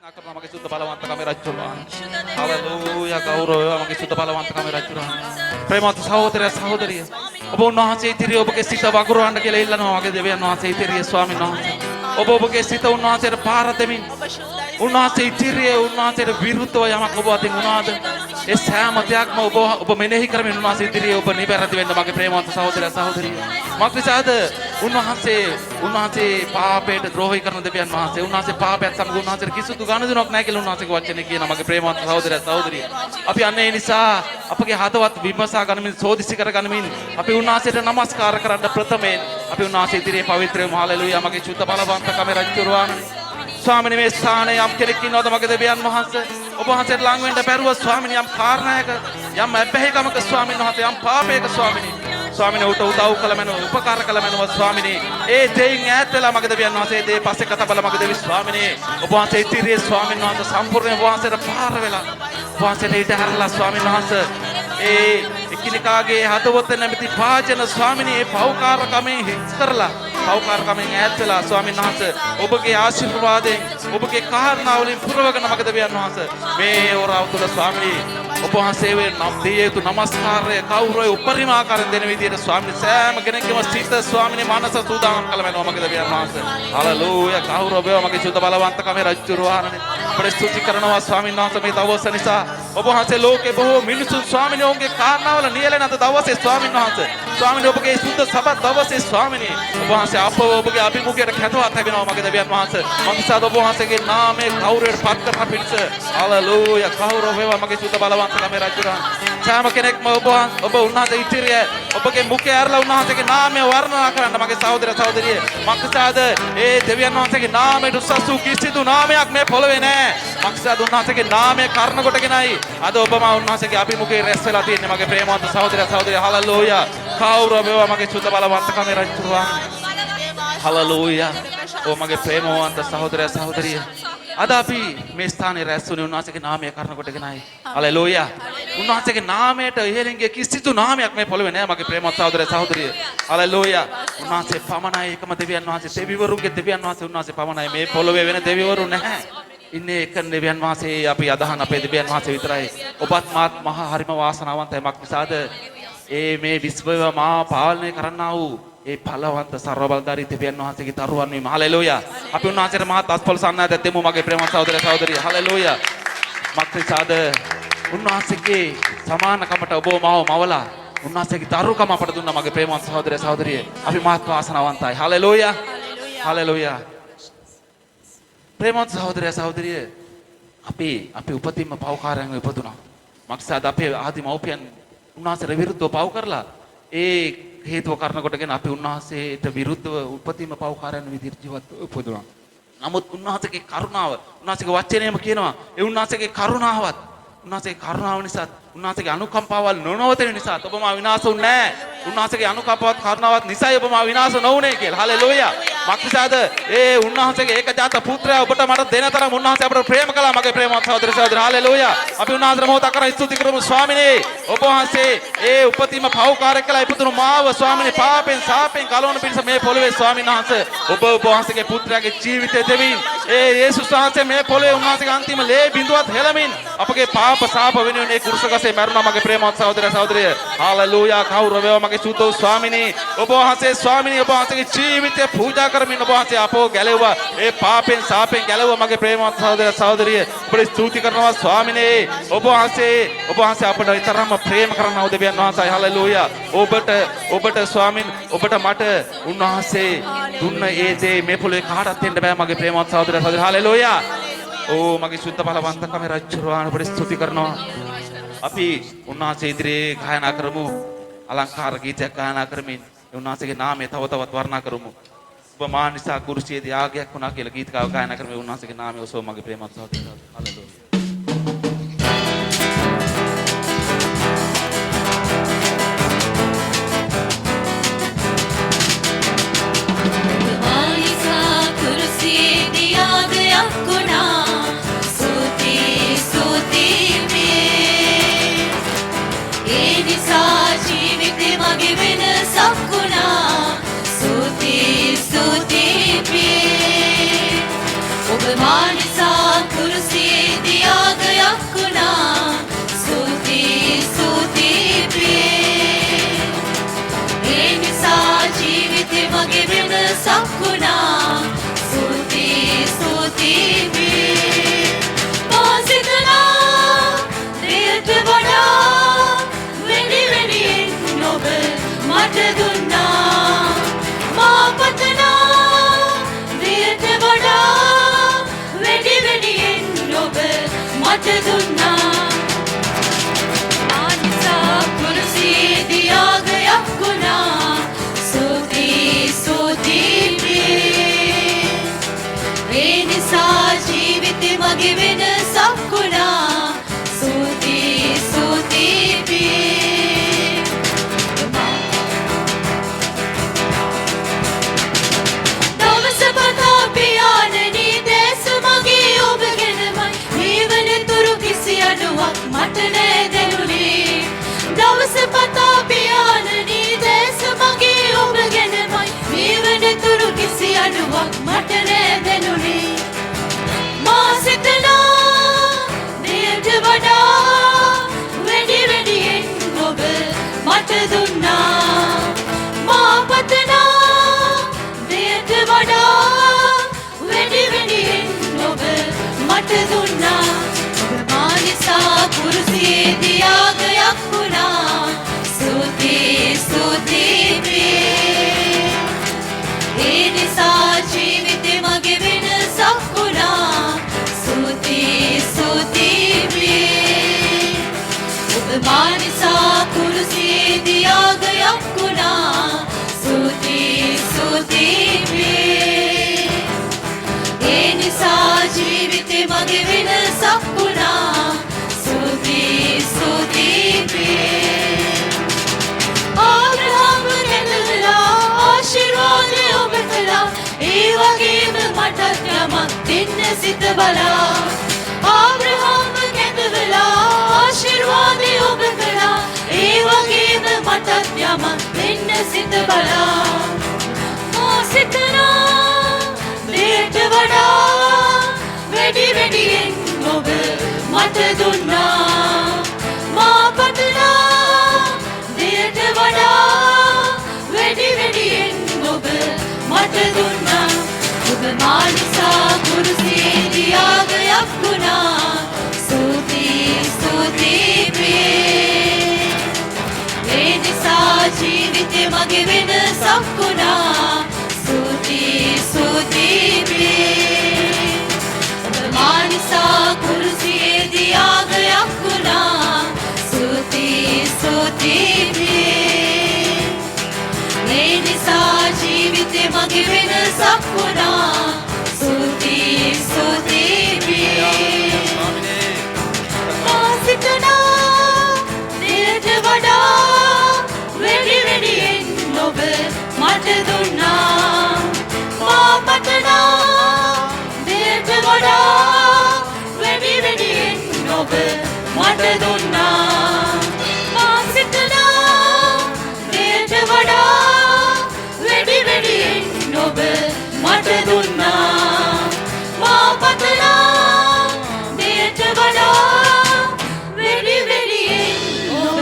මගේ සුද්ධ බලවන්තකම රජුරාණ හලෙලූයා ගෞරවය මගේ සුද්ධ බලවන්තකම රජුරාණ ප්‍රේමවත් සහෝදරය සහෝදරිය ඔබ උන්වහන්සේ ඉදිරියේ ඔබගේ සිත වගුරවන්න කියලා ඉල්ලනවා මගේ දෙවියන් වහන්සේ ඉදිරියේ ස්වාමීන් වහන්සේ ඔබ ඔබගේ සිත උන්වහන්සේට පාර දෙමින් උන්වහන්සේ ඉදිරියේ උන්වහන්සේට විරුද්ධව යමක් ඔබ අතින් උනාද ඒ සෑම දෙයක්ම ඔබ මෙනෙහි කරමින් උන්වහන්සේ ඉදිරියේ ඔබ නිබැරදි වෙන්න මගේ ප්‍රේමවත් සහෝදරය සහෝදරිය මක්නිසාද උන්වහන්සේ පාපයට ද්‍රෝහී කරන දෙවියන් වහන්සේ උන්වහන්සේ පාපයත් සමග උන්වහන්සේට කිසිදු ගනුදෙනුවක් නැහැ කියලා උන්වහන්සේගේ වචනේ කියන මගේ ප්‍රේමවත් සහෝදරය සහෝදරිය අපි අන්න ඒ නිසා අපගේ හදවත් විමසා ගනිමින් සෝදිසි කර ගනිමින් අපි උන්වහන්සේට නමස්කාර කරන්න ප්‍රථමයෙන් අපි උන්වහන්සේ ඉදිරියේ පවිත්‍ර වෙමු හලෙලූයා මගේ සුද්ධ බලවන්තකම රජුරවාණනි ස්වාමීනි මේ ස්ථානයේ යම් කෙනෙක් ඉන්නවද මගේ දෙවියන් වහන්සේ ඔබ වහන්සේට ලං වෙන්න බැරුව ස්වාමීනි යම් කාරණයක යම් අබ්බැහිකමක ස්වාමීන් වහන්සේ යම් පාපයක ස්වාමීනි ස්වාමීනි උට උදව් කළ මැනව උපකාර කළ මැනව ස්වාමීනි ඒ දෙයින් ඈත් වෙලා මගේ දෙවියන් වහන්සේ දේ පස්සේ කතා බල මගේ දෙවි ස්වාමීනි ඔබ වහන්සේ ඉතිරියේ ස්වාමීන් වහන්සේ සම්පූර්ණයෙන් ඔබ වහන්සේට පාර වෙලා ඔබ වහන්සේට ඊට හැරලා ස්වාමීන් වහන්සේ ඒ එකිනෙකාගේ හදවත නැමැති භාජන ස්වාමීනි ඒ පෞකාරකමෙන් හිස් කරලා පෞකාරකමෙන් ඈත් වෙලා ස්වාමීන් වහන්සේ ඔබගේ ආශිර්වාදයෙන් ඔබගේ කාරණා වලින් පුරවගෙන මගේ දෙවියන් වහන්සේ මේ ඕරාව තුළ ස්වාමීනි ඔබ වහන්සේ වේ නම් දී යුතු නමස්කාරය කවුරුයි උපරිම ආකාරයෙන් දෙන විදියට ස්වාමීනි සෑම කෙනෙක්ගේම සිත ස්වාමීනි මනස සූදානම් කළ මැනව මගේ දෙවියන් වහන්සේ හලෙලූයා කවුරු බව මගේ සුද්ධ බලවන්තකමේ රජුරවාණනි අපේ ස්තුති කරනවා ස්වාමීන් වහන්සේ මේ දවස නිසා ඔබ වහන්සේ ලෝකේ බොහෝ මිනිසුන් ස්වාමීනි ඔවුන්ගේ කාරණාවල නියැලෙන අද දවසේ ස්වාමීන් වහන්සේ ස්වාමීනි ඔබගේ සුද්ධ සබත් දවසේ ස්වාමීනි ඔබ වහන්සේ අපව ඔබගේ අභිමුඛයට කැඳවා තැබෙනවා මගේ දෙවියන් වහන්සේ මංසාද ඔබ වහන්සේගේ නාමයේ කවුරුයට පත් කරන පිණිස හලෙලූයා කවුරු වේවා මගේ සුද්ධ බලවන්තකමේ රජුරවාණනි සෑම කෙනෙක්ම ඔබ උන්වහන්සේ ඉතිරිය ඔබගේ මුඛය ඇරලා උන්වහන්සේගේ නාමය වර්ණනා කරන්න මගේ සහෝදර සහෝදරිය මක්සාද ඒ දෙවියන් වහන්සේගේ නාමයට උසස් වූ කිසිදු නාමයක් මේ පොළවේ නැහැ මක්සාද උන්වහන්සේගේ නාමය කර්ණ කොටගෙනයි අද ඔබම උන්වහන්සේගේ අභිමුඛයේ රැස් වෙලා තියෙන්නේ මගේ ප්‍රේමවන්ත සහෝදර සහෝදරිය හලෙලූයා කවුරු වේවා මගේ සුද්ධ බලවන්තකමේ රජුරවාණනි හලෙලූයා ඕ මගේ ප්‍රේමවන්ත සහෝදර සහෝදරිය අද අපි මේ ස්ථානයේ රැස් වුණේ උන්වහන්සේගේ නාමය කර්ණ කොටගෙනයි හලෙලූයා උන්වහන්සේගේ නාමයට ඉහළින් ගිය කිසිදු නාමයක් මේ පොළවේ නැහැ මගේ ප්‍රේමවත් සහෝදර සහෝදරිය හලෙලූයා උන්වහන්සේ පමණයි එකම දෙවියන් වහන්සේ දෙවිවරුන්ගේ දෙවියන් වහන්සේ උන්වහන්සේ පමණයි මේ පොළවේ වෙන දෙවිවරු නැහැ ඉන්නේ එක දෙවියන් වහන්සේ අපි අදහන අපේ දෙවියන් වහන්සේ විතරයි ඔබත් මාත් මහා හරිම වාසනාවන්තයි මක්නිසාද ඒ මේ විශ්වව මා පාලනය කරන්නා වූ ඒ බලවන්ත ਸਰව බලධාරී දෙවියන් වහන්සේගේ දරුවන් වීම හලෙලූයා අපි උන්වහන්සේට මහත් අස්පල් සන්නායද දෙමු මගේ ප්‍රේමවත් සහෝදර සහෝදරිය හලෙලූයා මක්නිසාද උන්වහන්සේගේ සමානකමට ඔබ මාව මවලා උන්වහන්සේගේ දරුකම අපට දුන්නා මගේ ප්‍රේමවත් සහෝදර සහෝදරිය අපි මහත් වාසනාවන්තයි හලෙලූයා හලෙලූයා ප්‍රේමවත් සහෝදර සහෝදරිය අපි උපතින්ම පව්කාරයන් ඉපදුනා මක්සාද අපේ ආදි මව්පියන් උන්වහන්සේට විරුද්ධව පව් කරලා ඒ හේතුව කරන කොටගෙන අපි උන්වහන්සේට විරුද්ධව උපතින්ම පව්කාරයන් විදිහට ජීවත් උපදුනා නමුත් උන්වහන්සේගේ කරුණාව උන්වහන්සේගේ වචනයම කියනවා ඒ උන්වහන්සේගේ කරුණාවත් උන්වහන්සේගේ කරුණාව නිසා උන්වහන්සේගේ අනුකම්පාවල් නොනවතින නිසා ඔබම විනාශ වුනේ නැහැ උන්වහන්සේගේ අනුකම්පාවත් කරුණාවත් නිසා ඔබම විනාශ නොවුනේ කියලා හලෙලූයා මක්නිසාද ඒ උන්වහන්සේගේ ඒකජාත පුත්‍රයා ඔබට මට දෙන තරම් උන්වහන්සේ අපට ප්‍රේම කළා මගේ ප්‍රේමවත් සහෝදර සහෝදරි හලෙලූයා අපි උන්වහන්සේට මොහොතක් කරන් ස්තුති කරමු ස්වාමිනේ ඔබ වහන්සේ ඒ උපතින්ම පව්කාරයක් කළා ඉපදුණු මාව ස්වාමිනේ පාපෙන් සාපෙන් ගලවන පිණිස මේ පොළවේ ස්වාමීන් වහන්සේ ඔබ වහන්සේගේ පුත්‍රයාගේ ජීවිතය දෙමින් ඒ යේසුස් වහන්සේ මේ පොළවේ උන්වහන්සේගේ අන්තිම ලේ බිඳුවත් හෙළමින් අපගේ පාප සාප වෙනුවෙන් ඒ කුරුසගසේ මැරුණා මගේ ප්‍රේමවත් සහෝදර සහෝදරිය හලෙලූයා කවුරු වේවා මගේ සූතෝ ස්වාමිනේ ඔබ වහන්සේ ස්වාමිනේ ඔබ වහන්සේගේ ජීවිතය පූජා කරමින් ඔබ වහන්සේ අපෝ ගැලෙවුවා ඒ පාපෙන් සාපෙන් ගැලෙවුවා මගේ ප්‍රේමවත් සහෝදර සහෝදරිය ඔබට ස්තුති කරනවා ස්වාමිනේ ඔබ වහන්සේ අපට ඊතරම්ම ප්‍රේම කරන උදවියන් වහන්සේ හලෙලූයා ඔබට ස්වාමින් ඔබට මට උන්වහන්සේ දුන්න ඒ දේ මේ පොළේ කාටවත් දෙන්න බෑ මගේ ප්‍රේමවත් සහෝදර සහෝදරිය හලෙලූයා ඕ මගේ සුද්ධ බලවන්තකම රජුරවාණන් ඔබට ස්තුති කරනවා අපි උන්වහන්සේ ඉදිරියේ ගායනා කරමු අලංකාර ගීතයක් ගායනා කරමින් උන්වහන්සේගේ නාමය තව තවත් වර්ණනා කරමු ඔබ මා නිසා කුරුසියේදී යාගයක් වුණා කියලා ගීතකාව ගායනා කරමින් උන්වහන්සේගේ නාමය ඔසව මගේ ප්‍රේමවත් සහෝදරයෝ හලෙලූයා Manisa kuru නිසා ජීවිතේ මගේ වෙනසක් වුණා සුති සුති පියේ දවස පතා පියාණනි දැස මගේ ඔබ ගැනමයි මේ වනතුරු කිසි අඩුවක් මට නෑ දැනුනේ දවස පතා පියාණනි දැස මගේ ඔබ ගැනමයි මේ වනතුරු කිසි අඩුවක් මට නෑ දැනුනේ මා සිතනා දෙයට වඩා වැඩි වැඩියෙන් ඔබ මට දුන්නා මා පතනා දෙයට වඩා වැඩි වැඩියෙන් ඔබ මට දුන්නා ඔබ මා නිසා කුරුසියේදී යාගයක් වුණා ස්තුති ස්තුති ප්‍රියේ ඒ නිසා ජීවිතේ මගේ වෙනසක් වුණා ස්තුති ස්තුති ප්‍රියේ ඔබ මා නිසා කුරුසියේදී යාගයක් වුණා ස්තුති ස්තුති ප්‍රියේ ඒ නිසා ජීවිතේ මගේ වෙනසක් වුණා ස්තුති ස්තුති ප්‍රියේ ආබ්‍රහම් ගැනලා ආශිර්වාදය ඔබ කළා ඒ වගේම මටත් යමක් දෙන්න සිත බලා ආබ්‍රහම් ගැනලා ආශිර්වාදය ඔබ කළා ඒ වගේම මටත් යමක් දෙන්න සිත බලා මා සිතනා දෙයට වඩා වැඩි වැඩියෙන් ඔබ මට දුන්නා මා පතනා දෙයට වඩා වැඩි වැඩියෙන් ඔබ මට දුන්නා ඔබ මා නිසා කුරුසියේදී යාගයක් වුණා ස්තුති ස්තුති ප්‍රියේ ඒ නිසා ජීවිතේ මගේ වෙනසක් වුණා ස්තුති ස්තුති ප්‍රියේ ඔබ මා නිසා කුරුසියේදී යාගයක් වුණා ස්තුති ස්තුති ප්‍රියේ ඒ නිසා ජීවිතේ මගේ වෙනසක් වුණා ස්තුති ස්තුති ප්‍රියේ මා සිතනා දෙයට වඩා වැඩි වැඩියෙන් ඔබ මට දුන්නා මා පතනා දෙයට වඩා වැඩි වැඩියෙන් ඔබ මට දුන්නා මා සිතනා දෙයට වඩා වැඩි වැඩියෙන් ඔබ මට දුන්නා මා පතනා දෙයට වඩා වැඩි වැඩියෙන් ඔබ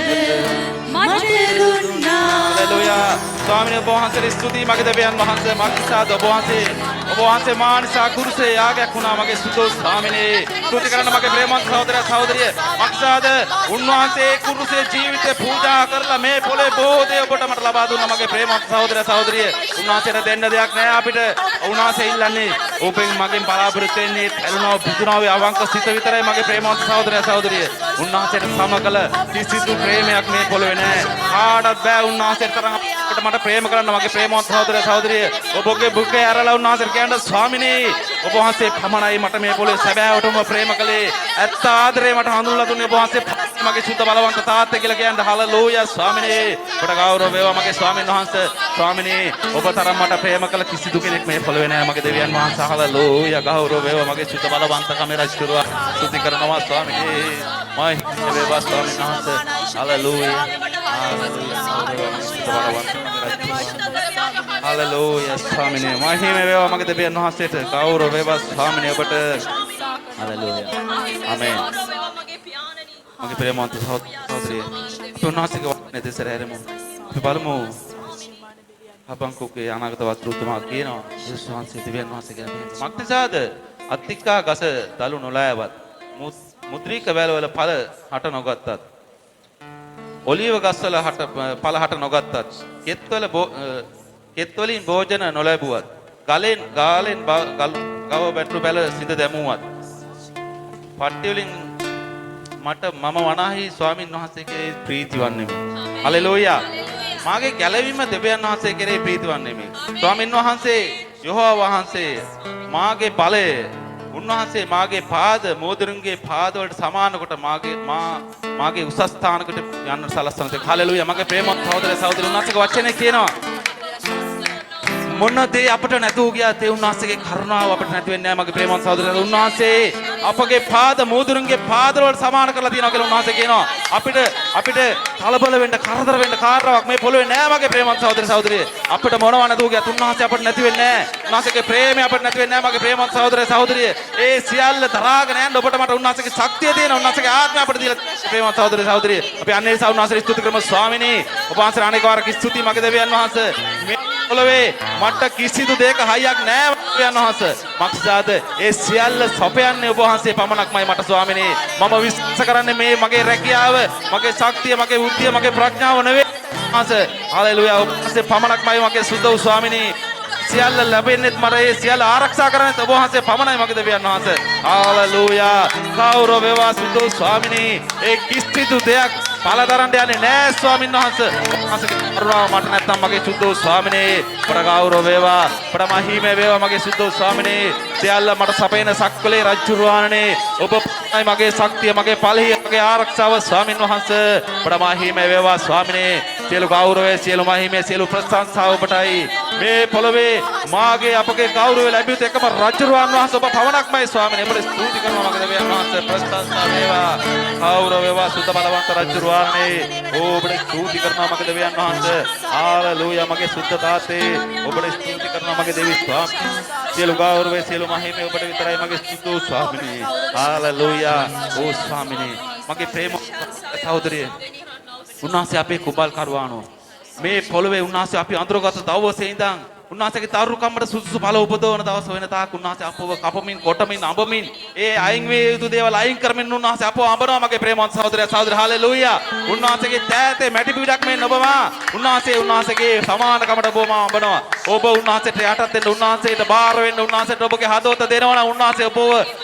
මට දුන්නා හලෙලූයා ස්වාමීන් වහන්සේට ස්තුතියි මගේ දෙවියන් වහන්සේ මක්නිසාද ඔබ වහන්සේ මා නිසා කුරුසේ යාගයක් වුණා මගේ සුදෝ ස්වාමිනේ ස්තුති කරන්න මගේ ප්‍රේමවත් සහෝදරයා සහෝදරිය මක්නිසාද උන්වහන්සේ කුරුසේ ජීවිතේ පූජා කරලා මේ පොළේ බොහෝ දේ ඔබට මට ලබා දුන්නා මගේ ප්‍රේමවත් සහෝදරයා සහෝදරිය උන්වහන්සේට දෙන්න දෙයක් නැහැ අපිට උන්වහන්සේ ඉල්ලන්නේ ඔබෙන් මගෙන් බලාපොරොත්තු වෙන්නේ පැලුණා බුදුනාවේ අවංක සිත විතරයි මගේ ප්‍රේමවත් සහෝදරයා සහෝදරිය උන්වහන්සේට සමකල කිසිදු ප්‍රේමයක් මේ පොළවේ නැහැ කාටවත් බෑ උන්වහන්සේට තරම් මට ප්‍රේම කරන්න මගේ ප්‍රේමවත් සහෝදරයා සහෝදරිය ඔබගේ බුකේ ඇරලා උන්වහන්සේට කියන්න ස්වාමිනේ ඔබ වහන්සේ පමණයි මට මේ පොළේ සැබෑවටම ප්‍රේම කළේ ඇත්ත ආදරේ මට හඳුන්වලා දුන්නේ ඔබ වහන්සේ මගේ සුද්ධ බලවන්ත තාත්තා කියලා කියන්න හලලූයා ස්වාමිනේ ඔබට ගෞරව වේවා මගේ ස්වාමීන් වහන්සේ ස්වාමිනේ ඔබ තරම් මට ප්‍රේම කළ කිසිදු කෙනෙක් මේ පොළවේ නැහැ මගේ දෙවියන් වහන්සේ හලලූයා ගෞරව වේවා මගේ සුද්ධ බලවන්ත කමේ රජතුරුවා ස්තුති කරනවා ස්වාමිනේ මයි වේවා ස්වාමීන් වහන්සේ හලලූයා හලලූයා ස්වාමිනේ මහිම වේවා මගේ දෙවියන් වහන්සේට ගෞරව වේවා ස්වාමිනේ ඔබට හලලූයා ආමේන් මගේ ප්‍රේමවන්ත සහෝදරිය තුන්වහන්සේගේ වචනේ දෙසර හැරෙමු අපි බලමු හබංකුගේ අනාගත වස්තුතුමා කියනවා යේසුස් වහන්සේ දෙවියන් වහන්සේ ගැන මක්නිසාද අත්තිකා ගස දලු නොලෑවත් මුද්‍රික වැලවල ඵල හට නොගත්තත් ඔලිව ගස්වල ඵල හට නොගත්තත් කෙත් වලින් භෝජන නොලැබුවත් ගලෙන් ගව බැටළු බැල සිඳ දැමුවත් පට්ටි වලින් මට මම වනාහි ස්වාමින් වහන්සේගේ ප්‍රීති වන්නේමි. හලෙලූයා. මාගේ ගැලවීම දෙවියන් වහන්සේ කෙරෙහි ප්‍රීති වන්නේමි. ස්වාමින් වහන්සේ යෙහෝවා වහන්සේ මාගේ ඵලය උන්වහන්සේ මාගේ පාද මෝදිරුන්ගේ පාද වලට සමාන කොට මාගේ උසස් ස්ථානකට යන්න සලස්වන තේ. හලෙලූයා. මගේ ප්‍රේමවත් සහෝදර සහෝදරි උන්වහන්සේගේ වචනේ කියනවා මොන දේ අපිට නැතුව ගියාත් ඒ උන්වහන්සේගේ කරුණාව අපිට නැති වෙන්නේ නැහැ. මගේ ප්‍රේමවත් සහෝදරයන් උන්වහන්සේ අපගේ පාද මෝදිරුන්ගේ පාද වලට සමාන කරලා තියෙනවා කියලා උන්වහන්සේ කියනවා. අපිට කලබල වෙන්න කරදර වෙන්න කාරණාවක් මේ පොළොවේ නැහැ මගේ ප්‍රේමවත් සහෝදර සහෝදරිය. අපිට මොනවා නැතුව ගියත් උන්වහන්සේ අපිට නැති වෙන්නේ නැහැ. උන්වහන්සේගේ ප්‍රේමය අපිට නැති වෙන්නේ නැහැ මගේ ප්‍රේමවත් සහෝදර සහෝදරිය. ඒ සියල්ල දරාගෙන යන්න ඔබට මට උන්වහන්සේගේ ශක්තිය තියෙනවා. උන්වහන්සේගේ ආත්මය අපිට දීලා ප්‍රේමවත් සහෝදර සහෝදරිය. අපි අන්නේ නිසා උන්වහන්සේට ස්තුති කරමු ස්වාමිනේ. ඔබ වහන්සේ අනේක වාරක ස්තුති මගේ දෙවියන් වහන්සේ. පොළවේ මට කිසිදු දෙයක හයියක් නැහැ යන වහන්ස මක්සාද ඒ සියල්ල සපයන්නේ ඔබ වහන්සේ පමණක්මයි මට ස්වාමිනේ. මම විශ්වාස කරන්නේ මේ මගේ රැකියාව මගේ ශක්තිය මගේ බුද්ධිය මගේ ප්‍රඥාව නෙවෙයි වහන්ස. හalleluya. ඔබ වහන්සේ පමණක්මයි මගේ සුද්ධ වූ ස්වාමිනේ. සියල්ල ලැබෙන්නේත් මට ඒ සියල්ල ආරක්ෂා කරන්නේත් ඔබ වහන්සේ පමණයි මගේ දෙවියන් වහන්සේ. හalleluya. කවුරු වේවා සුද්ධ වූ ස්වාමිනේ. ඒ කිසිදු දෙයක් පළදරන්න යන්නේ නැහැ ස්වාමීන් වහන්සේ. වහන්සේගේ කරුණාව මට නැත්තම් මගේ සුද්ධ වූ ස්වාමිනේ. ප්‍රගෞරව වේවා ප්‍රමහිමේ වේවා මගේ සුද්ධ වූ ස්වාමිනේ. සියල්ල මට සපේන සක්වලේ රජුරවාණනේ ඔබ පමණයි මගේ ශක්තිය මගේ පළහිය මගේ ආරක්ෂාව ස්වාමීන් වහන්සේ. ප්‍රමහිමේ වේවා ස්වාමිනේ. සියලු ගෞරවය සියලු මහිමේ සියලු ප්‍රශංසාව ඔබටයි. මේ පොළොවේ මාගේ අපගේ ගෞරවය ලැබියුත් එකම රජුරවාන් වහන්සේ ඔබ පමණක්මයි ස්වාමිනේ. ඔබට ස්තුති කරනවා මගේ දෙවියන් වහන්සේ. ප්‍රශංසා වේවා ගෞරව වේවා සුද්ධ බලවන්ත රජුරවාණනේ ඔබට ස්තුති කරනවා මගේ දෙවියන් වහන්සේ. හalleluya. මගේ සුද්ධ තාත්තේ ඔබට ස්තුති කරනවා මගේ දෙවි ස්වාමී. සියලු ගෞරවය සියලු මහිමේ ඔබට විතරයි මගේ සුද්ධ ස්වාමිනේ. හalleluya. ඕ ස්වාමිනේ මගේ ප්‍රේම සහෝදරිය උන්වහන්සේ අපේ කුඹල් කරවානෝ මේ පොළවේ උන්වහන්සේ අපි අඳුරගත දවසේ ඉඳන් උන්වහන්සේගේ තරුකම්මට සුදුසු ඵල උපදවන දවස වෙන තාක් උන්වහන්සේ අපව කපමින් කොටමින් අඹමින් ඒ අයින් වේ යුතු දේවල් අයින් කරමින් උන්වහන්සේ අපව අඹනවා මගේ ප්‍රේමවත් සහෝදරයා සහෝදරි හalleluya. උන්වහන්සේගේ තෑතේ මැටි පිටක් මේ නොබවා උන්වහන්සේගේ සමානකමට ඔබම අඹනවා. ඔබ උන්වහන්සේට යටත් වෙන්න උන්වහන්සේට බාර වෙන්න උන්වහන්සේට ඔබගේ හදවත දෙනවා නම් උන්වහන්සේ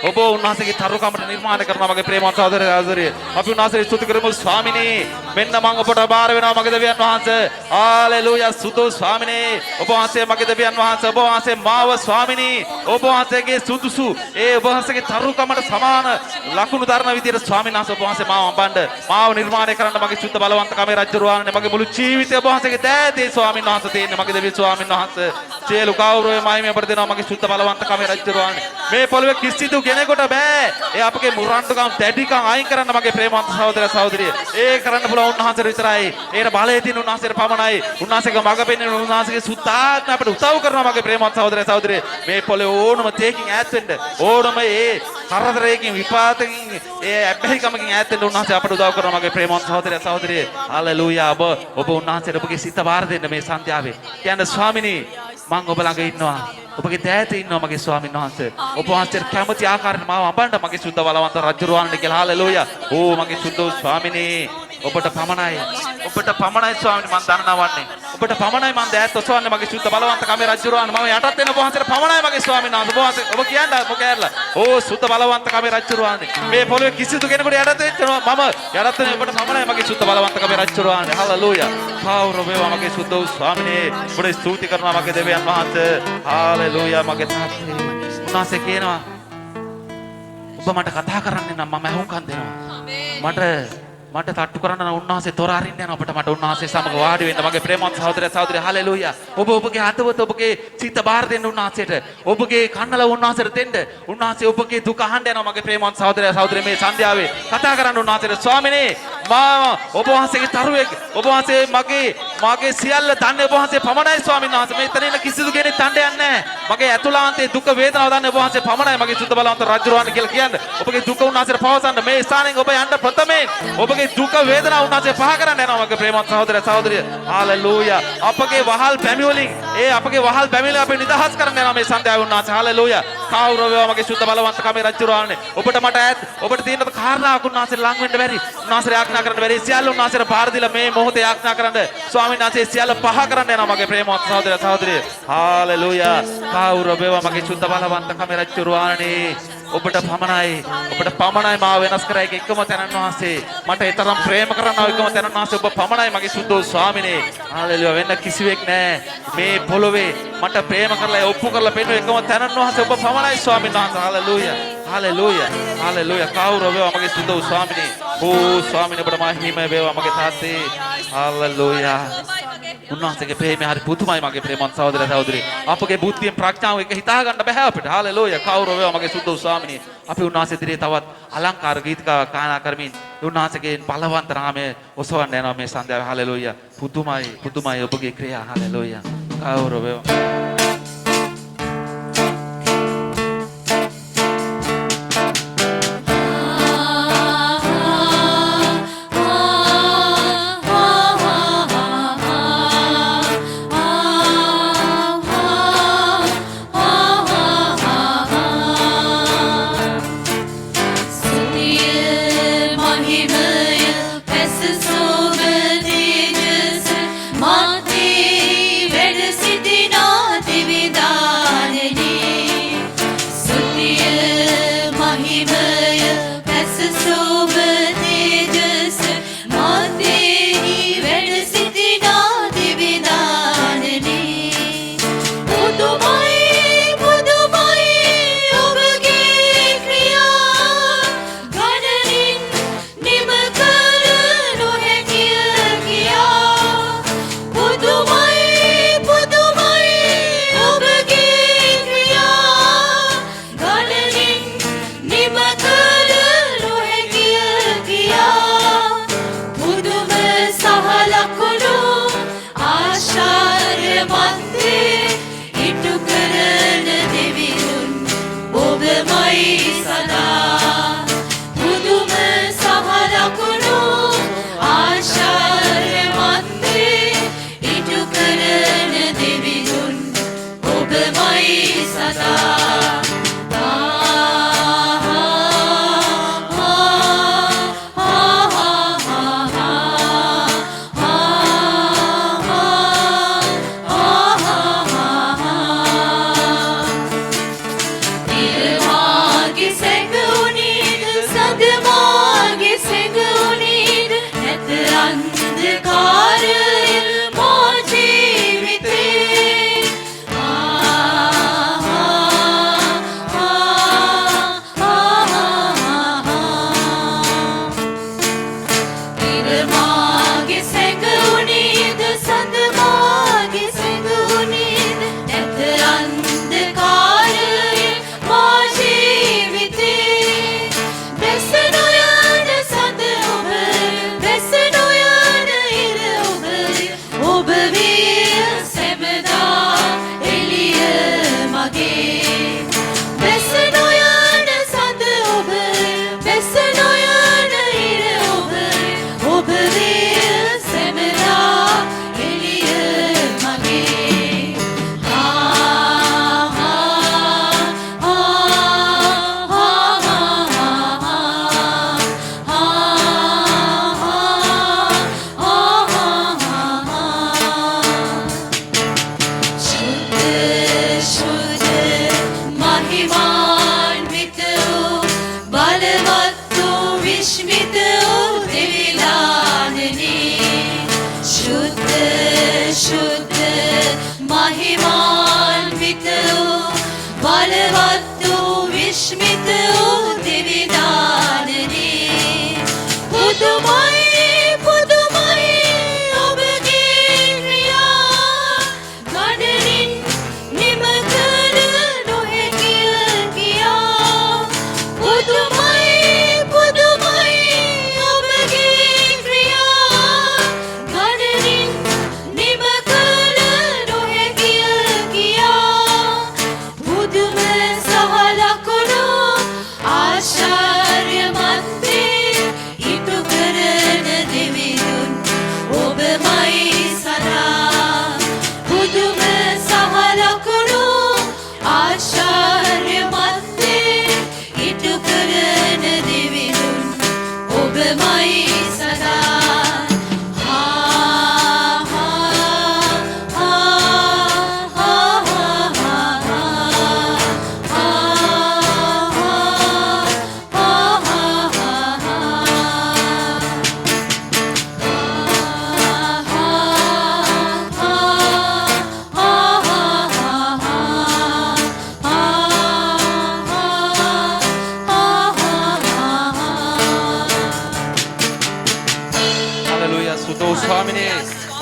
ඔබ උන්වහන්සේගේ තරුකම්මට නිර්මාණය කරනවා මගේ ප්‍රේමවත් සහෝදරයා සහෝදරිය. අපි උන්වහන්සේට ස්තුති කරමු ස්වාමිනේ. මෙන්න මම ඔබට බාර වෙනවා මගේ දෙවියන් වහන්සේ. හalleluya. සුදු ස්වාමිනේ ඔබ වහන්සේ මගේ දෙවියන් වහන්සේ ඔබ වහන්සේ මාව ස්වාමිනී ඔබ වහන්සේගේ සුදුසු ඒ ඔබ වහන්සේගේ තරුකමට සමාන ලකුණු දරන විදියට ස්වාමීන් වහන්සේ ඔබ වහන්සේ මාව අඹන්න මාව නිර්මාණය කරන්න මගේ සුද්ධ බලවන්තකමේ රජුරවාණනේ මගේ මුළු ජීවිතය ඔබ වහන්සේගේ දෑතේ ස්වාමීන් වහන්සේ තියෙන්නේ මගේ දෙවියන් ස්වාමීන් වහන්සේ. සියලු ගෞරවය මහිමය අපට දෙනවා මගේ සුද්ධ බලවන්තකමේ රජුරවාණනේ. මේ පොළවේ කිසිදු කෙනෙකුට බෑ ඒ අපගේ මුරණ්ඩුකම් දැඩිකම් අයින් කරන්න මගේ ප්‍රේමවන්ත සහෝදර සහෝදරිය. ඒ කරන්න පුළුවන් උන්වහන්සේ විතරයි. ඒකට බලය තියෙන උන්වහන්සේට පමණයි. උන්වහන්සේගේ මඟ පෙන්වන උන්වහන්සේගේ සුද්ධාත්ම අපට උදව් කරනවා මගේ ප්‍රේමවත් සහෝදර සහෝදරිය. මේ පොළවේ ඕනම තේකින් ඈත් වෙන්න ඕනම ඒ කරදරයකින් විපාතකින් ඒ අබ්බැහිකමකින් ඈත් වෙන්න උන්වහන්සේ අපට උදව් කරනවා මගේ ප්‍රේමවත් සහෝදර සහෝදරිය. හalleluya. ඔබ උන්වහන්සේට ඔබගේ සිත බාර දෙන්න මේ සන්ධ්‍යාවේ. කියන්න ස්වාමිනේ මම ඔබ ළඟ ඉන්නවා. ඔබගේ දෑතේ ඉන්නවා මගේ ස්වාමීන් වහන්සේ. ඔබ වහන්සේට කැමති ආකාරයට මාව අඹන්න මගේ සුද්ධ බලවන්ත රජුරවන්නේ කියලා. හalleluya. ඕ මගේ සුද්ධ ස්වාමිනේ ඔබට පමණයි ස්වාමීනි මම දන්නවන්නේ. ඔබට පමණයි මම දෑත් ඔසවන්නේ මගේ සුද්ධ බලවන්ත කමේ රජුරවන්නේ. මම යටත් වෙන ඔබ වහන්සේට පමණයි මගේ ස්වාමීන් වහන්සේ. ඔබ කියන්නේ මොකෑරලා? ඕ සුද්ධ බලවන්ත කමේ රජුරවන්නේ. මේ පොළොවේ කිසිදු කෙනෙකුට යටත් වෙච්චනවා මම යටත් වෙන ඔබට පමණයි මගේ සුද්ධ බලවන්ත කමේ රජුරවන්නේ. හalleluya. කවුරු වේවා මගේ සුද්ධ ස්වාමිනේ ඔබට ස්තුති කරනවා මගේ දෙවියන් වහන්සේ. හalleluya. මගේ තාත්තේ උන්වහන්සේ කියනවා ඔබ මට කතා කරන්නේ නම් මම අහුම්කම් දෙනවා. මට තට්ටු කරන්න උන්වහන්සේ තොර අරින්න යන අපිට මට උන්වහන්සේ සමග වාඩි වෙන්න මගේ ප්‍රේමවත් සහෝදර සහෝදරිය. හalleluya. ඔබගේ හදවත ඔබගේ සිත බාර දෙන්න උන්වහන්සේට. ඔබගේ කන්නල උන්වහන්සේට දෙන්න. උන්වහන්සේ ඔබගේ දුක අහන්න යනවා මගේ ප්‍රේමවත් සහෝදර සහෝදරිය. මේ සන්ධ්‍යාවේ කතා කරන්න උන්වහන්සේට ස්වාමිනේ මම ඔබ වහන්සේගේ තරුවෙක්. ඔබ වහන්සේ මගේ සියල්ල දන්නේ ඔබ වහන්සේ පමණයි ස්වාමීන් වහන්සේ. මේ ඉතින් කිසිදු කෙනෙක් තණ්ඩ යන්නේ නැහැ. මගේ ඇතුළාන්තයේ දුක වේදනාව දන්නේ ඔබ වහන්සේ පමණයි මගේ සුද්ධ බලවන්ත රජුරවන්නේ කියලා කියන්නේ. ඔබගේ දුක උන්වහන්සේට පවසන්න මේ ස්ථානෙන් ඔබ යන්න ප්‍රථමයෙන් ඔබගේ දුක වේදනාව උන්වහන්සේ පහ කරන්න යනවා මගේ ප්‍රේමවත් සහෝදර සහෝදරිය. හalleluya. අපගේ වහල් පැමි වලින් අපගේ වහල් පැමිණි අපි නිදහස් කරන්න යනවා මේ සන්ධ්‍යාවේ උන්වහන්සේ. හalleluya. කවුරු වේවා මගේ සුද්ධ බලවන්ත කමේ රජුරවන්නේ. ඔබට මට ඈත් ඔබට තියෙන කාරණාවක් උන්වහන්සේ ලං වෙන්න බැරි. උන්වහන්සේ ආඥා කරන්න බැරි. සියල්ල උන්වහන්සේට බාර දීලා මේ මොහොතේ ආඥා කරන්න ස්වාමීන් වහන්සේ සියල්ල පහ කරන්න යනවා මගේ ප්‍රේමවත් සහෝදර සහෝදරිය. හාලෙලූයා. කවුරු වේවා මගේ සුද්ධ බලවන්ත කමේ රජුරුවාණනි. ඔබට පමණයි මාව වෙනස් කරයි එකම තැනන් වහන්සේ. මට ඒ තරම් ප්‍රේම කරනවා එකම තැනන් වහන්සේ ඔබ පමණයි මගේ සුද්ධ ස්වාමිනේ. හාලෙලූයා. වෙන කිසිවෙක් නැහැ. මේ පොළොවේ මට ප්‍රේම කරලා ඔප්පු කරලා පෙන්නු එකම තැනන් වහන්සේ ඔබ පමණයි ස්වාමීන් වහන්සේ. හාලෙලූයා. හාලෙලූයා. හාලෙලූයා. කවුරු වේවා මගේ සුද්ධ ස්වාමිනේ. ඕ ස්වාමිනේ ඔබට මහිම වේවා මගේ තාත්තේ. හාලෙලූයා. උන්වහන්සේගේ ප්‍රේමය හරි පුදුමයි මගේ ප්‍රේමවත් සහෝදර සහෝදරි. අපගේ බුද්ධියෙන් ප්‍රඥාව එක හිතා ගන්න බෑ අපිට. හාලෙලූයා. කවුරු වේවා මගේ සුද්ධ ස්වාමිනේ. අපි උන්වහන්සේ දිහේ තවත් අලංකාර ගීතිකාවක් ගායනා කරමින් උන්වහන්සේගේ බලවන්ත නාමය ඔසවන්න යනවා මේ සන්ධ්‍යාවේ. හාලෙලූයා. පුදුමයි ඔබගේ ක්‍රියා. හාලෙලූයා. කවුරු වේවා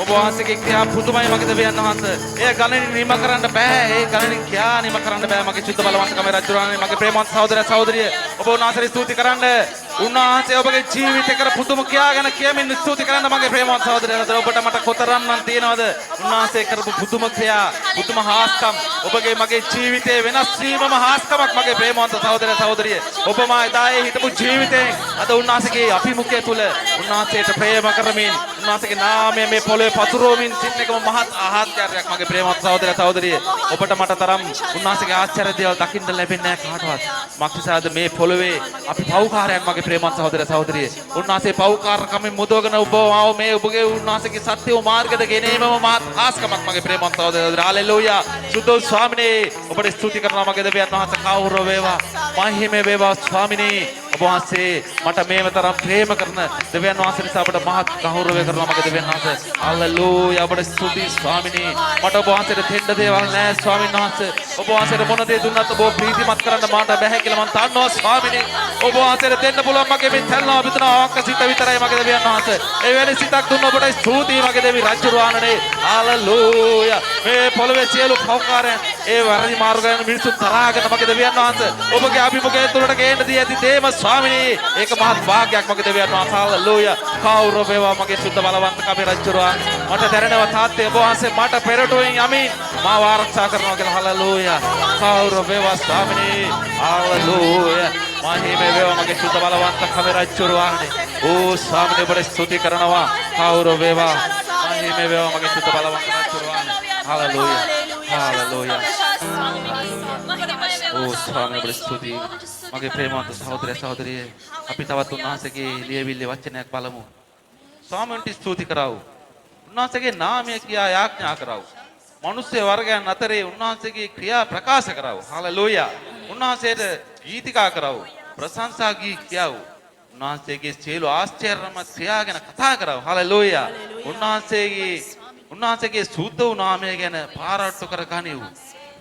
ඔබ වහන්සේගේ ක්‍රියා පුදුමයි මගේ දෙවියන් වහන්සේ. ඒ ගණනින් නිම කරන්න බෑ. ඒ ගණනින් ක්‍රියා නිම කරන්න බෑ. මගේ සුද්ධ බලවන්තකමේ රජුරාණනි මගේ ප්‍රේමවත් සහෝදර සහෝදරිය ඔබ උන්වහන්සේට ස්තුති කරන්න. උන්වහන්සේ ඔබගේ ජීවිතේ කර පුදුම ක්‍රියා ගැන කියමින් ස්තුති කරන්න මගේ ප්‍රේමවත් සහෝදරයන්ට. ඔබට මට කොතරම් නම් තියනවද උන්වහන්සේ කරපු පුදුම ක්‍රියා පුදුම හාස්කම් ඔබගේ මගේ ජීවිතේ වෙනස් වීමම හාස්කමක් මගේ ප්‍රේමවත් සහෝදර සහෝදරිය. ඔබ මා එදායේ හිටපු ජීවිතෙන් අද උන්වහන්සේගේ අභිමුඛය තුල උන්වහන්සේට ප්‍රේම කරමින් උන්වහන්සේගේ නාමය මේ පොළොවේ පතුරවමින් සිටින එකම මහත් ආහාරයක් මගේ ප්‍රේමවත් සහෝදර සහෝදරිය. ඔබට මට තරම් උන්වහන්සේගේ ආශ්චර්ය දේවල් දකින්න ලැබෙන්නේ නැහැ කාටවත්. මක්නිසාද මේ පොළොවේ අපි පව්කාරයක් මගේ ප්‍රේමවත් සහෝදර සහෝදරිය. උන්වහන්සේ පව්කාරකමින් මුදවගෙන ඔබ ආව මේ ඔබගේ උන්වහන්සේගේ සත්‍ය මාර්ගද ගෙනීමම මහත් ආස්කමක් මගේ ප්‍රේමවත් සහෝදර සහෝදරිය. හාලෙලූයා. සුදෝ ස්වාමිනේ ඔබට ස්තුති කරනවා මගේ දෙවියන් වහන්සේ කවුරු වේවා මහිමේ වේවා ස්වාමිනේ. ඔබ වහන්සේ මට මේව තරම් ප්‍රේම කරන දෙවියන් වහන්සේ නිසා අපට මහත් ගෞරවය කරනවා මගේ දෙවියන් වහන්සේ. හාලෙලූයා. ඔබට ස්තුති ස්වාමිනේ. මට ඔබ වහන්සේට දෙන්න දේවල් නැහැ ස්වාමීන් වහන්සේ. ඔබ වහන්සේට මොන දේ දුන්නත් ඔබ ප්‍රීතිමත් කරන්න මාට බැහැ කියලා මම දන්නවා ස්වාමිනේ. ඔබ වහන්සේට දෙන්න පුළුවන් මගේ මේ තැල්නවා විතනවා අවක සිත විතරයි මගේ දෙවියන් වහන්සේ. ඒ වෙලේ සිතක් දුන්න ඔබට ස්තුතියි මගේ දෙවි රජුරාණනේ. හාලෙලූයා. මේ පොළවේ සියලු පව්කාරයන් ඒ වැරදි මාර්ගයෙන් මිනිසුන් තරහාගෙන මගේ දෙවියන් වහන්සේ ඔබගේ අභිමුඛය තුළට ගේන්න දී ඇති දේම ස්වාමිනේ ඒක මහත් වාග්යක් මගේ දෙවියන් වහන්සේ. හාලෙලූයා. කවුරු වේවා මගේ සුද්ධ බලවන්ත කමේ රජුරාණ මට දැනෙනවා තාත්තේ ඔබ වහන්සේ මට පෙරටුවෙන් යමින් මාව ආරක්ෂා කරනවා කියලා. හාලෙලූයා. කවුරු වේවා ස්වාමිනේ. හාලෙලූයා. මහිමේ වේවා මගේ සුද්ධ බලවන්ත කමේ රජුරාණනේ. ඕ ස්වාමිනේ ඔබට ස්තුති කරනවා. කවුරු වේවා මහිමේ වේවා මගේ සුද්ධ බලවන්ත රජුරාණනේ. හාලෙලූයා. හාලෙලූයා. ඕ ස්වාමිනේ ඔබට ස්තුති. මගේ ප්‍රේමවන්ත සහෝදර සහෝදරිය අපි තවත් උන්වහන්සේගේ ලියවිල්ලේ වචනයක් බලමු. ස්වාමීන්ට ස්තුති කරව්. උන්වහන්සේගේ නාමය කියා යාඥා කරව්. මනුෂ්‍ය වර්ගයන් අතරේ උන්වහන්සේගේ ක්‍රියා ප්‍රකාශ කරව්. හාලෙලූයා. උන්වහන්සේට ගීතිකා කරව්. ප්‍රශංසා ගී කියව්. උන්වහන්සේගේ සියලු ආශ්චර්යමත් ක්‍රියා ගැන කතා කරව්. හාලෙලූයා. උන්වහන්සේගේ සුද්ධ වූ නාමය ගැන පාරට්ටු කර ගනිව්.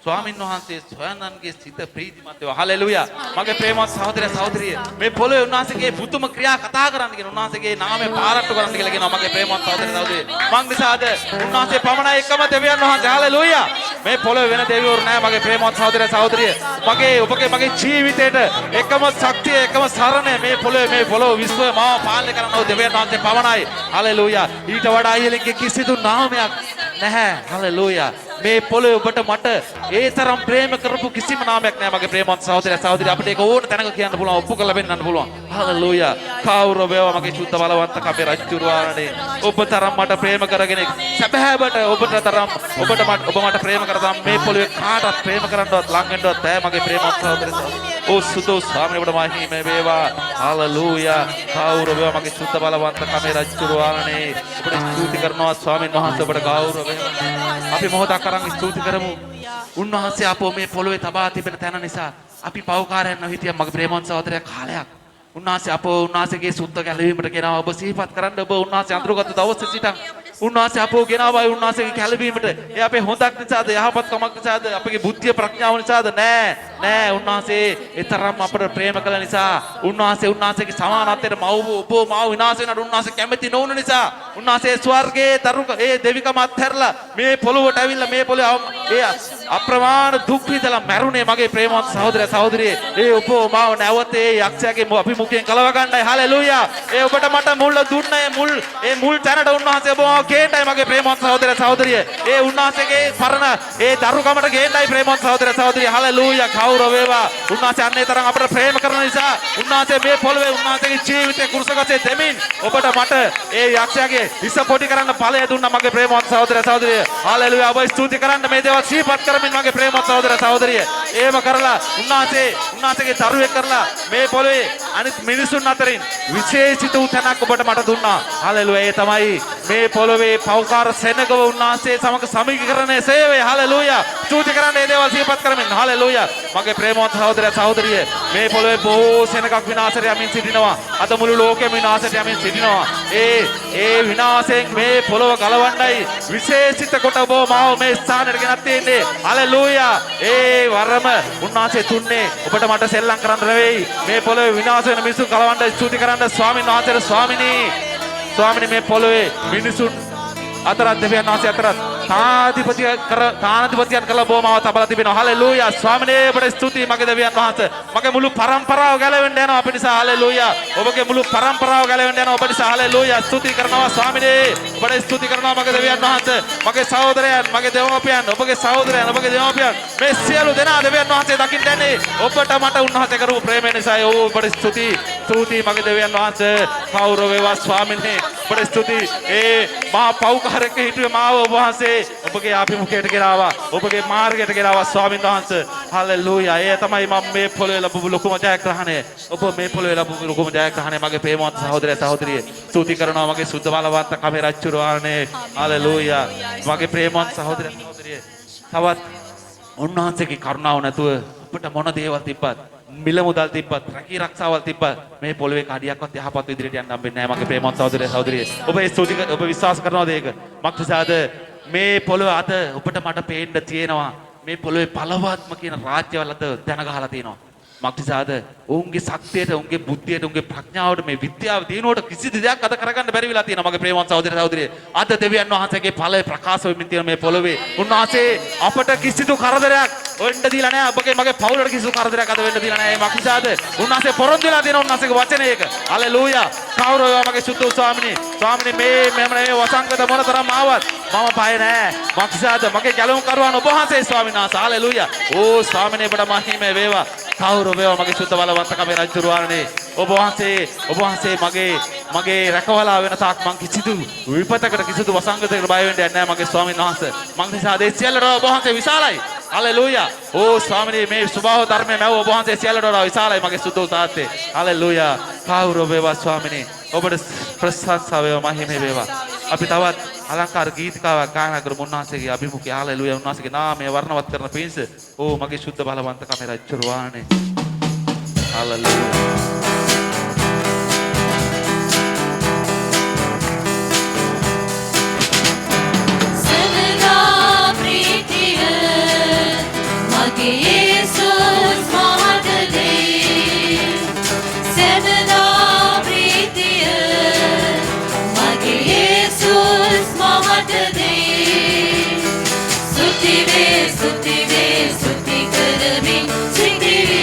ස්වාමීන් වහන්සේ සොයන්නන්ගේ සිත ප්‍රීතිමත් වේවා. හාලෙලූයා. මගේ ප්‍රේමවත් සහෝදර සහෝදරිය මේ පොළොවේ උන්වහන්සේගේ පුදුම ක්‍රියා කතා කරන්න කියන උන්වහන්සේගේ නාමය පාරට්ටු කරන්න කියලා කියනවා මගේ ප්‍රේමවත් සහෝදර සහෝදරිය. මං නිසාද උන්වහන්සේ පමණයි එකම දෙවියන් වහන්සේ. හාලෙලූයා. මේ පොළොවේ වෙන දෙවිවරු නැහැ මගේ ප්‍රේමවත් සහෝදර සහෝදරිය. මගේ ජීවිතේට එකම ශක්තිය එකම සරණ මේ පොළොව විශ්වය මාව පාලනය කරනව දෙවියන් වහන්සේ පමණයි. හාලෙලූයා. ඊට වඩා ඉහළින් කිසිදු නාමයක් නැහැ. හාලෙලූයා. මේ පොළොවේ ඔබට මට ඒ තරම් ප්‍රේම කරපු කිසිම නාමයක් නැහැ මගේ ප්‍රේමවත් සහෝදර සහෝදරිය. අපිට ඒක ඕන තැනක කියන්න පුළුවන් ඔප්පු කරලා පෙන්නන්න පුළුවන්. හාලෙලූයා. කවුරු වේවා මගේ සුද්ධ බලවන්ත කපේ රජුරාණනේ. ඔබ තරම් මට ප්‍රේම කරගෙන සැබෑවට ඔබ මට ප්‍රේම කරා මේ පොළොවේ කාටවත් ප්‍රේම කරන්නවත් ලං වෙන්නවත් බෑ මගේ ප්‍රේමවත් සහෝදර සහෝදරිය. ඕ සුදෝ ස්වාමීන් ඔබට මහිම වේවා. හාලෙලූයා. කවුරු වේවා මගේ සුද්ධ බලවන්ත කමේ රජුරාණනේ. ඔබට ස්තුති කරනවා ස්වාමීන් වහන්සේ ඔබට ගෞරව වේවා. අපි මොහොතක් අරන් ස්තුති කරමු. උන්වහන්සේ අපෝ මේ පොළොවේ තබා තිබෙන තැන නිසා අපි පව්කාරයන් නොහිටියා මගේ ප්‍රේමවත් සහෝදරයා කාලයක්. උන්වහන්සේ අපෝ උන්වහන්සේගේ සුද්ධ ගැලවීමට ගෙනාවා. ඔබ සිහිපත් කරන්න ඔබ උන්වහන්සේ අඳුරගත් දවසේ සිටන් උන්වහන්සේ අපෝ ගෙනාවා උන්වහන්සේගේ ගැලවීමට. ඒ අපේ හොඳක් නිසාද යහපත් කමක් නිසාද අපගේ බුද්ධිය ප්‍රඥාව නිසාද නෑ උන්වහන්සේ ඊතරම් අපට ප්‍රේම කළ නිසා උන්වහන්සේගේ සමානත්වයට ඔබ මාව විනාශ වෙනට උන්වහන්සේ කැමති නොවුන නිසා උන්වහන්සේ ස්වර්ගයේ දරුක ඒ දෙවිකම අත්හැරලා මේ පොළොවට ඇවිල්ලා මේ පොළොවේ අප්‍රමාණ දුක් විඳලා මැරුණේ මගේ ප්‍රේමවත් සහෝදර සහෝදරිය. ඒ ඔබ මාව නැවත ඒ යක්ෂයාගේ අභිමුඛයෙන් කලව ගන්නයි. හාලෙලූයා. ඒ ඔබට මට මුල් දුන්න මුල් තැනට උන්වහන්සේ ඔබ ගේන්නයි මගේ ප්‍රේමවත් සහෝදර සහෝදරිය. ඒ උන්වහන්සේගේ පරණ ඒ දරුකමට ගේන්නයි ප්‍රේමවත් සහෝදර සහෝදරිය. හාලෙලූයා. කවුරු වේවා. උන්වහන්සේ අන්නේ තරම් අපට ප්‍රේම කරන නිසා උන්වහන්සේ මේ පොළොවේ උන්වහන්සේගේ ජීවිතේ කුරුසගසේ දෙමින් ඔබට මට ඒ යක්ෂයාගේ හිස පොඩි කරන්න ඵලය දුන්නා මගේ ප්‍රේමවත් සහෝදර සහෝදරිය. හාලෙලූයා. ඔබ ස්තුති කරන්න මේ දේවල් සිහිපත් කරමින් මගේ ප්‍රේමවත් සහෝදර සහෝදරිය. එහෙම කරලා උන්වහන්සේගේ දරුවෙක් කරලා මේ පොළොවේ අනිත් මිනිසුන් අතරින් විශේෂිත වූ තැනක් ඔබට මට දුන්නා. හාලෙලූයා. ඒ තමයි මේ පොළොවේ පෞකාර සෙනගව උන්වහන්සේ සමග සමීකරණයේ සේවය. හාලෙලූයා. ස්තුති කරන්න මේ දේවල් සිහිපත් කරමින්. හාලෙලූයා. මගේ ප්‍රේමවත් සහෝදර සහෝදරිය මේ පොළොවේ බොහෝ සෙනගක් විනාශයට යමින් සිටිනවා. අද මුළු ලෝකෙම විනාශයට යමින් සිටිනවා. ඒ විනාශයෙන් මේ පොළොව ගලවන්නයි විශේෂිත කොට ඔබ මාව මේ ස්ථානයට ගෙනත් තියෙන්නේ. හාලෙලූයා. ඒ වරම උන්වහන්සේ තුන්නේ ඔබට මට සෙල්ලම් කරන්න නෙවෙයි. මේ පොළොවේ විනාශ වෙන මිනිසුන් ගලවන්න ස්තුති කරන්න ස්වාමීන් වහන්සේට ස්වාමිනී මේ පොළොවේ මිනිසුන් අතරත් දෙවියන් වහන්සේ අතරත් තානාධිපතියන් කළ බොමාව තබලා තිබෙනවා. හලෙලූයා. ස්වාමිනේ ඔබට ස්තුතියි මගේ දෙවියන් වහන්සේ. මගේ මුළු පරම්පරාව ගැලවෙන්න යනවා අප නිසා. හලෙලූයා. ඔබගේ මුළු පරම්පරාව ගැලවෙන්න යනවා ඔබ නිසා. හලෙලූයා. ස්තුති කරනවා ස්වාමිනේ. ඔබට ස්තුති කරනවා මගේ දෙවියන් වහන්සේ. මගේ සහෝදරයන්, මගේ දෙමව්පියන්, ඔබගේ සහෝදරයන්, ඔබගේ දෙමව්පියන් මේ සියලු දෙනා දෙවියන් වහන්සේ දකින්න යන්නේ ඔබට මට උන්වහන්සේ කරපු ප්‍රේමය නිසායි. ඔබට ස්තුතියි. ස්තුතියි මගේ දෙවියන් වහන්සේ. කවුරු වේවා ස්වාමිනේ. ඔබට ස්තුතියි. මා පව්කාරයෙක් හිටියේ මාව ඔබ වහන්සේ ඔබගේ අභිමුඛයට ගෙනාවා. ඔබගේ මාර්ගයට ගෙනාවා ස්වාමීන් වහන්සේ. හලෙලූයා. ඒ තමයි මම මේ පොළොවේ ලැබපු ලොකුම ජයග්‍රහණය. ඔබ මේ පොළොවේ ලැබපු ලොකුම ජයග්‍රහණය මගේ ප්‍රේමවත් සහෝදරය සහෝදරිය. ස්තුති කරනවා මගේ සුද්ධ බලවත් කමේ රජුරවන්නේ. හලෙලූයා. මගේ ප්‍රේමවත් සහෝදරය සහෝදරිය. තවත් උන්වහන්සේගේ කරුණාව නැතුව අපිට මොන දේවල් තිබ්බත් මිල මුදල් තිබ්බත් රැකී රක්ෂාවල් තිබ්බත් මේ පොළොවේ කඩියක්වත් යහපත් විදිහට යන්න හම්බෙන්නේ නැහැ මගේ ප්‍රේමවත් සහෝදරය සහෝදරිය. ඔබ ඒ ස්තුති ඔබ විශ්වාස කරනවද ඒක? මක්නිසාද මේ පොළොව අද ඔබට මට පේන්න තියෙනවා මේ පොළොවේ පළවත්ම කියන රාජ්‍යවල අද දැන ගහලා තියෙනවා. මක්නිසාද ඔවුන්ගේ ශක්තියට, ඔවුන්ගේ බුද්ධියට, ඔවුන්ගේ ප්‍රඥාවට මේ විද්‍යාව දිනුවට කිසිදු දෙයක් අද කරගන්න බැරි වෙලා තියෙනවා මගේ ප්‍රේමවත් සහෝදර සහෝදරිය. අද දෙවියන් වහන්සේගේ ඵලය ප්‍රකාශ වෙමින් තියෙන මේ පොළොවේ උන්වහන්සේ අපට කිසිදු කරදරයක් වෙන්න දීලා නැහැ. ඔබගේ මගේ පවුලට කිසිදු කරදරයක් අද වෙන්න දීලා නැහැ. මක්නිසාද උන්වහන්සේ පොරොන්දු වෙලා තියෙන උන්වහන්සේගේ වචනය ඒක. හලෙලූයා. කවුරු වේවා මගේ සුද්ධ ස්වාමිනේ. ස්වාමිනේ මේ වසංගත මොනතරම් ආවත් මම බය නැහැ. මක්නිසාද මගේ ගැලවුම් කරුවන් ඔබ වහන්සේ ස්වාමීන් වහන්සේ. හලෙලූයා. ඕ ස්වාමිනේ ඔබට මහිමේ වේවා. කවුරු වේවා මගේ සුද්ධ බලවත් කමේ රජුරවන්නේ. ඔබ වහන්සේ මගේ රැකවලා වෙන තාක් මං කිසිදු විපතකට කිසිදු වසංගතයකට බය වෙන්නේ නැහැ මගේ ස්වාමීන් වහන්සේ. මං නිසා දේ සියල්ලට ඔබ වහන්සේ විශාලයි. හලෙලූයා. ඕ ස්වාමිනේ මේ ස්වභාව ධර්මයේ මැව ඔබ වහන්සේ සියල්ලට විශාලයි මගේ සුද්ධ තාත්තේ. හලෙලූයා. කවුරු වේවා ස්වාමිනේ. ඔබට ප්‍රශංසා වේවා මහිමේ වේවා. අපි තවත් අලංකාර ගීතිකාවක් ගායනා කරමු උන්වහන්සේගේ අභිමුඛය. හලෙලූයා. උන්වහන්සේගේ නාමය වර්ණවත් කරන පිණිස ඕ මගේ සුද්ධ බලවන්ත කමේ රජුරවන්නේ. Hallelujah. Sevda pritiya mage Jesus mahadade. Sevda pritiya mage Jesus mahadade. Sutive sutive suti karmin sutive.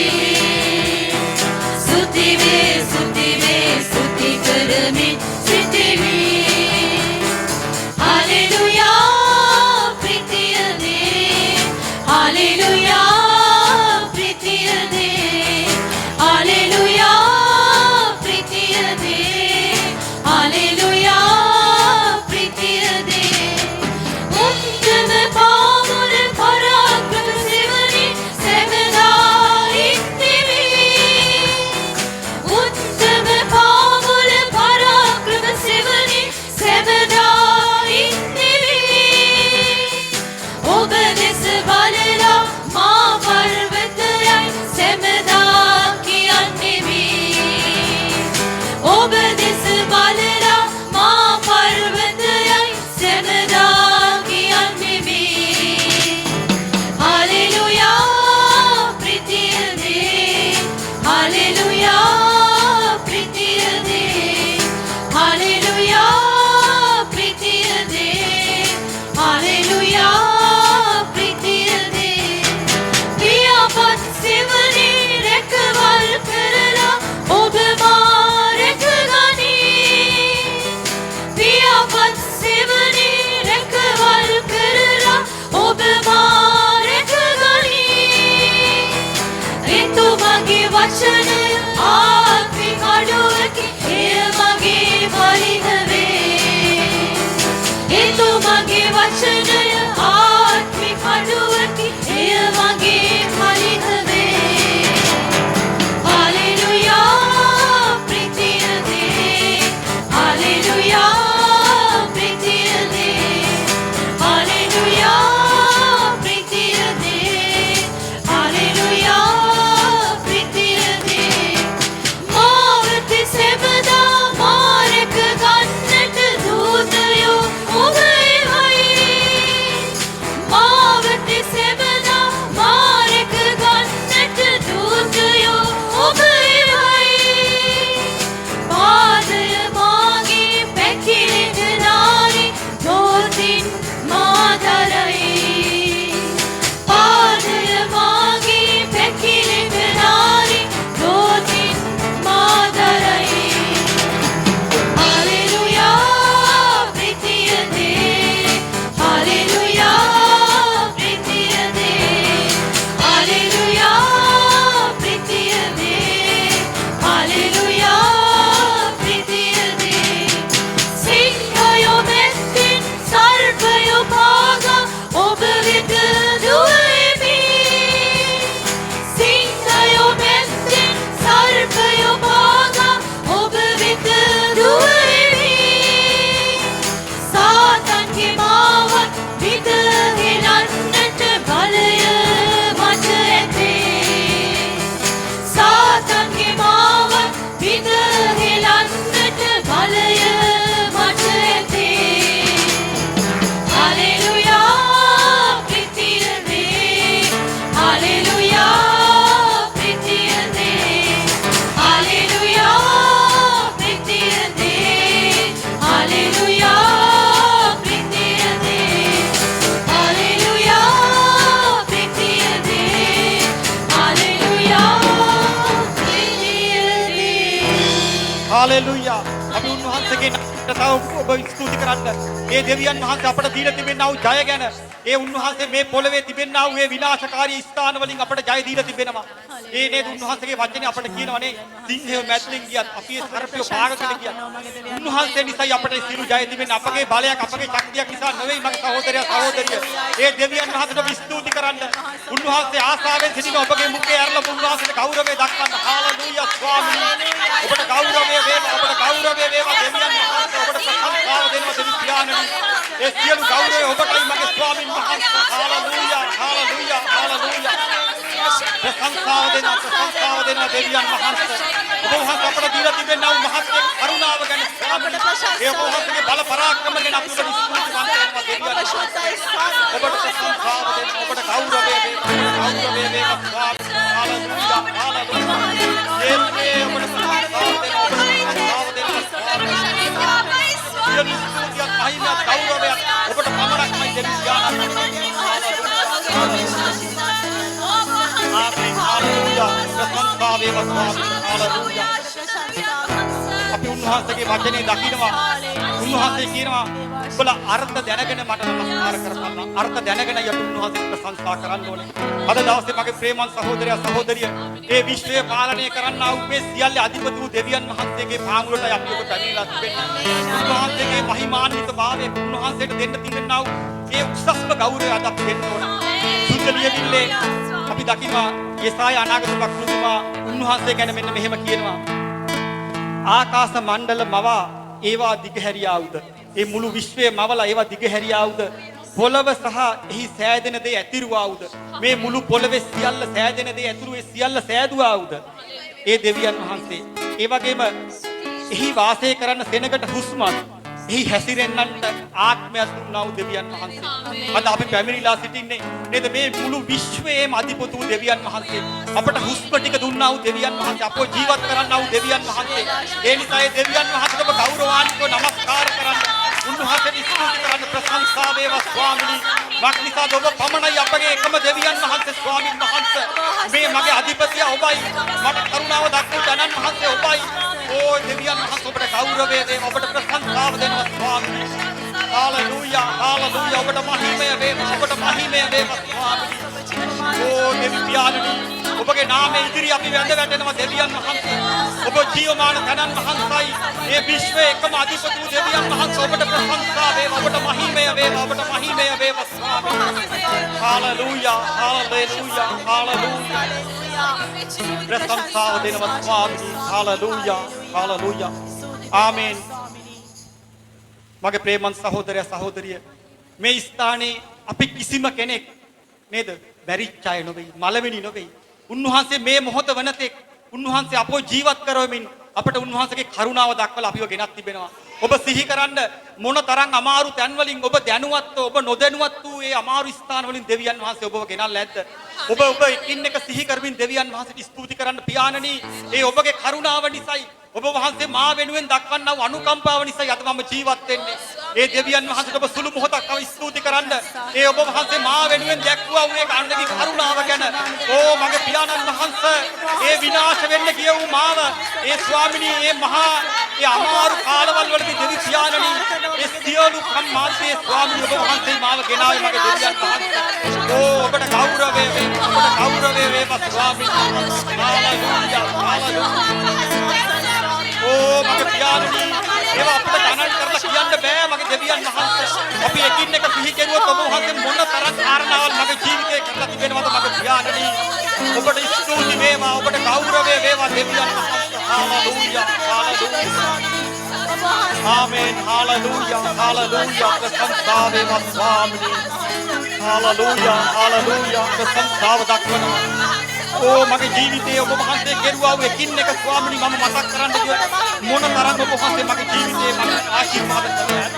Sutive sutive suti karmin sutive. Hallelujah, pritiya de. Hallelujah, pritiya de. Hallelujah, pritiya de. Hallelujah, pritiya de. Uttama pavur parakram sivani sevda ittivi. Uttama pavur parakram sivani sevda ittivi. ඔබ දෙස බලලා මා පර්වතයයි සෙමදා කියන්නෙමි. ඔබ දෙස බලලා මා පර්වතයයි සෙමදා කියන්නෙමි. Hallelujah ප්‍රිතිය දේ. Hallelujah ප්‍රිතිය දේ. හලෙලූයා ප්‍රිතිය දේ. Hallelujah, ප්‍රිතිය දේ. පියාපත් සෙවනේ රැකවල් කරලා ඔබ මා රැකගනී. පියාපත් සෙවනේ රැකවල් කරලා ඔබ මා රැකගනී. එතුමගේ වචනය ආත්මික අඩුවකි. එය මගේ බලින වේ. එතුමගේ වචනය ආත්මික අඩුවකි. එය මගේ බලින වේ. හලෙලූයා ප්‍රිතිය දේ. හලෙලූයා ප්‍රිතිය දේ. හලෙලූයා ප්‍රිතිය දේ. හලෙලූයා ප්‍රිතිය දේ. හාලෙලූයා. අපි උන්වහන්සේගේ නාමයට තව ඔබ ස්තුති කරන්න. ඒ දෙවියන් වහන්සේ අපට දීලා තිබෙනා වූ ජය ගැන, ඒ උන්වහන්සේ මේ පොළවේ තිබෙනා වූ ඒ විනාශකාරී ස්ථාන වලින් අපට ජය දීලා තිබෙනවා. ඒ නේද උන්වහන්සේගේ වචනේ අපට කියනවනේ සිංහය මැද්දෙන් ගියත් අපි ඒ සර්පය පාගකට ගියත් උන්වහන්සේ නිසායි අපට සියලු ජය තිබෙන්නේ. අපගේ බලයක් අපගේ ශක්තියක් නිසා නෙවෙයි මගේ සහෝදරයා සහෝදරිය. ඒ දෙවියන් වහන්සේට අපි ස්තුති කරන්න. උන්වහන්සේ ආසාවෙන් සිටින ඔබගේ මුඛය ඇරලා උන්වහන්සේට ගෞරවය දක්වන්න. හාලෙලූයා ස්වාමීනි. ඔබට ගෞරවය වේවා. ඔබට ගෞරවය වේවා. දෙවියන් වහන්සේ ඔබට ප්‍රශංසාව දෙනවා දෙවි පියාණනි. ඒ සියලු ගෞරවය ඔබටයි මගේ ස්වාමීන් වහන්සේ. හාලෙලූයා හාලෙලූයා හාලෙලූයා. ප්‍රශංසාව දෙනවා දෙවියන් වහන්සේ. ඔබ වහන්සේ අපට දීලා තිබෙනා වූ මහත් කරුණාව ගැන ස්වාමීනි. ඒ ඔබ වහන්සේගේ බල පරාක්‍රම ගැන අපි ඔබට ස්තුති කරනවා දෙවියන් වහන්සේ. ඔබට ප්‍රශංසාව දෙනවා. ඔබට ගෞරවය වේවා. ගෞරවය වේවා ස්වාමීනි. හාලෙලූයා හාලෙලූයා. ඒ ඔබට ප්‍රශංසාව දෙනවා. ඔබට ප්‍රශංසාව දෙනවා ස්වාමීනි. සියලු ස්තුතියක් මහිමයක් ගෞරවයක් ඔබට පමණක්මයි දෙවි පියාණනි. ආමේන් හාලෙලූයා. ප්‍රශංසාව වේවා ස්වාමීනි. හාලෙලූයා. අපි උන්වහන්සේගේ වචනේ දකිනවා. උන්වහන්සේ කියනවා ඔබලා අර්ථ දැනගෙන මට නමස්කාර කරපන්න. අර්ථ දැනගෙන යතු උන්වහන්සේට ප්‍රශංසා කරන්න ඕනේ. අද දවසේ මගේ ප්‍රේමන් සහෝදරයා සහෝදරිය මේ විශ්වය පාලනය කරන්නා වූ මේ සියල්ල අධිපති වූ දෙවියන් වහන්සේගේ පාමුලට අපි ඔබ පැමිණලා තිබෙනවා. උන්වහන්සේගේ මහිමාන්විත භාවය උන්වහන්සේට දෙන්න තිබෙනා වූ ඒ උසස්ම ගෞරවය අද අපි දෙන්න ඕන. සුද්ධ ලියවිල්ලේ අපි දකිනවා යෙසාය අනාගත වක්තෘතුමා උන්වහන්සේ ගැන මෙන්න මෙහෙම කියනවා. ආකාශ මණ්ඩල මවා ඒවා දිගහැරියාවුද. ඒ මුළු විශ්වයේ මවලා ඒවා දිගහැරියාවුද. පොළව සහ එහි සෑදෙන දේ ඇතිරුවාවුද. මේ මුළු පොළවේ සියල්ල සෑදෙන දේ ඇතුළු ඒ සියල්ල සෑදුවාවුද. ඒ දෙවියන් වහන්සේ ඒ වගේම එහි වාසය කරන සෙනගට හුස්මත් එහි හැසිරෙන්නන්ට ආත්මයක් දුන්නා වූ දෙවියන් වහන්සේ. අද අපි පැමිණිලා සිටින්නේ නේද මේ මුළු විශ්වයේම අධිපති වූ දෙවියන් වහන්සේ. අපට හුස්ම ටික දුන්නා වූ දෙවියන් වහන්සේ. අපව ජීවත් කරන්නා වූ දෙවියන් වහන්සේ. ඒ නිසා ඒ දෙවියන් වහන්සේට ගෞරවාන්විතව නමස්කාර කරන්න. උන්වහන්සේට ස්තුති කරන්න. ප්‍රශංසා වේවා ස්වාමීනි. මක්නිසාද ඔබ පමණයි අපගේ එකම දෙවියන් වහන්සේ ස්වාමීන් වහන්සේ. මේ මගේ අධිපතියා ඔබයි. මට කරුණාව දක්වපු ධනන් වහන්සේ ඔබයි. ඕ දෙවියන් වහන්සේ ඔබට ගෞරවය වේවා. ඔබට ප්‍රශංසාව දෙනවා ස්වාමීනි. හාලෙලූයා හාලෙලූයා. ඔබට මහිමය වේවා. ඔබට මහිමය වේවා ස්වාමීනි. ඕ දෙවි පියාණනි ඔබගේ නාමයේ ඉදිරි අපි වැඳ වැටෙනවා දෙවියන් වහන්සේ. ඔබ ජීවමාන ධනන් වහන්සේයි. මේ විශ්වයේ එකම අධිපති වූ දෙවියන් වහන්සේ ඔබට ප්‍රශංසා වේවා. ඔබට මහිමය වේවා. ඔබට මහිමය වේවා ස්වාමීනි. හාලෙලූයා හාලෙලූයා හාලෙලූයා. ප්‍රශංසාව දෙනවා ස්වාමීනි. හාලෙලූයා හාලෙලූයා. ආමේන්. මගේ ප්‍රේමන් සහෝදරයා සහෝදරිය මේ ස්ථානයේ අපි කිසිම කෙනෙක් නේද බැරිච්ච අය නොවේ. මලවෙනි නොවේ. උන්වහන්සේ මේ මොහොත වනතෙක් උන්වහන්සේ අපෝ ජීවත් කරවමින් අපට උන්වහන්සේගේ කරුණාව දක්වලා අපිව ගෙනත් තිබෙනවා. ඔබ සිහි කරන්න මොන තරම් අමාරු තැන් වලින් ඔබ දැනුවත්ව ඔබ නොදැනුවත් වූ ඒ අමාරු ස්ථාන වලින් දෙවියන් වහන්සේ ඔබව ගෙනල්ලා ඇද්ද? ඔබ එකින් එක සිහි කරමින් දෙවියන් වහන්සේට ස්තුති කරන්න පියාණනි. ඒ ඔබගේ කරුණාව නිසායි ඔබ වහන්සේ මා වෙනුවෙන් දක්වන්නා වූ අනුකම්පාව නිසායි අද මම ජීවත් වෙන්නේ. ඒ දෙවියන් වහන්සේට ඔබ සුළු මොහොතක් ස්තුති කරන්න. ඒ ඔබ වහන්සේ මා වෙනුවෙන් දැක්වුවා වූ ඒ අන්නගේ කරුණාව ගැන. ඕ මගේ පියාණන් වහන්සේ ඒ විනාශ වෙන්න ගිය වූ මාව ඒ ස්වාමිනී ඒ මහා ඒ අමාරු කාලවල වලදී දෙවි පියාණනි ඒ සියලු කම්මාසේ ස්වාමීන් වහන්සේ මාව ගෙනාවේ මගේ දෙවියන් වහන්සේ. ඕ ඔබට ගෞරවය වේවා. ඔබට ගෞරවය වේවා ස්වාමීන් වහන්සේ. හාලෙලූයා හාලෙලූයා. ඕ මගේ පියාණනි ඒවා අපිට ගණන් කරලා කියන්න බෑ මගේ දෙවියන් වහන්සේ. අපි එකින් එක සිහි කෙරුවොත් ඔබ වහන්සේ මොන තරම් කාරණාවල් මගේ ජීවිතේ කරලා තිබෙනවද මගේ පියාණනි. ඔබට ස්තුති වේවා. ඔබට ගෞරවය වේවා දෙවියන් වහන්සේ. හාලෙලූයා හාලෙලූයා. ආමේන් හාලෙලූයා හාලෙලූයා. ප්‍රශංසා වේවා ස්වාමීනි. හාලෙලූයා හාලෙලූයා. ප්‍රශංසාව දක්වනවා. ඕ මගේ ජීවිතයේ ඔබ වහන්සේ කෙරුවා වූ එකින් එක ස්වාමීනි මම මතක් කරන්න කිව්වොත් මොන තරම් ඔබ වහන්සේ මගේ ජීවිතේ මට ආශිර්වාද කළාද.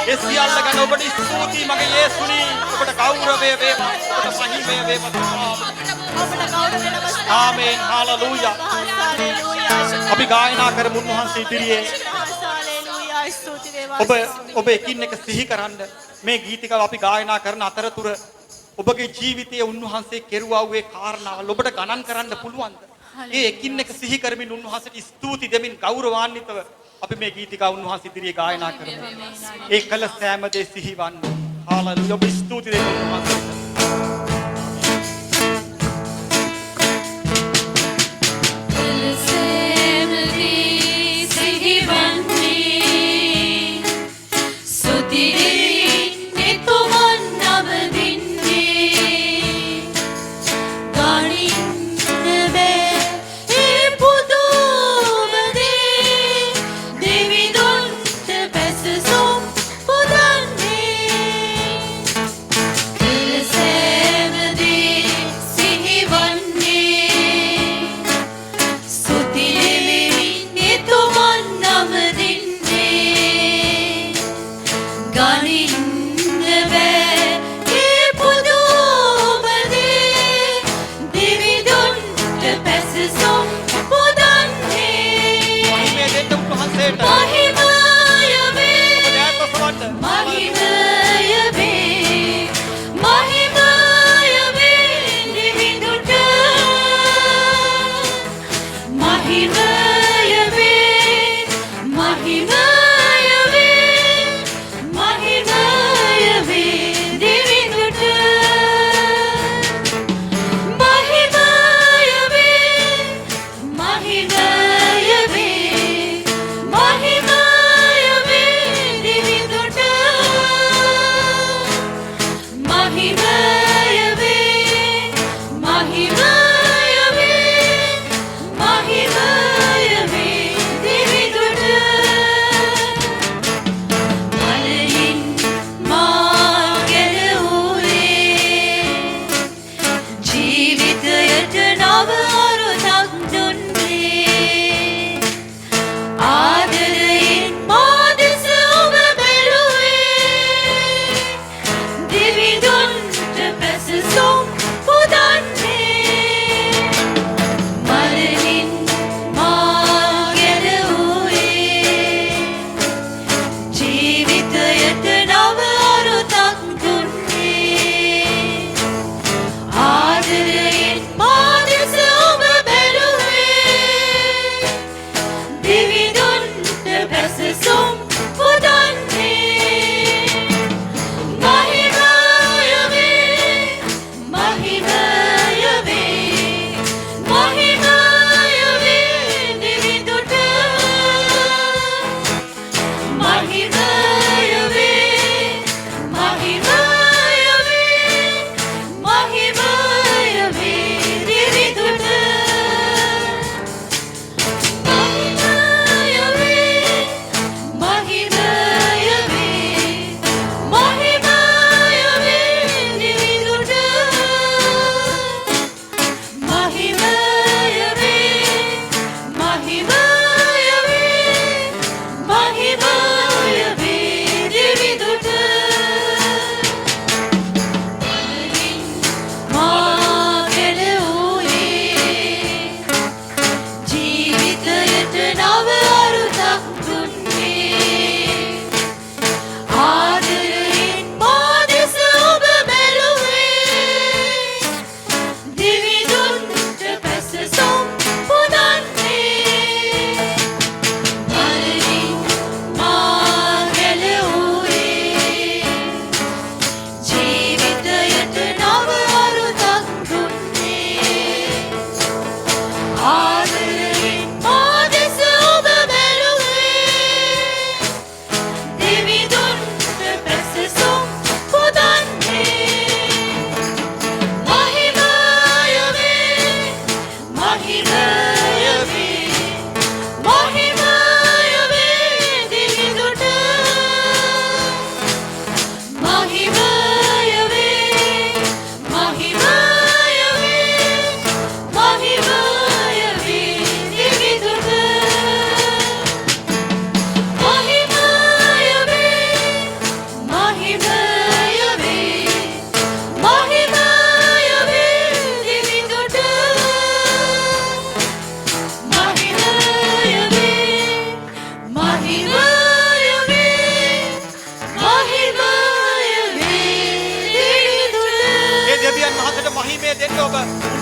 ඒ සියල්ල ගැන ඔබට ස්තුතියි මගේ යේසුනි. ඔබට ගෞරවය වේවා. ඔබට මහිමය වේවා. ආමේන් හාලෙලූයා. අපි ගායනා කරමු උන්වහන්සේ ඉදිරියේ. ඔබ එකින් එක සිහි කරන්න. මේ ගීතිකාව අපි ගායනා කරන අතරතුර ඔබගේ ජීවිතයේ උන්වහන්සේ කෙරුවා වූ ඒ කාරණාවල් ඔබට ගණන් කරන්න පුළුවන්ද? ඒ එකින් එක සිහි කරමින් උන්වහන්සේට ස්තුති දෙමින් ගෞරවාන්විතව අපි මේ ගීතිකා උන්වහන්සේ ඉදිරියේ ගායනා කරමු. ඒ කළ සෑම දේ සිහිවන්න. හාලෙලූයා. ඔබ ස්තුති දෙන්න උන්වහන්සේට.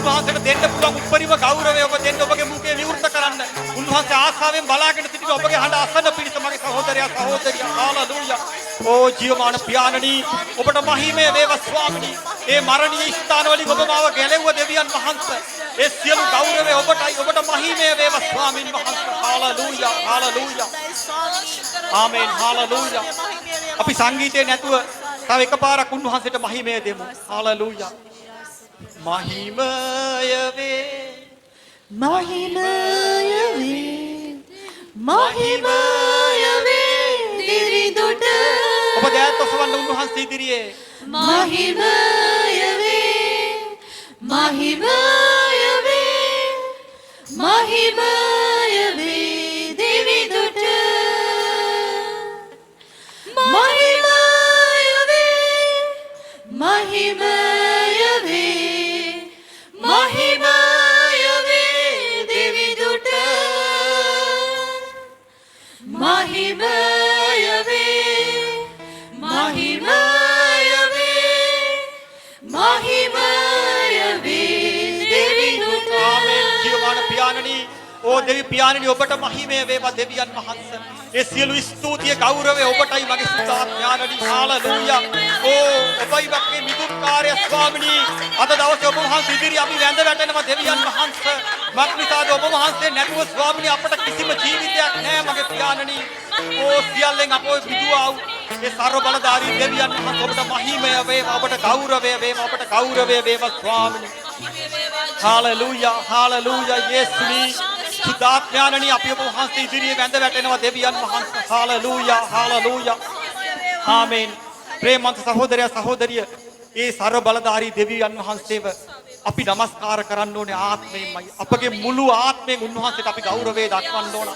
උන්වහන්සේට දෙන්න පුළුවන් උපරිම ගෞරවය ඔබ දෙන්න ඔබගේ මුඛය විවෘත කරන්න. උන්වහන්සේ ආශාවෙන් බලාගෙන සිටින ඔබගේ හඬ අසන්න පිණිස මගේ සහෝදරයා සහෝදරිය හාලෙලූයා. ඕ ජීවමාන පියාණනි ඔබට මහිමය වේවා ස්වාමිනී. ඒ මරණීය ස්ථාන වලින් ඔබ මාව ගැලෙව්ව දෙවියන් වහන්සේ. ඒ සියලු ගෞරවය ඔබටයි ඔබට මහිමය වේවා ස්වාමින් වහන්සේ. හාලෙලූයා හාලෙලූයා. ආමේන් හාලෙලූයා. අපි සංගීතේ නැතුව තව එකපාරක් උන්වහන්සේට මහිමය දෙමු. හාලෙලූයා. මහිමය වේ මහිමය වේ මහිමය වේ දිරිදුට ඔබ දෑත් ඔසවන්න උන්වහන්සේ ඉදිරියේ මහිමය වේ මහිමය වේ මහිමය වේ දිරිදුට මහිමය වේ මහිමය වේ මහිමය වේ දිවිදුට මහිමය වේ මහිමය වේ මහිමය වේ දිවිදුට ආමේන් ජීවමාන පියාණනි ඕ දෙවි පියාණනි ඔබට මහිමය වේවා දෙවියන් වහන්සේ. ඒ සියලු ස්තුතිය ගෞරවය ඔබටයි මගේ සුතාඥානනි. හාලෙලූයා. ඕ ඔබයි වගේ මිදුක්කාරය ස්වාමිනී අද දවසේ ඔබ වහන්සේ ඉදිරි අපි වැඳ වැටෙනවා දෙවියන් වහන්සේ. මක්නිසාද ඔබ වහන්සේ නැතුව ස්වාමිනී අපට කිසිම ජීවිතයක් නැහැ මගේ පියාණනි. ඕ සියල්ලෙන් අපෝ මිදුවා වූ ඒ සර්ව බලධාරී දෙවියන් වහන්සේ ඔබට මහිමය වේවා ඔබට ගෞරවය වේවා ඔබට ගෞරවය වේවා ස්වාමිනී. Hallelujah hallelujah යේසුනි. සුදාත්ඥානනි අපි ඔබ වහන්සේ ඉදිරියේ වැඳ වැටෙනවා දෙවියන් වහන්සේ. හාලෙලූයා හාලෙලූයා. ආමේන්. ප්‍රේමවන්ත සහෝදරයා සහෝදරිය ඒ සර්ව බලධාරී දෙවියන් වහන්සේව අපි নমස්කාර කරන්න ඕනේ ආත්මයෙන්මයි. අපගේ මුළු ආත්මයෙන් උන්වහන්සේට අපි ගෞරවය දක්වන්න ඕන.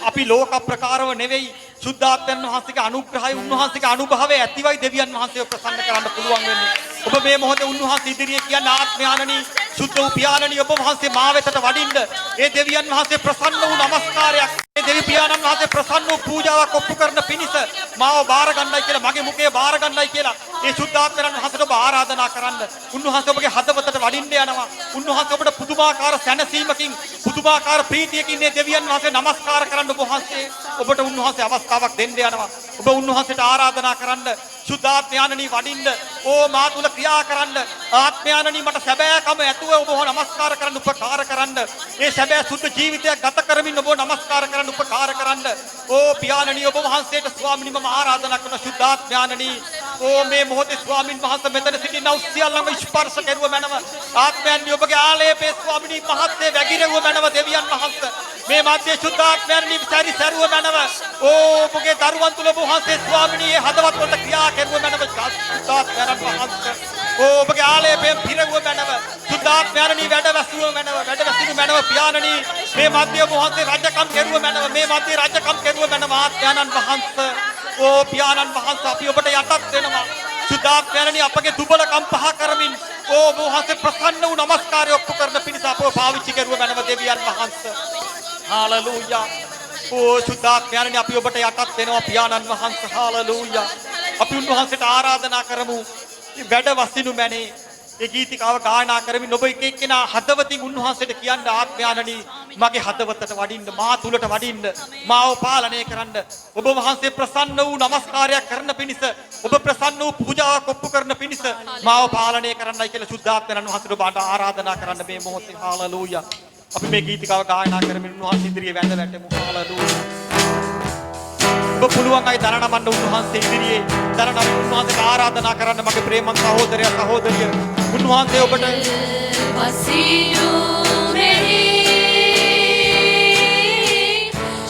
අපි ලෝක ප්‍රකාරව නෙවෙයි සුද්ධාත්මයන් වහන්සේගේ අනුග්‍රහය උන්වහන්සේගේ අනුභවය ඇතිවයි දෙවියන් වහන්සේව ප්‍රසන්න කරන්න පුළුවන් වෙන්නේ. ඔබ මේ මොහොතේ උන්වහන්සේ ඉදිරියේ කියන ආත්මයාණනි සුද්ධ වූ පියාණනි ඔබ වහන්සේ මා වෙතට වඩින්න. ඒ දෙවියන් වහන්සේ ප්‍රසන්න වූ নমස්කාරයක් ඒ දෙවි පියාණන් වහන්සේ ප්‍රසන්න වූ පූජාවක් ඔප්පු කරන පිණිස මාව බාර ගන්නයි කියලා මගේ මුඛය බාර ගන්නයි කියලා ඒ සුද්ධාත්මයන් වහන්සේට ඔබ ආරාධනා කරන්න. උන්වහන්සේ ඔබගේ හදවතට වඩින්න යනවා. උන්වහන්සේ ඔබට පුදුමාකාර සැනසීමකින් පුදුමාකාර ප්‍රීතියකින් මේ දෙවියන් වහන්සේ নমස්කාර කරන්න ඔබ වහන්සේ ඔබට උන්වහන්සේ අවස්ථාවක් දෙන්න යනවා. ඔබ උන්වහන්සේට ආරාධනා කරන්න. සුද්ධාත්මයාණනි වඩින්න. ඕ මා තුල ක්‍රියා කරන්න. ආත්මයාණනි මට සැබෑකම ඇතුව ඔබව নমස්කාර කරන්න උපකාර කරන්න. ඒ සැබෑ සුද්ධ ජීවිතයක් ගත කරමින් ඔබව নমස්කාර කරන්න උපකාර කරන්න. ඕ පියාණනි ඔබ වහන්සේට ස්වාමිනී මම ආරාධනා කරන සුද්ධාත්මයාණනි ඕ මේ මොහොතේ ස්වාමින් වහන්සේ මෙතන සිටිනා සියල්ලම ස්පර්ශ කෙරුව මැනව. ආත්මයන්නි ඔබගේ ආලේපේ ස්වාමිනී මහත්සේ වැగిරෙව මැනව දෙවියන් වහන්සේ. මේ මාත්‍ය සුද්ධාත්මයන්නි සැරි සැරුව මැනව. ඕ ඔබගේ දරුවන් තුල ඔබ වහන්සේ ස්වාමිනී ඒ හදවත් වලට ක්‍රියා කෙරුව මැනව. සුද්ධාත්මයන් වහන්සේ ඕ ඔබගේ ආලේපයෙන් පිරෙව මැනව. සුද්ධාත්මයන්නි වැඩවසුව මැනව. වැඩවසුව මැනව පියාණනි මේ මාත්‍ය වහන්සේ රජකම් කෙරුව මැනව. මේ මාත්‍ය රජකම් කෙරුව මැනව ආත්මයන්න් වහන්සේ. ඕ පියාණන් වහන්සේ අපි ඔබට යටත් වෙනවා. සුද්ධාත්මයන්නි අපගේ දුබලකම් පහ කරමින් ඕ ඔබ වහන්සේ ප්‍රසන්න වූ নমස්කාරය ඔප්පු කරන පිණිස අපව පාවිච්චි කරුව මැනව දෙවියන් වහන්සේ. හාලෙලූයා. ඕ සුද්ධාත්මයන්නි අපි ඔබට යටත් වෙනවා පියාණන් වහන්සේ. හාලෙලූයා. අපි උන්වහන්සේට ආරාධනා කරමු. වැඩ වසිනු මැනේ. ඒ ගීතිකාව ගායනා කරමින් ඔබ එක එක්කෙනා හදවතින් උන්වහන්සේට කියන්න ආත්මයාණනි මගේ හදවතට වඩින්න මා තුලට වඩින්න මාව පාලනය කරන්න. ඔබ වහන්සේ ප්‍රසන්න වූ নমස්කාරයක් කරන පිණිස ඔබ ප්‍රසන්න වූ පූජාවක් ඔප්පු කරන පිණිස මාව පාලනය කරන්නයි කියලා සුද්ධාත්මයන් වහන්සේට ඔබට ආරාධනා කරන්න මේ මොහොතේ. හාලෙලූයා. අපි මේ ගීතිකාව ගායනා කරමින් උන්වහන්සේ ඉදිරියේ වැඳ වැටෙමු. හාලෙලූයා. ඔබ පුළුවන් අය දරනමන්න උන්වහන්සේ ඉදිරියේ දරනම උන්වහන්සේට ආරාධනා කරන්න මගේ ප්‍රේමන්ත සහෝදරයා සහෝදරිය උන්වහන්සේ ඔබට වසිනු මෙහි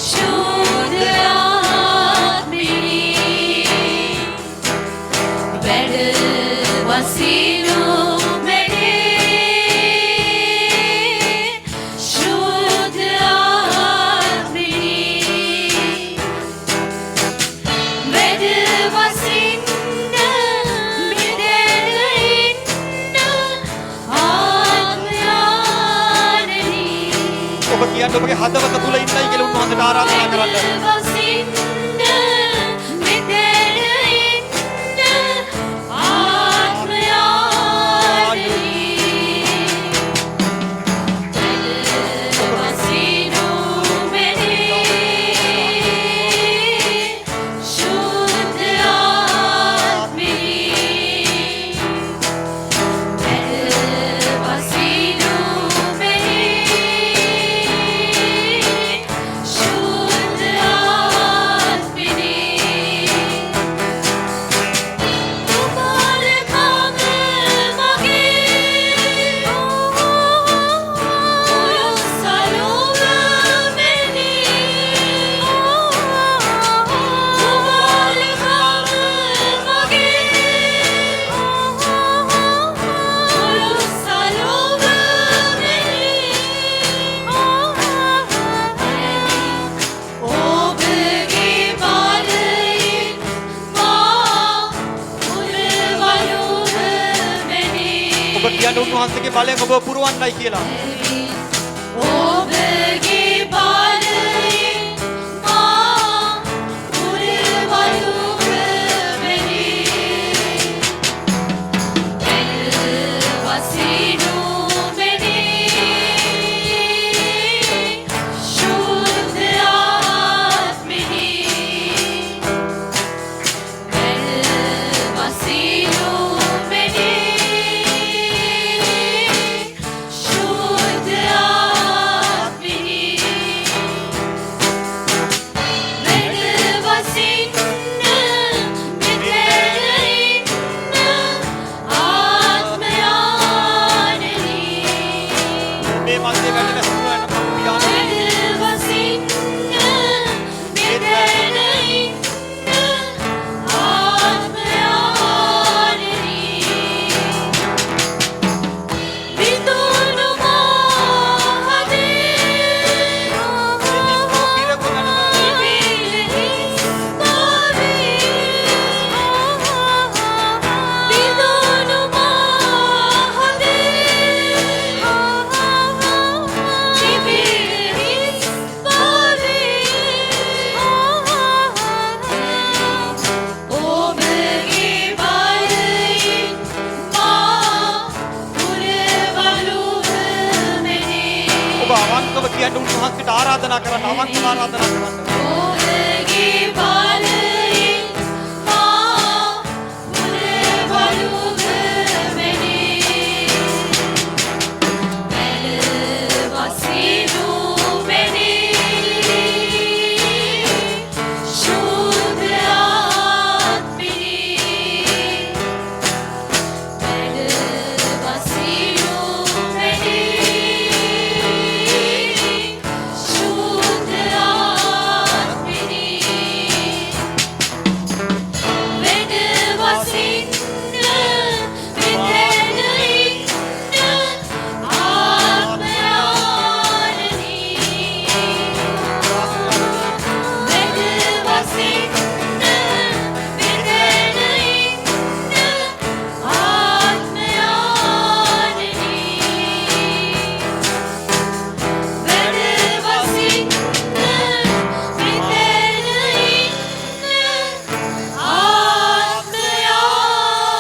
ශුද්ධ ආත්මිනී වැඩ වසිනු මෙහි ශුද්ධ ආත්මිනී වැඩ වසින්න ඔබ කියන්නේ ඔබගේ හදවත තුල ඉන්නයි කියලා උන්වහන්සේට ආරාධනා කරන්න. වහන්සේගේ බලයෙන් ඔබ පුරවන්නයි කියලා. ඔබගේ බලයෙන් මා පුරවනු මෙහි වසිනු මෙහි ශුද්ධ ආත්මෙහි වසිනු මෙහි ශුද්ධ ආත්මෙහි වසින්න මෙතන ආත්මයානෙහි මේ මන්දේ වැඩ වැසුණු වෙන පියාණනි වසින්න මෙතන ආත්මයානෙහි විදුණු මාහදේ ඔබ අවංකව කියන්න උන්වහන්සේට ආරාධනා කරන්න අවංකව ආරාධනා කරන්න. ඔබගේ බලයෙන් මා පුරවනු මෙහි වසිනු මෙහි ශුද්ධ ආත්මෙහි වසිනු මෙහි ශුද්ධ ආත්මෙහි වසින්න මෙතන ආත්මයානෙහි වසින්න මෙතන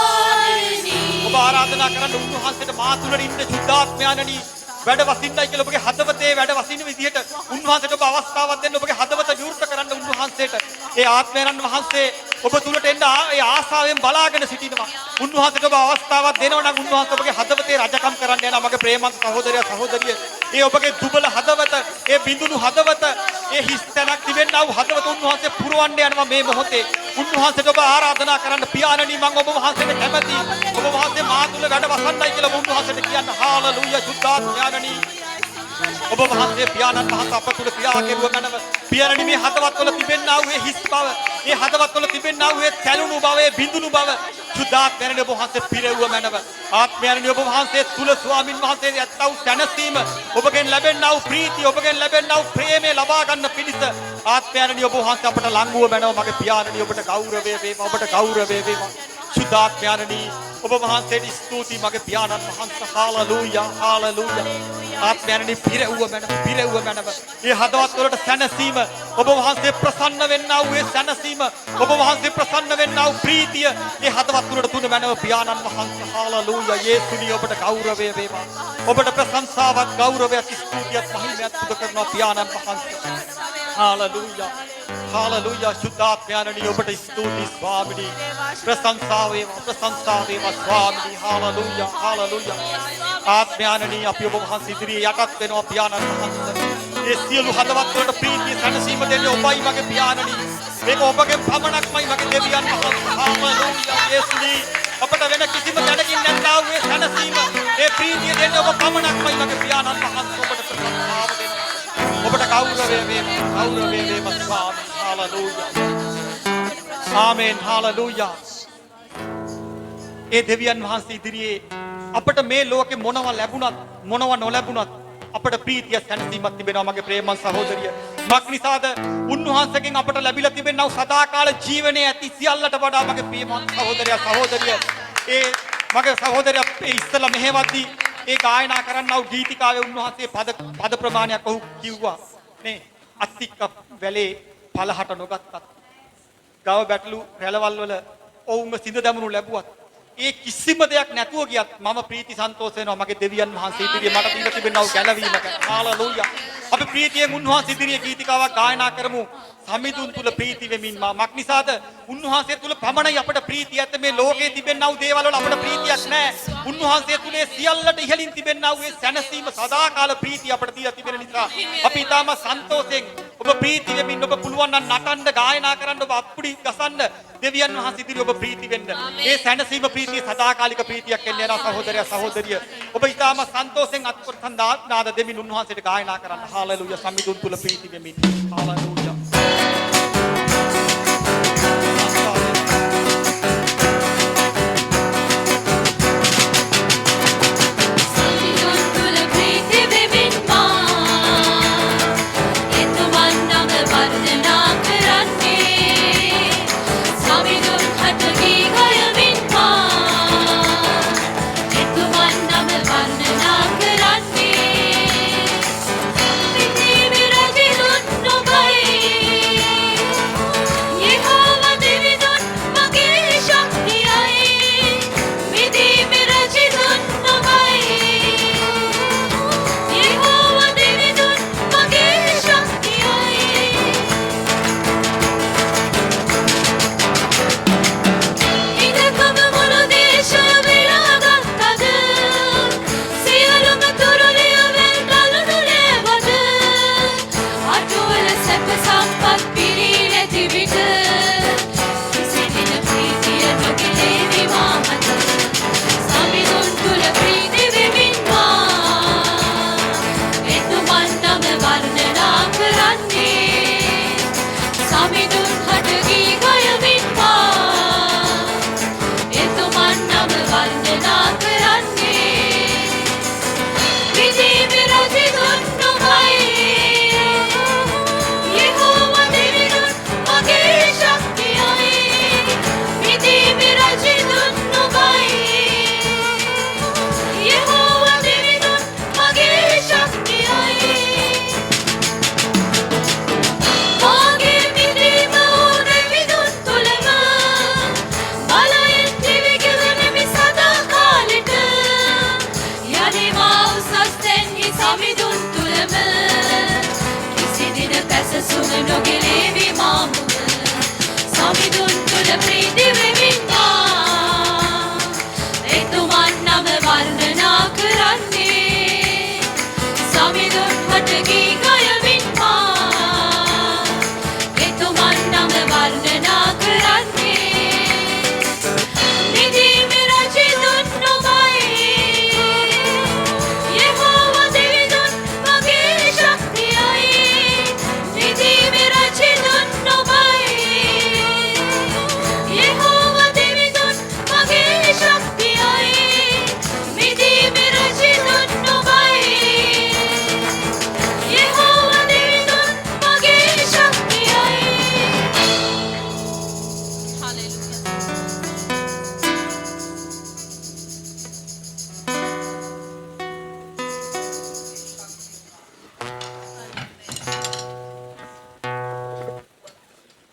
ආත්මයානෙහි ඔබ ආරාධනා කරන්න උන්වහන්සේට මා තුළ ඉන්න සුද්ධාත්මයාණනි වැඩ වසින්නයි කියලා ඔබගේ හදවතේ වැඩ වසින්න විදිහට උන්වහන්සේට ඔබ අවස්ථාවක් දෙන්න ඔබගේ හදවත විවෘත කරන්න උන්වහන්සේට ඒ ආත්මයන් වහන්සේ ඔබ තුළට එන්න ඒ ආසාවෙන් බලාගෙන සිටිනවා උන්වහන්සේට ඔබ අවස්ථාවක් දෙනවා නම් උන්වහන්සේ ඔබගේ හදවතේ රජකම් කරන්න යනවා මගේ ප්‍රේමන්ත සහෝදරයා සහෝදරිය ඒ ඔබගේ දුබල හදවත ඒ බිඳුණු හදවත ඒ හිස් තැනක් තිබෙනා වූ හදවත උන්වහන්සේ පුරවන්න යනවා මේ මොහොතේ උන්වහන්සේට ඔබ ආරාධනා කරන්න පියාණනි මම ඔබ වහන්සේට කැමැති ඔබ වහන්සේ මා තුළ වැඩ වසන්නයි කියලා උන්වහන්සේට කියන්න හාලලූයා සුද්ධාත්මයාණනි ඔබ වහන්සේ පියාණන් වහන්සේ අප තුළ ක්‍රියා කෙරුව මැනව පියාණනි මේ හදවත්වල තිබෙනා වූ හිස් බව ඒ හදවත්වල තිබෙනා වූ තැළුණු බව ඒ බිඳුණු බව සුද්ධාත්මයාණනි ඔබ වහන්සේ පිරෙව්ව මැනව ආත්මයාණනි ඔබ වහන්සේ තුළ ස්වාමින් වහන්සේ ඇත්තව සැනසීම ඔබගෙන් ලැබෙනා වූ ප්‍රීතිය ඔබගෙන් ලැබෙනා වූ ප්‍රේමය ලබා ගන්න පිණිස ආත්මයාණනි ඔබ වහන්සේ අපට ලං වූ මැනව මගේ පියාණනි ඔබට ගෞරවය වේවා ඔබට ගෞරවය වේවා සුද්ධාත්මයාණනි ඔබ වහන්සේට ස්තුතියි මගේ පියාණන් වහන්සේ හාලලූයා හාලලූයා ආත්මයාණනි පිරෙව්ව මැනව ඒ හදවත් වලට සැනසීම ඔබ වහන්සේ ප්‍රසන්න වෙන්නා වූ ඒ සැනසීම ඔබ වහන්සේ ප්‍රසන්න වෙන්නා වූ ප්‍රීතිය ඒ හදවත් වලට තුන මැනව පියාණන් වහන්සේ හාලලූයා යේසුනි ඔබට ගෞරවය වේවා ඔබට ප්‍රශංසාවක් ගෞරවයක් ස්තුතියක් මහිමයක් පුද කරනවා පියාණන් වහන්සේ හාලලූයා හාලලූයා සුද්ධාත්මයාණනි ඔබට ස්තුතියි ස්වාමිනී ප්‍රශංසා වේවා ස්වාමිනී හාලලූයා හාලලූයා ආත්මයාණනි අපි ඔබ වහන්සේ ඉදිරියේ යටත් වෙනවා පියාණන් වහන්සේ ඒ සියලු හදවත් වලට ප්‍රීතිය සැනසීම දෙන්නේ ඔබයි මගේ පියාණනි මේක ඔබගේ පමණක්මයි මගේ දෙවියන් වහන්සේ හාලලූයා යේසුනි අපට වෙන කිසිම දැනකින් නැත්තා වූ සැනසීම ඒ ප්‍රීතිය දෙන්නේ ඔබ පමණක්මයි මගේ පියාණන් වහන්සේ ඔබට ප්‍රශංසාව දෙනවා ඔබට ගෞරවය වේවා ස්වාමී හාලලූයා ආමෙන් හාලලූයා ඒ දෙවියන් වහන්සේ ඉදිරියේ අපට මේ ලෝකේ මොනවා ලැබුණත් මොනවා නොලැබුණත් අපට ප්‍රීතිය සැනසීමක් තිබෙනවා මගේ ප්‍රේමන් සහෝදරිය මක්නිසාද උන්වහන්සේගෙන් අපට ලැබිලා තිබෙනා සදාකාල ජීවනයේ ඇති සියල්ලට වඩා මගේ ප්‍රේමන් සහෝදරිය ඒ මගේ සහෝදරයා ඉස්සලා මෙහෙවද්දී ඒ ගායනා කරන්නව ගීතිකාවේ උන්වහන්සේ පද ප්‍රමාණයක් ඔහු කිව්වා නේ අත්තික්ක වැලේ පළහට නොගත්තත් ගව බැටළු රැළවල් වල ඔවුන්ව සිඳ දමනු ලැබුවත් ඒ කිසිම දෙයක් නැතුව ගියත් මම ප්‍රීති සන්තෝෂ වෙනවා මගේ දෙවියන් වහන්සේ ඉදිරියේ මට දීලා තිබෙනව ගැලවීමක හාලලූයා අපි ප්‍රීතියෙන් උන්වහන්සේ ඉදිරියේ ගීතිකාවක් ගායනා කරමු සමිඳුන් තුල ප්‍රීති වෙමින් මක් නිසාද උන්වහන්සේ තුල පමණයි අපට ප්‍රීතිය ඇත මේ ලෝකේ තිබෙනව දේවල් වල අපට ප්‍රීතියක් නැහැ උන්වහන්සේ තුල සියල්ලට ඉහළින් තිබෙනව ඒ සැනසීම සදාකාල ප්‍රීතිය අපට දීලා තිබෙන නිසා අපි ඊටම සන්තෝෂයෙන් ඔබ ප්‍රීති වෙමින් ඔබ පුළුවන් නම් නටන්න ගායනා කරන්න ඔබ අත්පුඩි ගසන්න දෙවියන් වහන්සේ ඉදිරියේ ඔබ ප්‍රීති වෙන්න ඒ සැනසීම ප්‍රීතිය සදාකාලික ප්‍රීතියක් එන්නේ යනවා සහෝදරයා සහෝදරිය ඔබ ඊටම සන්තෝෂයෙන් අත්පුඩි නාද දෙමින් උන්වහන්සේට ගායනා කරන්න හාලෙලූයා සමිඳුන් තුල ප්‍රීති වෙමින් හාලෙලූයා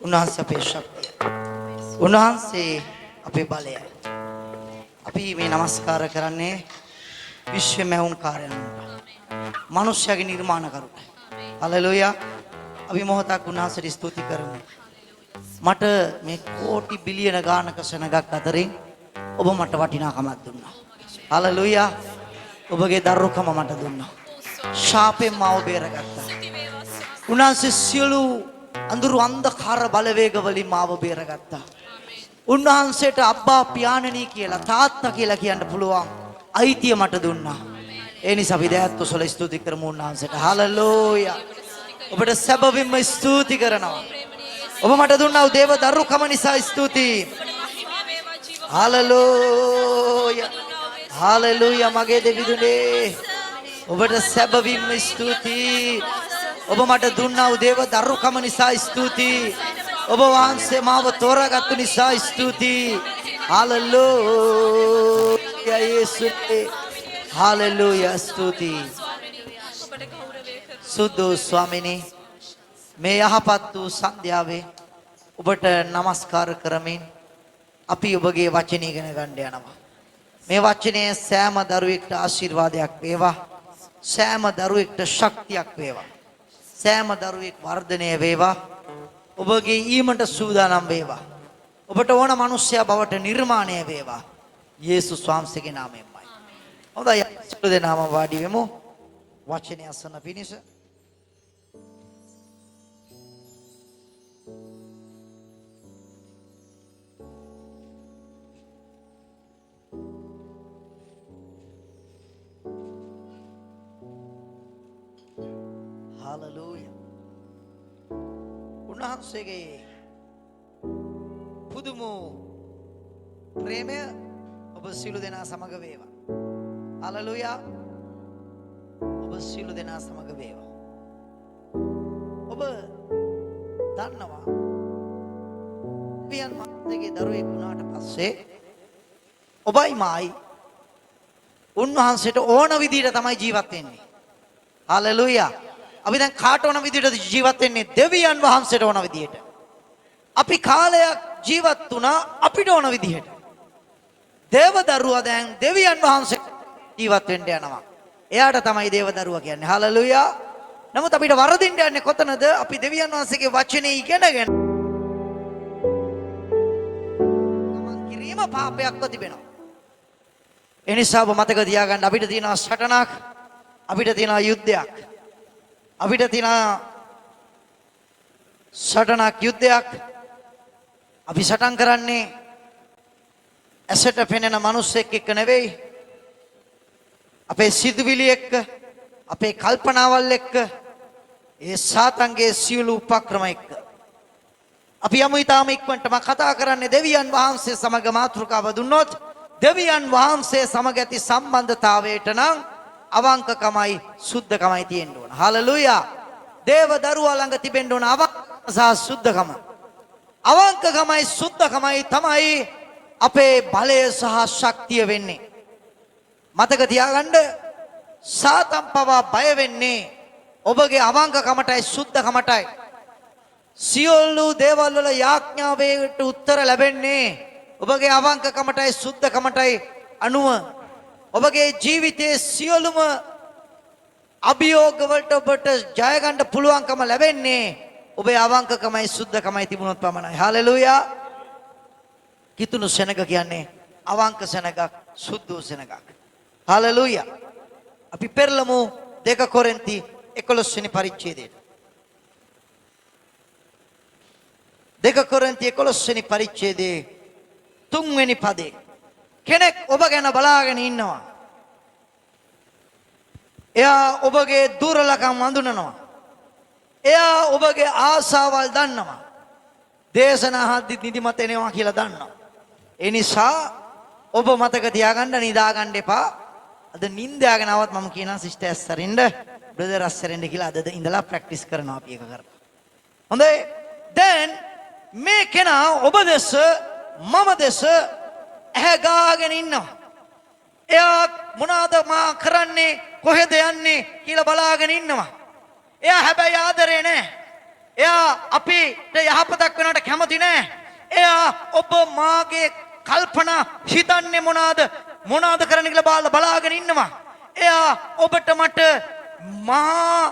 උන්වහන්සේ අපේ ශක්තිය. උන්වහන්සේ අපේ බලය. අපි මේ নমස්කාර කරන්නේ විශ්ව මහුම්කාරයන්ට. මනුෂ්‍යගේ නිර්මාණකරුට. හලෙලූයා. අපි මොහොතක් උන්වහන්සේට ස්තුති කරමු. මට මේ කෝටි බිලියන ගානක සෙනගක් අතරින් ඔබ මට වටිනාකමක් දුන්නා. හලෙලූයා. ඔබගේ දරුකම මට දුන්නා. ශාපයෙන් මාව බේරගත්තා. උන්වහන්සේ සියලු අඳුරු අන්ධකාර බලවේග වලින් මාව බේරගත්තා. උන්වහන්සේට අබ්බා පියාණනී කියලා තාත්තා කියලා කියන්න පුළුවන් අයිතිය මට දුන්නා. ඒ නිසා අපි දෑත් ඔසල ස්තුති කරමු උන්වහන්සේට. හලෙලූයා. ඔබට සැබවින්ම ස්තුති කරනවා. ඔබ මට දුන්නා දේව දරුකම නිසා ස්තුතියි. හලෙලූයා. හලෙලූයා මගේ දෙවිඳුනේ. ඔබට සැබවින්ම ස්තුතියි. ඔබ මට දුන්නා දේව දරුකම නිසා ස්තුතියි. ඔබ වහන්සේ මාව තෝරාගත්තු නිසා ස්තුතියි. හලෙලූයා යේසුස්. හාලෙලූයා ස්තුතියි. සුදු ස්වාමිනී මේ යහපත් වූ සන්ධ්‍යාවේ ඔබට নমස්කාර කරමින් අපි ඔබගේ වචන ඉගෙන ගන්න යනවා. මේ වචනේ සෑම දරුවෙකුට ආශිර්වාදයක් වේවා. සෑම දරුවෙකුට ශක්තියක් වේවා. සෑම දරුවෙක් වර්ධනය වේවා. ඔබගේ ඊමට සූදානම් වේවා. ඔබට ඕන මිනිසයා බවට නිර්මාණය වේවා. යේසුස් වහන්සේගේ නාමයෙන්මයි. හොඳයි සියලු දෙනාම වාඩි වෙමු. වචනය අසන පිණිස හාලෙලූයා. උන්වහන්සේගේ පුදුම ප්‍රේමය ඔබ සියලු දෙනා සමග වේවා. හාලෙලූයා. ඔබ සියලු දෙනා සමග වේවා. ඔබ දන්නවා පියන් මාතගේ දරුවෙක් වුණාට පස්සේ ඔබයි මායි උන්වහන්සේට ඕන විදිහට තමයි ජීවත් වෙන්නේ. හාලෙලූයා. අපි දැන් කාට ඕන විදිහට ජීවත් වෙන්නේ? දෙවියන් වහන්සේට ඕන විදිහට. අපි කාලයක් ජීවත් වුණා අපිට ඕන විදිහට. දේවදරුවා දැන් දෙවියන් වහන්සේට ජීවත් වෙන්න යනවා. එයාට තමයි දේවදරුවා කියන්නේ. හාලෙලූයා. නමුත් අපිට වරදින්න යන්නේ කොතනද? අපි දෙවියන් වහන්සේගේ වචනේ ඉගෙනගෙන ගමන් කිරීම පාපයක්ව තිබෙනවා. ඒ නිසා ඔබ මතක තියාගන්න අපිට තියෙනවා සටනක්. අපිට තියෙනවා යුද්ධයක්. අපිට තියෙනවා සටනක් යුද්ධයක්. අපි සටන් කරන්නේ ඇසට පෙනෙන මිනිස්සෙක් එක්ක නෙවෙයි. අපේ සිතුවිලි එක්ක, අපේ කල්පනාවල් එක්ක, ඒ සාතන්ගේ සියලු උපක්‍රම එක්ක. අපි යමු ඊටාම ඉක්මනට මම කතා කරන්නේ දෙවියන් වහන්සේ සමග මාතෘකාව දුන්නොත් දෙවියන් වහන්සේ සමග ඇති සම්බන්ධතාවයට නම් අවංකකමයි සුද්ධකමයි තියෙන්න ඕන. හාලෙලූයා. දේව දරුවා ළඟ තිබෙන්න ඕන අවංකකම සහ සුද්ධකම. අවංකකමයි සුද්ධකමයි තමයි අපේ බලය සහ ශක්තිය වෙන්නේ. මතක තියාගන්න සාතන් පවා බය වෙන්නේ ඔබගේ අවංකකමටයි සුද්ධකමටයි. සියලු දේවල් වල යාඥාවේට උත්තර ලැබෙන්නේ ඔබගේ අවංකකමටයි සුද්ධකමටයි අනුව. ඔබගේ ජීවිතයේ සියලුම අභියෝග වලට ඔබට ජය ගන්න පුළුවන්කම ලැබෙන්නේ ඔබේ අවංකකමයි සුද්ධකමයි තිබුණොත් පමණයි. හාලෙලූයා. කිතුණු සෙනග කියන්නේ අවංක සෙනගක්, සුද්ධ සෙනගක්. හාලෙලූයා. අපි පෙරළමු 2 කොරින්ති 11 වෙනි පරිච්ඡේදයට. 2 කොරින්ති 11 වෙනි පරිච්ඡේදයේ 3 වෙනි පදේ කෙනෙක් ඔබ ගැන බලාගෙන ඉන්නවා. එයා ඔබගේ දුර්ලභකම් අඳුනනවා. එයා ඔබගේ ආසාවල් දන්නවා. දේශනා හද්දි නිදිමත එනවා කියලා දන්නවා. ඒ නිසා ඔබ මතක තියාගන්න නිදාගන්න එපා. අද නිින්ද යගෙන આવත් මම කියනවා සිස්ටර් ඇස්සරින්ද බ්‍රදර් ඇස්සරින්ද කියලා අද ඉඳලා ප්‍රැක්ටිස් කරනවා අපි එක කරලා. හොඳයි. දැන් මේ කෙනා ඔබ දෙස මම දෙස ඇහැ ගාගෙන ඉන්නවා. එයා මොනවාද මා කරන්නේ කොහෙද යන්නේ කියලා බලාගෙන ඉන්නවා. එයා හැබැයි ආදරේ නැහැ. එයා අපිට යහපතක් වෙනවට කැමති නැහැ. එයා ඔබ මාගේ කල්පනා හිතන්නේ මොනවාද කරන්න කියලා බලාගෙන ඉන්නවා. එයා ඔබට මට මහා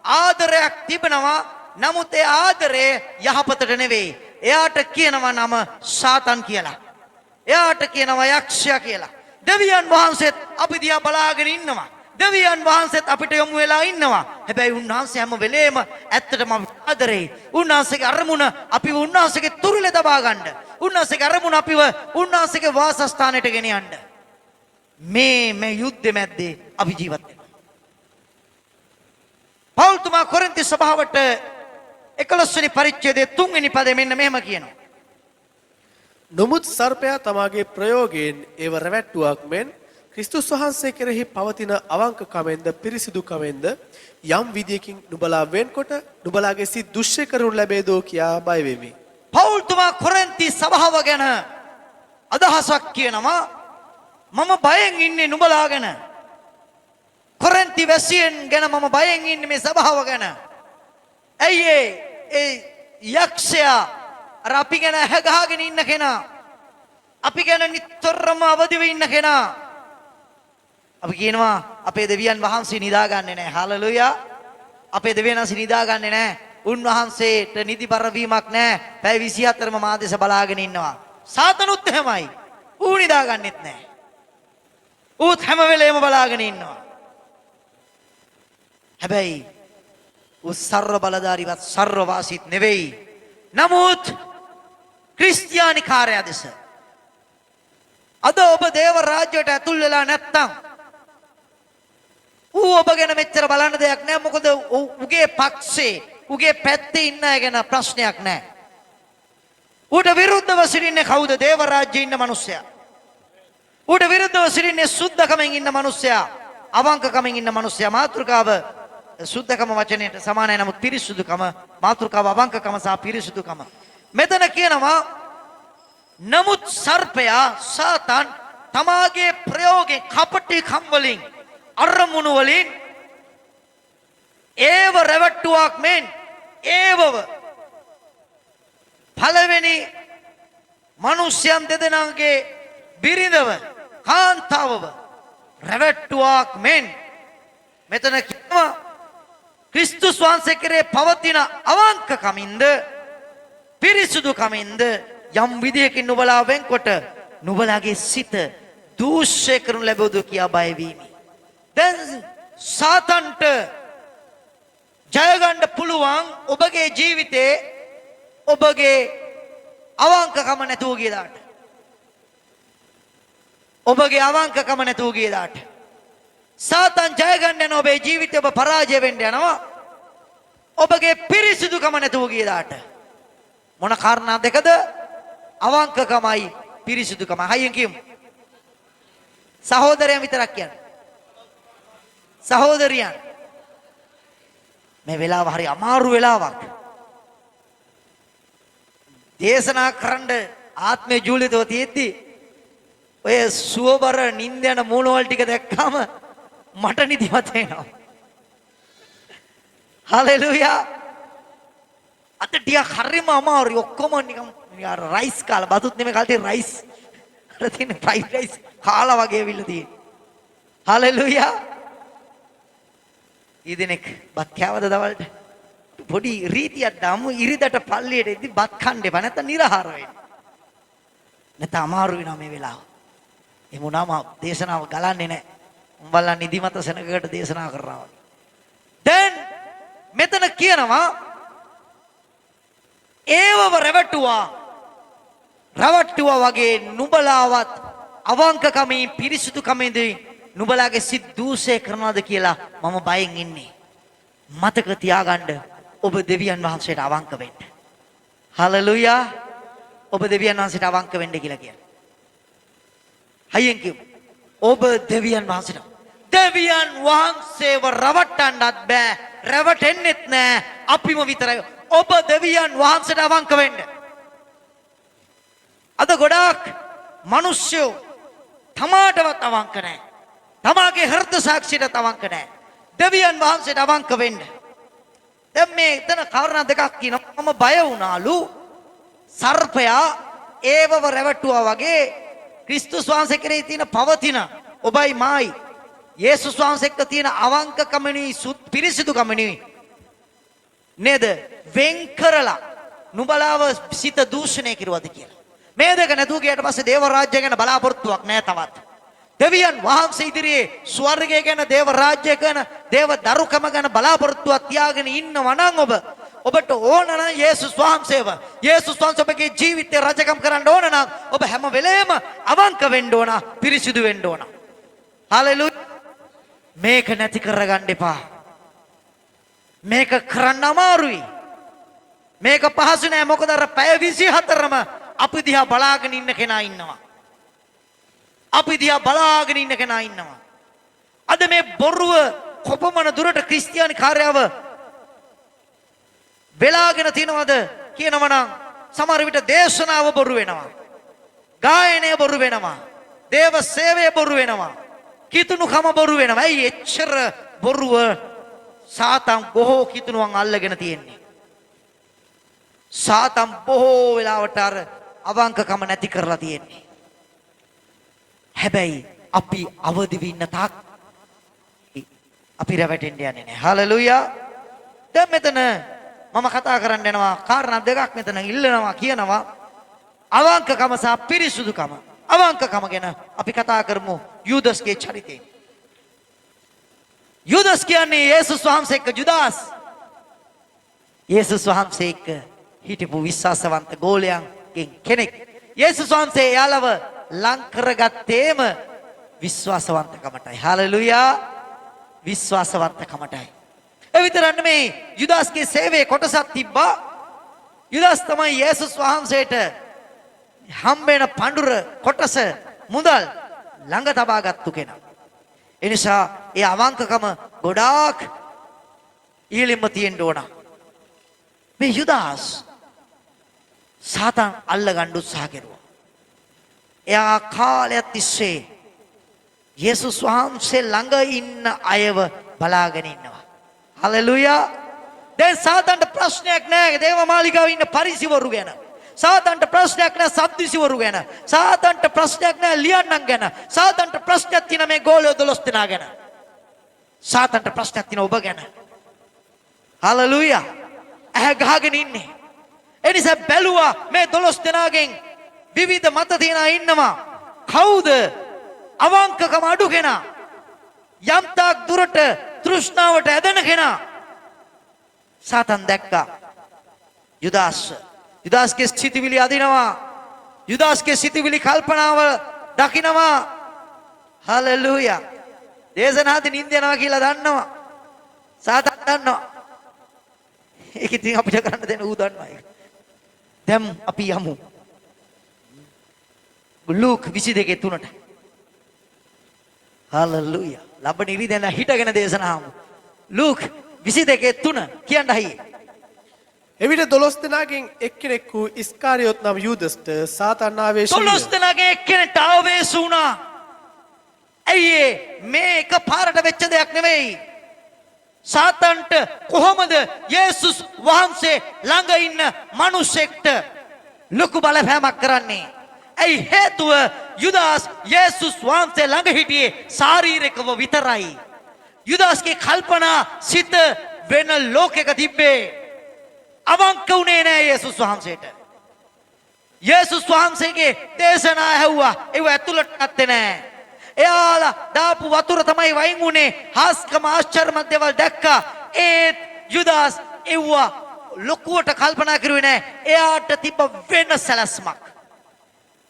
ආදරයක් තිබෙනවා. නමුත් ඒ ආදරේ යහපතට නෙවෙයි. එයාට කියනවා නම සාතන් කියලා. එයාට කියනවා යක්ෂයා කියලා. දෙවියන් වහන්සේත් අපි දිහා බලාගෙන ඉන්නවා. දෙවියන් වහන්සේත් අපිට යොමු වෙලා ඉන්නවා. හැබැයි උන්වහන්සේ හැම වෙලේම ඇත්තටම ආදරේ. උන්වහන්සේගේ අරමුණ අපිව උන්වහන්සේගේ තුරුලේ දබා ගන්න. උන්වහන්සේගේ අරමුණ අපිව උන්වහන්සේගේ වාසස්ථානයට ගෙනියන්න. මේ යුද්ධෙ මැද්දේ අපි ජීවත් වෙනවා. පෞල්තුමා කොරින්ති සභාවට 11 වෙනි පරිච්ඡේදයේ 3 වෙනි පදේ මෙන්න මෙහෙම කියනවා. නොමුත් සර්පයා තමාගේ ප්‍රයෝගයෙන් ඒව රැවැට්ටුවක් මෙන් ක්‍රිස්තුස් වහන්සේ කෙරෙහි පවතින අවංකකමෙන්ද පිරිසිදුකමෙන්ද යම් විදියකින් නුඹලා වෙන්කොට නුඹලාගේ සිත් දුෂ්‍ය කරනු ලැබේදෝ කියා බය වෙමි. පෞල්තුමා කොරින්ති සභාව ගැන අදහසක් කියනවා. මම බයෙන් ඉන්නේ නුඹලා ගැන. කොරන්ති වැසියන් ගැන මම බයෙන් ඉන්නේ මේ සභාව ගැන. ඇයි ඒ යක්ෂයා අර අපි ගැන හැගහගෙන ඉන්න කෙනා, අපි ගැන නිතරම අවදිව ඉන්න කෙනා. අපි කියනවා අපේ දෙවියන් වහන්සේ නිදාගන්නේ නැහැ. හාලෙලූයා. අපේ දෙවියන් වහන්සේ නිදාගන්නේ නැහැ. උන්වහන්සේට නිදිබර වීමක් නැහැ. පැය 24ම මා දෙස බලාගෙන ඉන්නවා. සාතනුත් එහෙමයි. ඌ නිදාගන්නෙත් නැහැ. ඌත් හැම වෙලේම බලාගෙන ඉන්නවා. හැබැයි ඌ සර්ව බලධාරීවත් සර්ව වාසීත් නෙවෙයි. නමුත් ක්‍රිස්තියානි කාර්යය දෙස අද ඔබ දේව රාජ්‍යයට ඇතුල් වෙලා නැත්තම් ඌ ඔබ ගැන මෙච්චර බලන්න දෙයක් නැහැ. මොකද ඌගේ පක්ෂේ ඌගේ පැත්තේ ඉන්න අය ගැන ප්‍රශ්නයක් නැහැ. ඌට විරුද්ධව සිටින්නේ කවුද? දේව රාජ්‍යයේ ඉන්න මිනිස්සයා. ඌට විරුද්ධව සිටින්නේ සුද්ධකමෙන් ඉන්න මිනිස්සයා, අවංකකමෙන් ඉන්න මිනිස්සයා. මාතෘකාව සුද්ධකම වචනයට සමානයි. නමුත් පිරිසුදුකම, මාතෘකාව අවංකකම සහ පිරිසුදුකම. මෙතන කියනවා නමුත් සර්පයා සාතන් තමාගේ ප්‍රයෝගයෙන් කපටිකම් වලින් අරමුණු වලින් ඒව රැවට්ටුවක් මෙන් ඒවව පළවෙනි මිනිස්යන් දෙදෙනාගේ බිරිඳව කාන්තාවව රැවට්ටුවක් මෙන් මෙතන කියනවා ක්‍රිස්තුස් වහන්සේ කෙරේ පවතින අවංකකමින්ද පිරිසුදුකමින්ද යම් විදියකින් නුඹලා වෙන්කොට නුඹලාගේ සිත දූෂ්‍ය කරනු ලැබුවද කියා බය වීමි. දැන් සාතන්ට ජය ගන්න පුළුවන් ඔබගේ ජීවිතේ ඔබගේ අවංකකම නැතුව ගියදාට. ඔබගේ අවංකකම නැතුව ගියදාට. සාතන් ජය ගන්න යන ඔබේ ජීවිතේ ඔබ පරාජය වෙන්න යනවා. ඔබගේ පිරිසිදුකම නැතුව ගියදාට. මොන කාරණා දෙකද? අවංකකමයි පිරිසිදුකමයි. හයියෙන් කියමු. සහෝදරයන් විතරක් කියන්න. සහෝදරියන් මේ වෙලාව හරි අමාරු වෙලාවක්. දේශනා කරන්න ආත්මේ ජූලිතව තියෙද්දි ඔය සුවබර නිින්ද යන මූණවල ටික දැක්කම මට නිදිමත එනවා. හලෙලූයා. අද ටික හරිම අමාරුයි. ඔක්කොම නිකන් රයිස් කාලා බතුත් නෙමෙයි කල්ටි රයිස්. අර තියෙන ෆ්‍රයිඩ් රයිස් කාලා වගේ ඇවිල්ලා තියෙන්නේ. හලෙලූයා. ඊදෙනෙක් බත් කෑවද දවල්ට? පොඩි රීතියක් දාමු. ඉරිදට පල්ලියට ඉදි බත් කන්න එපා. නැත්නම් නිරහාර වෙන්න. නැත්නම් අමාරු වෙනවා මේ වෙලාව. එහෙම වුණාම දේශනාව ගලන්නේ නැහැ. උඹලා නිදිමත සෙනගකට දේශනා කරනවා. දැන් මෙතන කියනවා ඒවව රැවට්ටුවා වගේ නුඹලාවත් අවංකකමින් පිරිසුදුකමින්දී නුඹලාගේ සිත් දූෂණය කරනවාද කියලා මම බයෙන් ඉන්නේ. මතක තියාගන්න ඔබ දෙවියන් වහන්සේට අවංක වෙන්න. හලෙලූයා. ඔබ දෙවියන් වහන්සේට අවංක වෙන්න කියලා කියන්නේ. හයියෙන් කියමු. ඔබ දෙවියන් වහන්සේට. දෙවියන් වහන්සේව රවට්ටන්නත් බෑ. රැවටෙන්නෙත් නෑ. අපිම විතරයි. ඔබ දෙවියන් වහන්සේට අවංක වෙන්න. අද ගොඩාක් මිනිස්සු තමාටවත් අවංක නැහැ. තමාගේ හෘද සාක්ෂියට අවංක නැහැ. දෙවියන් වහන්සේට අවංක වෙන්න. දැන් මේ එතන කාරණා දෙකක් කියනවා. මම බය වුණාලු. සර්පයා ඒවව රැවටුවා වගේ ක්‍රිස්තුස් වහන්සේ කෙරෙහි තියෙන පවතින ඔබයි මායි යේසුස් වහන්සේ එක්ක තියෙන අවංකකමනේ පිරිසිදුකමනේ නේද වෙන් කරලා නුඹලාව සිත දූෂණය කිරුවද කියලා. මේ දෙක නැතුව ගියට පස්සේ දේව රාජ්‍ය ගැන බලාපොරොත්තුවක් නැහැ තවත්. දෙවියන් වහන්සේ ඉදිරියේ ස්වර්ගය ගැන, දේව රාජ්‍ය ගැන, දේව දරුකම ගැන බලාපොරොත්තුවක් තියාගෙන ඉන්නවා නම් ඔබට ඕන නම් යේසුස් වහන්සේව, යේසුස් වහන්සේ ඔබගේ ජීවිතේ රජකම් කරන්න ඕන නම් ඔබ හැම වෙලේම අවංක වෙන්න ඕන, පිරිසිදු වෙන්න ඕන. හලෙලූයා. මේක නැති කරගන්න එපා. මේක කරන්න අමාරුයි. මේක පහසු නෑ. මොකද අර පැය 24ම අපි දිහා බලාගෙන ඉන්න කෙනා ඉන්නවා. අපි දිහා බලාගෙන ඉන්න කෙනා ඉන්නවා. අද මේ බොරුව කොපමණ දුරට ක්‍රිස්තියානි කාර්යව වෙලාගෙන තියනවද කියනවනම් සමහර විට දේශනාව බොරු වෙනවා. ගායනය බොරු වෙනවා. දේව සේවය බොරු වෙනවා. කිතුණුකම බොරු වෙනවා. ඇයි එච්චර බොරුව සාතන් බොහෝ කිතුණුවන් අල්ලගෙන තියෙන්නේ. සාතන් බොහෝ වෙලාවට අර අවංකකම නැති කරලා තියෙන්නේ. හැබැයි අපි අවදි වෙන්න තාක් අපි රැවටෙන්න යන්නේ නැහැ. හලෙලූයා. දැන් මෙතන මම කතා කරන්න යනවා කාරණා දෙකක් මෙතන ඉල්ලනවා කියනවා. අවංකකම සහ පිරිසුදුකම. අවංකකම ගැන අපි කතා කරමු යූදස්ගේ චරිතයෙන්. යූදස් කියන්නේ යේසුස් වහන්සේ එක්ක ජුදාස්. යේසුස් වහන්සේ එක්ක හිටපු විශ්වාසවන්ත ගෝලයන්ගෙන් කෙනෙක්. යේසුස් වහන්සේ යාළව ලං කරගත්තේම විශ්වාසවන්තකමටයි. හලෙලූයා. විශ්වාසවන්තකමටයි. ඒ විතරක් නෙමෙයි යුදාස්ගේ සේවයේ කොටසක් තිබ්බා. යුදාස් තමයි යේසුස් වහන්සේට හම්බෙන පඬුර කොටස මුදල් ළඟ තබාගත්තු කෙනා. ඒ නිසා ඒ අවංකකම ගොඩාක් ඉහළින්ම තියෙන්න ඕන. මේ යුදාස් සාතන් අල්ලගන්න උත්සාහ කෙරුවා. එයා කාලයක් තිස්සේ යේසුස් වහන්සේ ළඟ ඉන්න අයව බලාගෙන ඉන්නවා. හලෙලූයා. දැන් සාතන්ට ප්‍රශ්නයක් නැහැ දේව මාලිගාවේ ඉන්න පරිසිවරු ගැන. සාතන්ට ප්‍රශ්නයක් නැහැ සද්දිසිවරු ගැන. සාතන්ට ප්‍රශ්නයක් නැහැ ලියන්නන් ගැන. සාතන්ට ප්‍රශ්නයක් තියෙන මේ ගෝලියෝ 12 දෙනා ගැන. සාතන්ට ප්‍රශ්නයක් තියෙන ඔබ ගැන. හලෙලූයා. ඇහැ ගහගෙන ඉන්නේ. ඒ නිසා බැලුවා මේ 12 දෙනාගෙන් විවිධ මත තියනා ඉන්නවා. කවුද අවංකකම අඩු කෙනා? යම්තාක් දුරට තෘෂ්ණාවට ඇදෙන කෙනා? සාතන් දැක්කා යුදාස්. යුදාස්ගේ සිතිවිලි අදිනවා. යුදාස්ගේ සිතිවිලි කල්පනාව දකිනවා. හලෙලූයා. දේශනාති නින්ද යනවා කියලා දන්නවා. සාතන් දන්නවා. ඒක ඉතින් අපිට කරන්න දෙන්න ඌ දන්නවා ඒක. දැන් අපි යමු ලූක් 22:3ට. හලෙලූයා. ලබන ඉරිදැන හිටගෙන දේශනාවමු. ලූක් 22:3 කියන්න හයි. එවිට 12 දෙනාගෙන් එක්කෙනෙක් වූ ඉස්කාරියොත් නම් යූදස්ට සාතන් ආවේශ විය. 12 දෙනාගෙන් එක්කෙනෙක්ට ආවේශ වුණා. ඇයි මේ එක පාරට වෙච්ච දෙයක් නෙවෙයි. සාතන්ට කොහොමද යේසුස් වහන්සේ ළඟ ඉන්න මිනිසෙක්ට ලොකු බලපෑමක් කරන්නේ? ඇයි හේතුව යුදාස් යේසුස් වහන්සේ ළඟ හිටියේ ශාරීරිකව විතරයි. යුදාස්ගේ කල්පනා සිත වෙන ලෝකයක තිබ්බේ. අවංක වුණේ නෑ යේසුස් වහන්සේට. යේසුස් වහන්සේගේ දේශනා ඇහුවා. ඒව ඇතුළට ගත්තේ නෑ. එයාලා දාපු වතුර තමයි වයින් උනේ. හාස්කම ආශ්චර්යමත් දේවල් දැක්කා. ඒත් යුදාස් ඒව ලොකුවට කල්පනා කරුවේ නෑ. එයාට තිබ්බ වෙන සැලැස්මක්.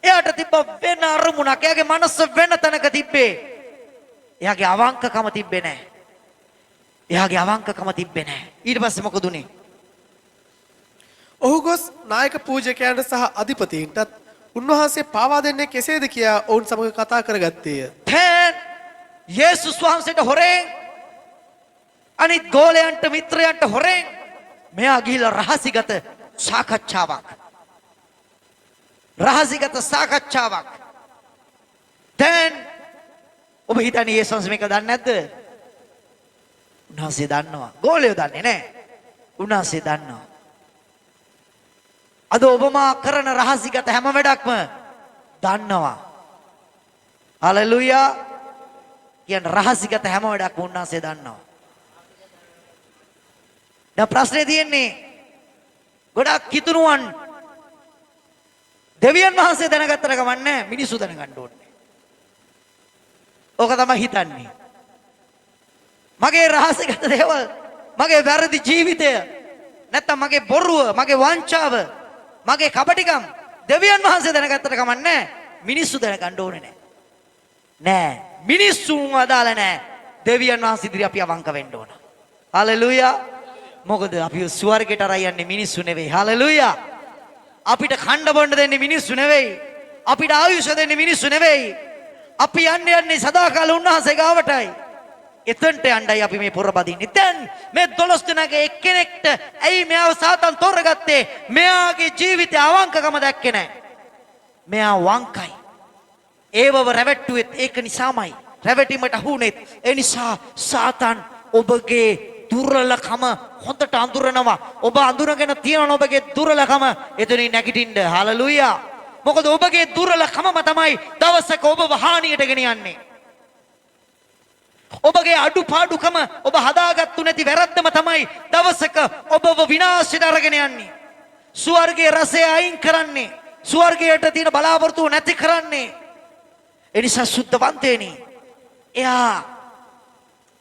එයාට තිබ්බ වෙන අරමුණක්. එයාගේ මනස වෙන තැනක තිබ්බේ. එයාගේ අවංකකම තිබ්බේ නෑ. එයාගේ අවංකකම තිබ්බේ නෑ. ඊට පස්සේ මොකද උනේ? ඔහු ගොස් නායක පූජකයන්ට සහ අධිපතීන්ටත් උන්වහන්සේ පාවා දෙන්නේ කෙසේද කියා ඔවුන් සමග කතා කරගත්තේය. දැන් යේසුස් වහන්සේට හොරෙන් අනිත් ගෝලයන්ට මිත්‍රයන්ට හොරෙන් මෙයා ගිහිල්ලා රහසිගත සාකච්ඡාවක්. රහසිගත සාකච්ඡාවක්. දැන් ඔබ හිතන්නේ යේසුස් වහන්සේ මේක දන්නේ නැද්ද? උන්වහන්සේ දන්නවා. ගෝලයෝ දන්නේ නැහැ. උන්වහන්සේ දන්නවා. අද ඔබමා කරන රහසිගත හැම වැඩක්ම දන්නවා. හලෙලූයා. කියන රහසිගත හැම වැඩක්ම උන්වහන්සේ දන්නවා. දැන් ප්‍රශ්නේ තියෙන්නේ ගොඩක් කිතුණුවන් දෙවියන් වහන්සේ දැනගත්තට කමන්නේ මිනිස්සු දැනගන්න ඕනේ. ඕක තමයි හිතන්නේ. මගේ රහසිගත දේවල්, මගේ වැරදි ජීවිතය, නැත්තම් මගේ බොරුව, මගේ වංචාව, මගේ කපටිකම් දෙවියන් වහන්සේ දැනගත්තට කමන්නේ මිනිස්සු දැනගන්න ඕනේ නෑ. නෑ මිනිස්සුන් අදාළ නෑ. දෙවියන් වහන්සේ ඉදිරිය අපි අවංක වෙන්න ඕන. හලෙලූයා. මොකද අපි ස්වර්ගයට අරයි යන්නේ මිනිස්සු නෙවෙයි. හලෙලූයා. අපිට කණ්ඩ බොණ්ඩ දෙන්නේ මිනිස්සු නෙවෙයි. අපිට ආයුෂ දෙන්නේ මිනිස්සු නෙවෙයි. අපි යන්නේ සදාකාල උන්වහන්සේ ගාවටයි. එතනට යන්නයි අපි මේ පොරබදින්නේ. දැන් මේ 12 දෙනාගේ එක්කෙනෙක්ට ඇයි මෙයාව සාතන් තෝරගත්තේ? මෙයාගේ ජීවිතේ අවංකකම දැක්කේ නැහැ. මෙයා වංකයි. ඒවව රැවට්ටුවෙත් ඒක නිසාමයි. රැවටීමට අහුුනේත් ඒ නිසා සාතන් ඔබගේ දුර්වලකම හොඳට අඳුරනවා. ඔබ අඳුරගෙන තියෙන ඔබගේ දුර්වලකම එතනින් නැගිටින්න. හලෙලූයා. මොකද ඔබගේ දුර්වලකමම තමයි දවසක ඔබව හානියට ගෙනියන්නේ. ඔබගේ අඩුපාඩුකම ඔබ හදාගත්තු නැති වැරද්දම තමයි දවසක ඔබව විනාශයට අරගෙන යන්නේ. ස්වර්ගයේ රසය අයින් කරන්නේ. ස්වර්ගයට තියෙන බලාපොරොත්තු නැති කරන්නේ. එනිසා සුද්ධවන්තේනි එයා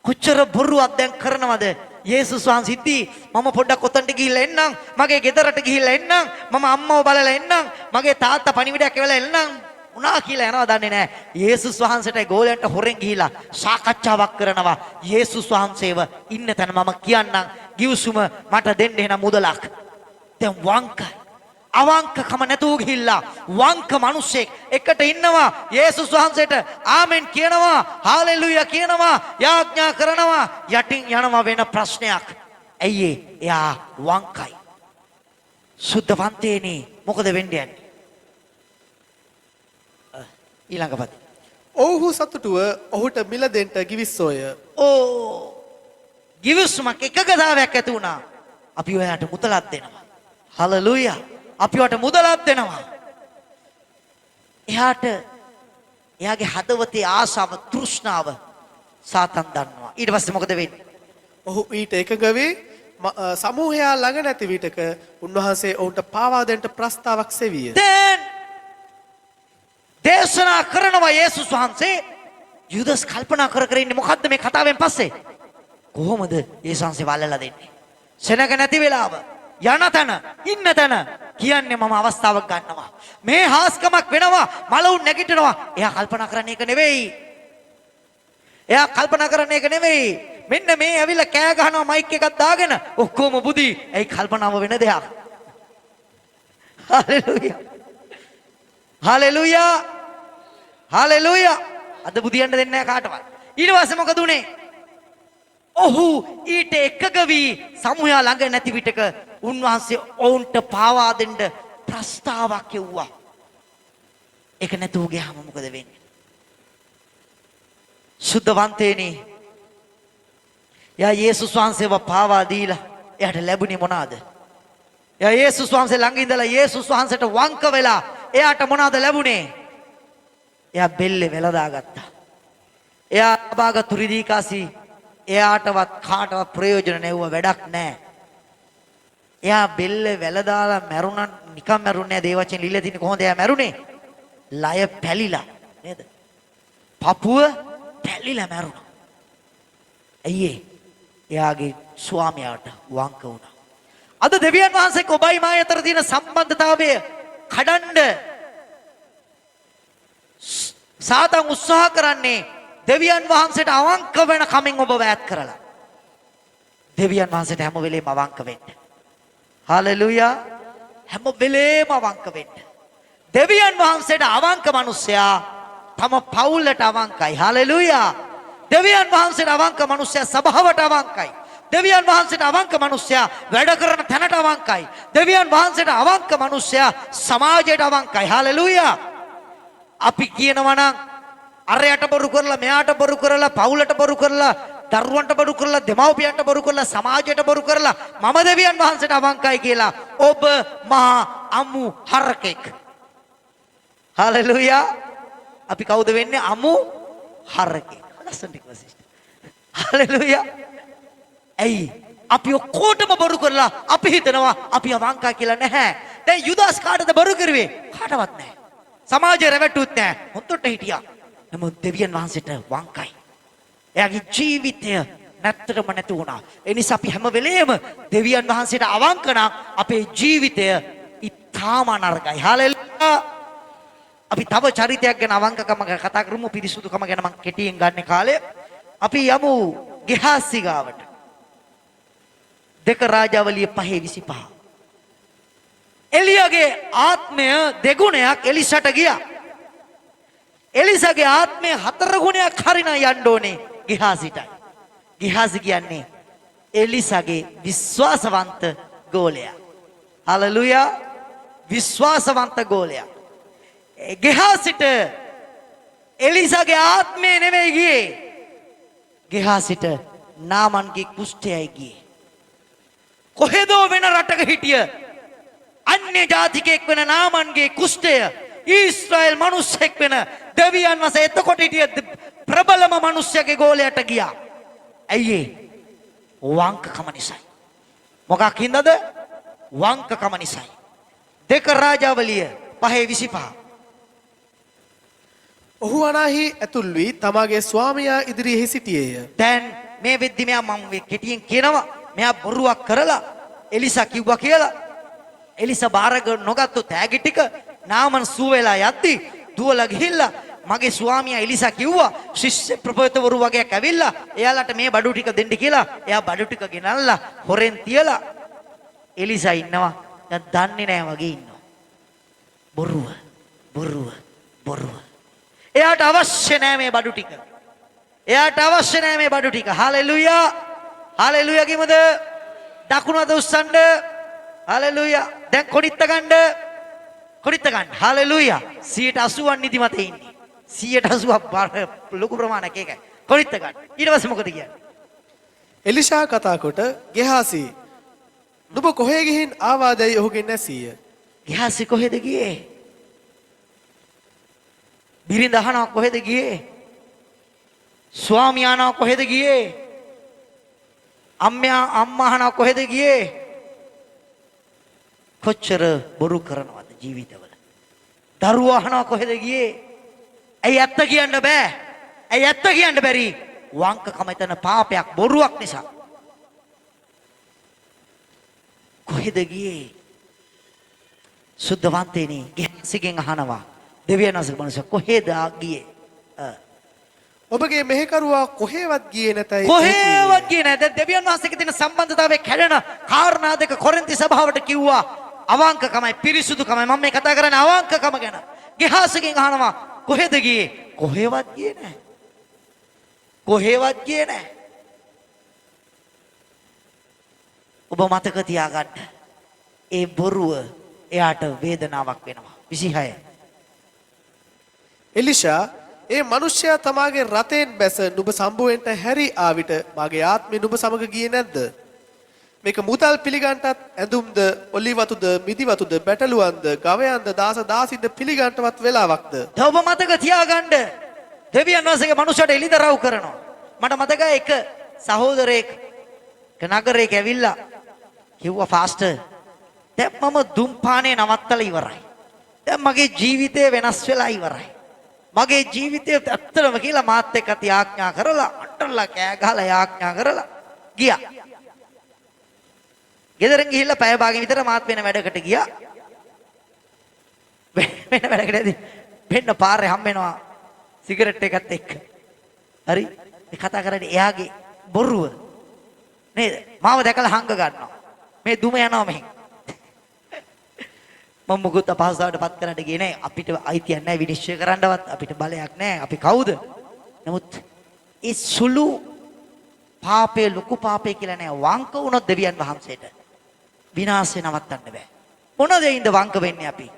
කොච්චර බොරුවක් දැන් කරනවද? යේසුස් වහන්සේ ඉද්දී මම පොඩ්ඩක් ඔතනට ගිහිල්ලා එන්නම්, මගේ ගෙදරට ගිහිල්ලා එන්නම්, මම අම්මව බලලා එන්නම්, මගේ තාත්තා පණිවිඩයක් එවලා එන්නම් උනා කියලා යනවා දන්නේ නැහැ. යේසුස් වහන්සේට ගෝලයන්ට හොරෙන් ගිහිලා සාකච්ඡාවක් කරනවා. යේසුස් වහන්සේව ඉන්න තැන මම කියන්නම් ගිවිසුම මට දෙන්න එන මුදලක්. දැන් වංක අවංකකම නැතුව ගිහිල්ලා වංක මිනිස්සෙක් එකට ඉන්නවා. යේසුස් වහන්සේට ආමෙන් කියනවා, හාලෙලූයා කියනවා, යාඥා කරනවා. යටින් යනවා වෙන ප්‍රශ්නයක්. ඇයි එයා වංකයි. සුද්ධවන්තේනි මොකද වෙන්නේ යන්නේ? ඊළඟ පද. ඔවුහු සතුටුව ඔහුට මිල දෙන්න ගිවිස්සෝය. ගිවිසුමක් එකගතාවයක් ඇති වුණා. අපි ඔයාට මුදලක් දෙනවා. හලෙලූයා. අපි ඔයාට මුදලක් දෙනවා. එයාගේ හදවතේ ආශාව, තෘෂ්ණාව සාතන් දන්නවා. ඊට පස්සේ මොකද වෙන්නේ? ඔහු ඊට එකඟ වේ. සමූහයා ළඟ නැති විටක උන්වහන්සේ ඔවුන්ට පාවා දෙන්න ප්‍රස්තාවක් සෙවිය. දැන් දේශනා කරනවා යේසුස් වහන්සේ. යුදස් කල්පනා කර කර ඉන්නේ මොකද්ද මේ කතාවෙන් පස්සේ? කොහොමද යේසුස් වහන්සේ වල්ලලා දෙන්නේ? සෙනග නැති වෙලාව, යන තැන, ඉන්න තැන කියන්නේ මම අවස්ථාවක් ගන්නවා. මේ හාස්කමක් වෙනවා, මලවුන් නැගිටිනවා. එයා කල්පනා කරන්නේ ඒක නෙවෙයි. එයා කල්පනා කරන්නේ ඒක නෙවෙයි. මෙන්න මේ ඇවිල්ලා කෑ ගහනවා මයික් එකක් දාගෙන ඔක්කොම බුදි. ඒයි කල්පනාව වෙන දෙයක්. හalleluya. හalleluya. හalleluya. අද බුදියන්න දෙන්නේ නැහැ කාටවත්. ඊට පස්සේ මොකද උනේ? ඔහු ඊට එකග වී සමූහයා ළඟ නැති විටක උන්වහන්සේ ඔවුන්ට පාවා දෙන්න ප්‍රස්තාවක් එව්වා. ඒක නැතුව ගියාම මොකද වෙන්නේ? සුද්ධවන්තේනි යා යේසුස් වහන්සේව පාවා දීලා එයාට ලැබුණේ මොනවාද? යා යේසුස් වහන්සේ ළඟ ඉඳලා යේසුස් වහන්සේට වංක වෙලා එයාට මොනවාද ලැබුණේ? එයා බෙල්ලේ වෙලදා ගත්තා. එයා අබාගත්තු රිදී කාසි එයාටවත් කාටවත් ප්‍රයෝජන නැවුව වැඩක් නැහැ. එයා බෙල්ල වැලදාලා මැරුණා. නිකන් මැරුන්නේ නැහැ. දේවචෙන් ලියලා තින්නේ කොහොමද එයා මැරුණේ? ලය පැලිලා නේද? පපුව පැලිලා මැරුණා. ඇයි එයාගේ ස්වාමියාට වංක වුණා. අද දෙවියන් වහන්සේ ඔබයි මා අතර තියෙන සම්බන්ධතාවය කඩන්න සාතන් උත්සාහ කරන්නේ දෙවියන් වහන්සේට අවංක වෙන කමින් ඔබ වැත් කරලා. දෙවියන් වහන්සේට හැම වෙලේම අවංක වෙන්න. හalleluya. හැම වෙලේම අවංක වෙන්න. දෙවියන් වහන්සේට අවංක මිනිසයා තම පවුලට අවංකයි. හalleluya. දෙවියන් වහන්සේට අවංක මිනිසයා සභාවට අවංකයි. දෙවියන් වහන්සේට අවංක මිනිසයා වැඩ කරන තැනට අවංකයි. දෙවියන් වහන්සේට අවංක මිනිසයා සමාජයට අවංකයි. හalleluya. අපි කියනවා නම් අරයට බොරු කරලා, මෙයාට බොරු කරලා, පවුලට බොරු කරලා, දරුවන්ට බොරු කරලා, දෙමව්පියන්ට බොරු කරලා, සමාජයට බොරු කරලා මම දෙවියන් වහන්සේට අවංකයි කියලා ඔබ මහා අමු හරකෙක්. හalleluya. අපි කවුද වෙන්නේ? අමු හරකෙක්. ලස්සන ටික වශිෂ්ඨ. හalleluya. ඇයි අපි ඔක්කොටම බොරු කරලා අපි හිතනවා අපි අවංකයි කියලා නැහැ. දැන් යුදාස් කාටද බොරු කරුවේ? කාටවත් නැහැ. සමාජය රැවටුත් නැහැ. හොඳට හිටියා. නමුත් දෙවියන් වහන්සේට වංකයි. එයාගේ ජීවිතය නැත්තරම නැති වුණා. ඒ නිසා අපි හැම වෙලේම දෙවියන් වහන්සේට අවංක නම් අපේ ජීවිතය ඉතාම නරකයි. හalleluya. අපි තව චරිතයක් ගැන අවංකකම කතා කරමු. පිරිසුදුකම ගැන මම කෙටියෙන් ගන්න කාලය. අපි යමු ගෙහාසි ගාවට. 2 රාජාවලිය 5:25. එලියාගේ ආත්මය දෙගුණයක් එලිසට ගියා. එලිසාගේ ආත්මය 4 ගුණයක් හරිනා යන්න ඕනේ ගෙහාසිටයි. ගෙහාසි කියන්නේ එලිසාගේ විශ්වාසවන්ත ගෝලයා. හalleluya. විශ්වාසවන්ත ගෝලයා. ගෙහාසිට එලිසාගේ ආත්මය නෙමෙයි ගියේ. ගෙහාසිට නාමන්ගේ කුෂ්ඨයයි ගියේ. කොහෙදෝ වෙන රටක හිටිය අන්‍ය ජාතිකයෙක් වෙන නාමන්ගේ කුෂ්ඨය ඊශ්‍රායෙල් මිනිස්සෙක් වෙන දෙවියන් වහන්සේ එතකොට හිටිය ප්‍රබලම මිනිස්සයාගේ ගෝලයට ගියා. ඇයි ඒ? වංකකම නිසායි. මොකක් හින්දාද? වංකකම නිසායි. දෙක රාජාවලිය 5:25. ඔහු අනාහි ඇතුල් වී තමාගේ ස්වාමියා ඉදිරියෙහි සිටියේය. දැන් මේ වෙද්දි මෙයා මම කෙටියෙන් කියනවා මෙයා බොරුවක් කරලා එලිසා කිව්වා කියලා. එලිසා බාරග නොගත්තු තෑගි ටික නාමන් සූ වෙලා යද්දි දුවලා ගිහිල්ලා මගේ ස්වාමියා එලිසා කිව්වා ශිෂ්‍ය ප්‍රපෝතවරු වගේක් ඇවිල්ලා එයාලට මේ බඩු ටික දෙන්න කියලා. එයා බඩු ටික ගෙනල්ලා හොරෙන් තියලා එලිසා ඉන්නවා. දැන් දන්නේ නැහැ වගේ ඉන්නවා. බොරුව බොරුව බොරුව. එයාට අවශ්‍ය නැහැ මේ බඩු ටික. එයාට අවශ්‍ය නැහැ මේ බඩු ටික. හalleluya. හalleluya කිමුද? දකුණු අත උස්සන්න. හalleluya. දැන් කොඩිත්ත ගන්න. කොඩිත්ත ගන්න. හalleluya. 80ක් නිදිමතේ ඉන්නේ. 80ක් ලොකු ප්‍රමාණයක් ඒකයි. කොඩිත්ත ගන්න. ඊට පස්සේ මොකද කියන්නේ? එලිෂා කතා කොට ගෙහාසි නුඹ කොහේ ගිහින් ආවාදයි ඔහුගෙන් ඇසීය. ගෙහාසි කොහෙද ගියේ? බිරිඳ අහනවා කොහෙද ගියේ? ස්වාමියා අහනවා කොහෙද ගියේ? අම්මා අහනවා කොහෙද ගියේ? කොච්චර බොරු කරනවද ජීවිතවල? දරුවා අහනවා කොහෙද ගියේ? ඇයි ඇත්ත කියන්න බෑ? ඇයි ඇත්ත කියන්න බැරි? වංකකම එතන පාපයක් බොරුවක් නිසා. කොහෙද ගියේ? සුද්ධවන්තේනි ගෙහාසිගෙන් අහනවා. දෙවියන් වහන්සේ මනුෂ්‍ය කොහෙද ගියේ? ඔබගේ මෙහෙකරුවා කොහෙවත් ගියේ නැතයි. කොහෙවත් ගියේ නැත. දෙවියන් වහන්සේගේ තියෙන සම්බන්ධතාවයේ කැඩෙන කාරණා දෙක කොරින්ති සභාවට කිව්වා. අවංකකමයි පිරිසුදුකමයි. මම මේ කතා කරන්නේ අවංකකම ගැන. ගෙහාසිගෙන් අහනවා කොහෙද ගියේ? කොහෙවත් ගියේ නැහැ. කොහෙවත් ගියේ නැහැ. ඔබ මතක තියාගන්න. ඒ බොරුව එයාට වේදනාවක් වෙනවා. 26. එලිෂා ඒ මිනිසයා තමාගේ රතෙන් බැස නුඹ සම්බුවෙන්ට හැරි ආවිට මාගේ ආත්මය නුඹ සමග ගියේ නැද්ද? මේක මුදල් පිළිගන්ටත් ඇඳුම්ද ඔලි වතුද මිදි වතුද බැටළුවන්ද ගවයන්ද දාස දාසින්ද පිළිගන්ටවත් වෙලාවක්ද? ඔබ මතක තියාගන්න. දෙවියන් වහන්සේගේ මනුස්සයට එලිදරව් කරනවා. මට මතකයි එක සහෝදරයෙක් නගරයක ඇවිල්ලා කිව්වා ෆාස්ටර් දැන් මම දුම්පානේ නවත්තලා ඉවරයි. දැන් මගේ ජීවිතය වෙනස් වෙලා ඉවරයි. මගේ ජීවිතය ඇත්තටම කියලා මාත් එක්ක ත්‍යාඥා කරලා අඬලා කෑ ගහලා යාඥා කරලා ගියා. ගෙදරින් ගිහිල්ලා පැය භාගෙ විතර මාත් වෙන වැඩකට ගියා. වෙන වැඩකටදී වෙන්න පාරේ හම් වෙනවා සිගරට් එකත් එක්ක. හරි? මේ කතා කරන්නේ එයාගේ බොරුව. නේද? මාව දැකලා හංග ගන්නවා. මේ දුම යනවා මෙහෙන්. මම මොකද අපහසුතාවට පත් කරන්න ගියේ නෑ. අපිට අයිතියක් නෑ විනිශ්චය කරන්නවත්. අපිට බලයක් නෑ. අපි කවුද? නමුත් ඒ සුළු පාපේ ලොකු පාපේ කියලා නෑ. වංක වුණොත් දෙවියන් වහන්සේට විනාශය නවත්තන්න බෑ. මොන දෙයින්ද වංක වෙන්නේ අපි?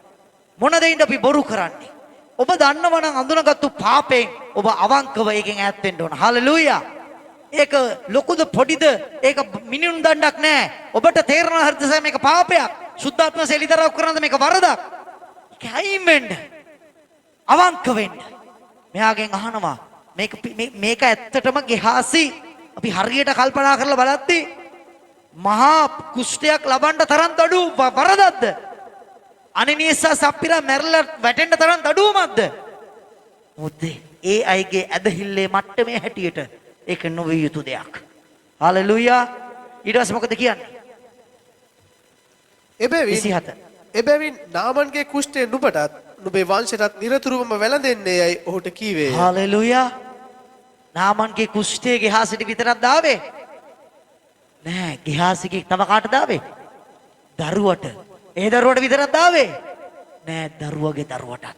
මොන දෙයින්ද අපි බොරු කරන්නේ? ඔබ දන්නව නම් අඳුනගත්තු පාපයෙන් ඔබ අවංකව එකෙන් ඈත් වෙන්න ඕන. හalleluya. ඒක ලොකුද පොඩිද? ඒක මිනිුන් දණ්ඩක් නෑ. ඔබට තේරෙනවා හරිද මේක පාපයක්. සුද්ධාත්ම සෙලිදරව් කරනද මේක වරදක්. ඒක අයින් වෙන්න. අවංක වෙන්න. මෙයාගෙන් අහනවා මේක ඇත්තටම ගෙහාසි අපි හරියට කල්පනා කරලා බලද්දී මහා කුෂ්ඨයක් ලබන්න තරම් දඩු වරදක්ද? අනිනිසා සප්පිරා මැරලා වැටෙන්න තරම් දඩුවමක්ද? මොද්දේ ඒ අයගේ ඇදහිල්ලේ මට්ටමේ හැටියට ඒක නොවිය යුතු දෙයක්. හalleluya. ඊට පස්සේ මොකද කියන්නේ? එබැවින් නාමන්ගේ කුෂ්ඨය නුඹටත් නුඹේ වංශයටත් නිරතුරුවම වැළඳෙන්නේ යයි ඔහුට කීවේ. හalleluya. නාමන්ගේ කුෂ්ඨය ගෙහාසිට විතරක් දාවේ නෑ. ගෙහාසිගේ තව කාටද ආවේ? දරුවට. ඒ දරුවට විතරක් දාවේ නෑ. දරුවගේ දරුවටත්.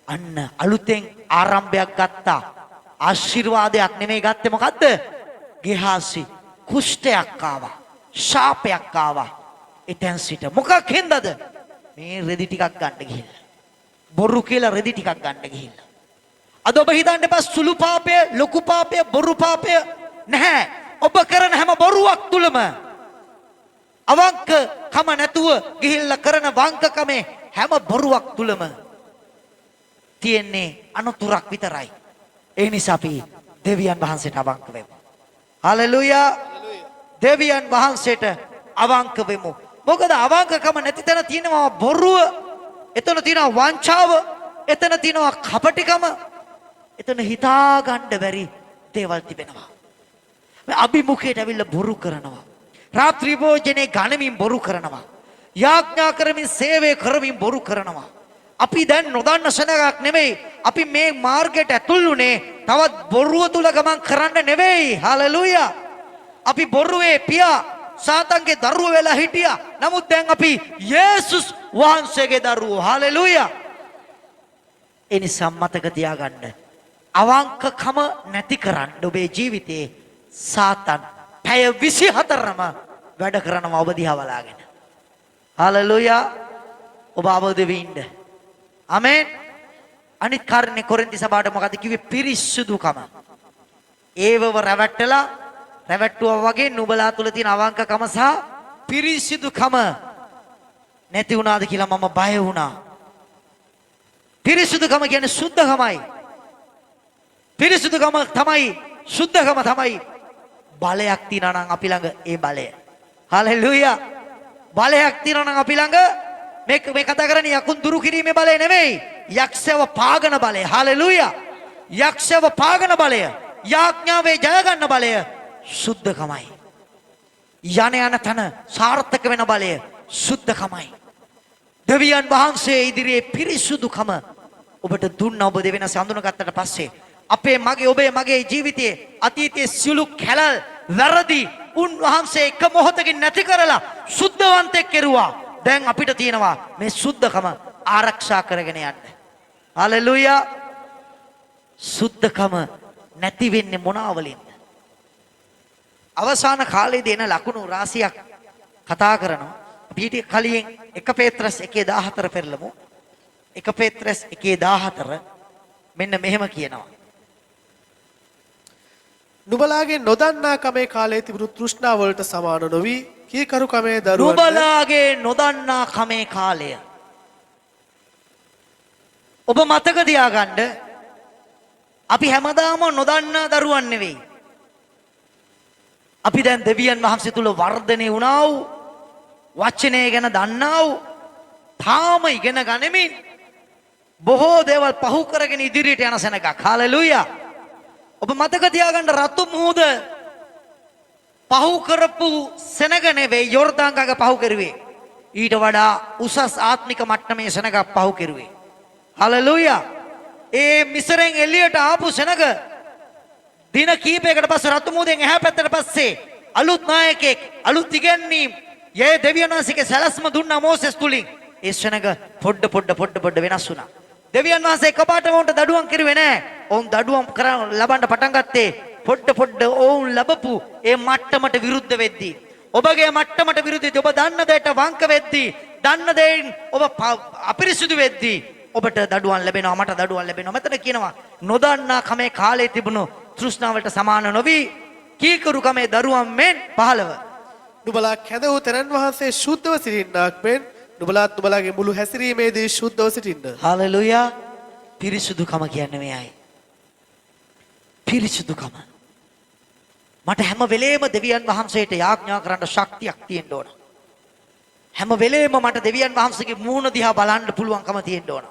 අන්න අලුතෙන් ආරම්භයක් ගත්තා. ආශිර්වාදයක් නෙමෙයි ගත්තේ. මොකද්ද? ගෙහාසි කුෂ්ඨයක් ආවා. ශාපයක් ආවා. එතෙන් සිට මොකක් හින්දාද? මේ රෙදි ටිකක් ගන්න ගිහිල්ලා. බොරු කියලා රෙදි ටිකක් ගන්න ගිහිල්ලා. අද ඔබ හිතන්න එපා සුළු පාපය, ලොකු පාපය, බොරු පාපය නැහැ. ඔබ කරන හැම බොරුවක් තුලම අවංකකම නැතුව ගිහිල්ලා කරන වංකකමේ හැම බොරුවක් තුලම තියෙන්නේ අනුතුරක් විතරයි. ඒ නිසා අපි දෙවියන් වහන්සේට අවංක වෙමු. හලෙලූයා. දෙවියන් වහන්සේට අවංක වෙමු. මොකද අවංකකම නැති තැන තියෙනවා බොරුව, එතන තියෙනවා වංචාව, එතන තියෙනවා කපටිකම, එතන හිතා ගන්න බැරි දේවල් තිබෙනවා. මේ අභිමුඛයට ඇවිල්ලා බොරු කරනවා. රාත්‍රී භෝජනේ ගණමින් බොරු කරනවා. යාඥා කරමින් සේවය කරමින් බොරු කරනවා. අපි දැන් නොදන්න සෙනගක් නෙමෙයි. අපි මේ මාර්ගයට ඇතුළුනේ තවත් බොරුව තුල ගමන් කරන්න නෙවෙයි. හලෙලූයා. අපි බොරුවේ පියා සාතන්ගේ දරුවෝ වෙලා හිටියා. නමුත් දැන් අපි යේසුස් වහන්සේගේ දරුවෝ. හලෙලූයා. ඒ නිසා මතක තියාගන්න. අවංකකම නැති කරන්න ඔබේ ජීවිතේ සාතන් පැය 24ම වැඩ කරනවා ඔබ දිහා බලාගෙන. හලෙලූයා. ඔබ අවබෝධ වෙන්න. ආමේන්. අනිත් කාරණේ කොරින්ති සභාවට මොකද කිව්වේ? පිරිසුදුකම. ඒවව රැවට්ටුවා වගේ නුඹලා තුල තියෙන අවංකකම සහ පිරිසුදුකම නැති වුණාද කියලා මම බය වුණා. පිරිසුදුකම කියන්නේ සුද්ධකමයි. පිරිසුදුකම තමයි, සුද්ධකම තමයි. බලයක් තියනවා නම් අපි ළඟ ඒ බලය. හලෙලූයා. බලයක් තියනවා නම් අපි ළඟ මේ කතා කරන්නේ යකුන් දුරු කිරීමේ බලය නෙමෙයි. යක්ෂව පාගන බලය. හලෙලූයා. යක්ෂව පාගන බලය. යාඥාවේ ජය ගන්න බලය සුද්ධකමයි. යන තන සාර්ථක වෙන බලය සුද්ධකමයි. දෙවියන් වහන්සේ ඉදිරියේ පිරිසුදුකම ඔබට දුන්න ඔබ දෙවෙනස හඳුනගත්තට පස්සේ අපේ මගේ ඔබේ මගේ ජීවිතයේ අතීතයේ සියලු කැලල් වැරදි උන්වහන්සේ එක මොහොතකින් නැති කරලා සුද්ධවන්තෙක් කෙරුවා. දැන් අපිට තියෙනවා මේ සුද්ධකම ආරක්ෂා කරගෙන යන්න. හලෙලූයා. සුද්ධකම නැති වෙන්නේ මොනවලින්ද? අවසාන කාලයේදී එන ලකුණු රාශියක් කතා කරනවා. අපි ඊට කලින් 1 පේත්‍රස් 1:14 පෙරලමු. 1 පේත්‍රස් 1:14 මෙන්න මෙහෙම කියනවා. නුඹලාගේ නොදන්නා කමේ කාලයේ තිබුණු තෘෂ්ණාව වලට සමාන නොවි කීකරු කමේ දරුවන් නුඹලාගේ නොදන්නා කමේ කාලය. ඔබ මතක තියාගන්න අපි හැමදාම නොදන්නා දරුවන් නෙවෙයි. අපි දැන් දෙවියන් වහන්සේ තුල වර්ධනය වුණා වූ වචනය ගැන දන්නා වූ තාම ඉගෙන ගනිමින් බොහෝ දේවල් පහු කරගෙන ඉදිරියට යන සෙනගක්. හලෙලූයා. ඔබ මතක තියාගන්න රතු මුහුද පහු කරපු සෙනග නෙවෙයි යෝර්දාන් ගඟ පහු කරුවේ. ඊට වඩා උසස් ආත්මික මට්ටමේ සෙනගක් පහු කරුවේ. හලෙලූයා. ඒ මිසරෙන් එළියට ආපු සෙනග දින කීපයකට පස්සේ රතු මුහුදෙන් එහා පැත්තට පස්සේ අලුත් නායකයෙක් අලුත් ඉගැන්වීම් යේ දෙවියන් වහන්සේගේ සැලැස්ම දුන්නා මෝසෙස් තුලින්. ඒ සෙනග පොඩ වෙනස් වුණා. දෙවියන් වහන්සේ එකපාරටම උන්ට දඩුවම් කරුවේ නැහැ. ඔවුන් දඩුවම් ලබන්න පටන් ගත්තේ පොඩ ඔවුන් ලැබපු ඒ මට්ටමට විරුද්ධ වෙද්දී. ඔබගේ මට්ටමට විරුද්ධව ඔබ දන්න දෙයට වංක වෙද්දී, දන්න දෙයින් ඔබ අපිරිසුදු වෙද්දී ඔබට දඩුවම් ලැබෙනවා, මට දඩුවම් ලැබෙනවා. මෙතන කියනවා නොදන්නා කමේ කාලේ තිබුණු තෘෂ්ණාවලට සමාන නොවි කීකරු කමේ දරුවන් මෙන් 15. නුඹලා කැඳ වූ තෙරන් වහන්සේ ශුද්ධව සිටින්නාක් මෙන් නුඹලාත් නුඹලාගේ මුළු හැසිරීමේදී ශුද්ධව සිටින්න. හලෙලූයා. පිරිසුදුකම කියන්නේ මෙයයි. පිරිසුදුකම. මට හැම වෙලේම දෙවියන් වහන්සේට යාඥා කරන්න ශක්තියක් තියෙන්න ඕන. හැම වෙලේම මට දෙවියන් වහන්සේගේ මූණ දිහා බලන්න පුළුවන්කම තියෙන්න ඕන.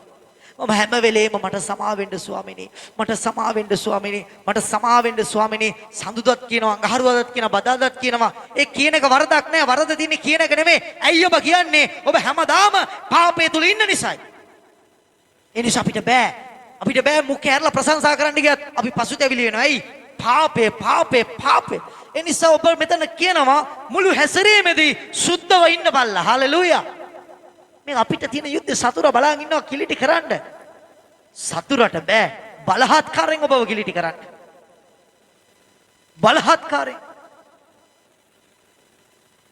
මම හැම වෙලේම මට සමා වෙන්න ස්වාමිනේ, මට සමා වෙන්න ස්වාමිනේ, මට සමා වෙන්න ස්වාමිනේ. සඳුදත් කියනවා, අඟහරුවාදත් කියනවා, බදාදත් කියනවා. ඒ කියන එක වරදක් නෑ. වරද තින්නේ කියන එක නෙමෙයි. ඇයි ඔබ කියන්නේ? ඔබ හැමදාම පාපය තුල ඉන්න නිසායි. ඒ නිසා අපිට බෑ මුඛ ඇරලා ප්‍රශංසා කරන්න ගියත් අපි පසුතැවිලි වෙනවා. ඇයි? පාපේ. ඒ නිසා ඔබ මෙතන කියනවා මුළු හැසිරීමේදී සුද්ධව ඉන්න බල්ලා. හලෙලූයා. මේ අපිට තියෙන යුද්ධ සතුර බලන් ඉන්නවා කිලිටි කරන්න. සතුරට බෑ බලහත්කාරයෙන් ඔබව කිලිටි කරන්න.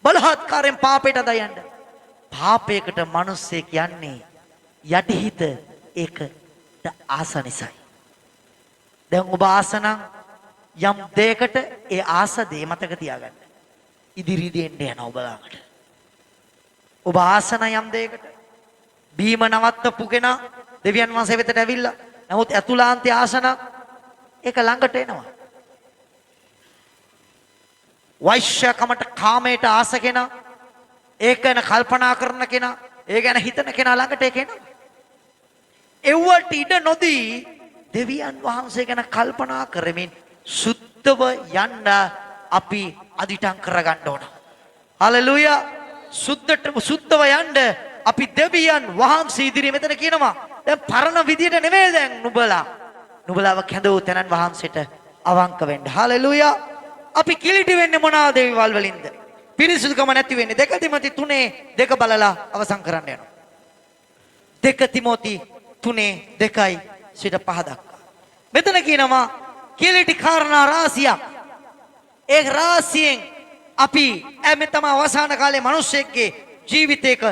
බලහත්කාරයෙන් පාපයට දයන්න. පාපයකට මිනිස්සෙක් යන්නේ යටිහිත ඒකට ආස නිසායි. දැන් ඔබ ආසනම් යම් දෙයකට ඒ ආස දේ මතක තියාගන්න. ඉදිරියේදී එන්න යනවා ඔබ ළඟට. ඔබ ආසන යම් දෙයකට බීම නවත්තපු කෙනා දෙවියන් වහන්සේ වෙතට ඇවිල්ලා නමුත් ඇතුළාන්තයේ ආසන ඒක ළඟට එනවා. වෛශ්‍යකමට කාමයට ආස කෙනා ඒක ගැන කල්පනා කරන කෙනා ඒ ගැන හිතන කෙනා ළඟට ඒක එනවා. එව්වට ඉඩ නොදී දෙවියන් වහන්සේ ගැන කල්පනා කරමින් සුද්ධව යන්න අපි අදිටන් කරගන්න ඕන. හලෙලූයා. සුද්ධව යන්න අපි දෙවියන් වහන්සේ ඉදිරියේ මෙතන කියනවා දැන් පරණ විදියට නෙමෙයි දැන් නුඹලාව කැඳවූ තැනන් වහන්සේට අවංක වෙන්න. හලෙලූයා. අපි කිලිටි වෙන්නේ මොනවාද දේවල් වලින්ද? පිරිසුදුකම නැති වෙන්නේ 2 තිමෝති 3:2 බලලා අවසන් කරන්න යනවා. 2 තිමෝති 3:2 සිට 5 දක්වා. මෙතන කියනවා කිලිටි කාරණා රාශියක්. ඒ රාශියෙන් අපි මේ තමයි අවසාන කාලේ මිනිස්සෙක්ගේ ජීවිතයක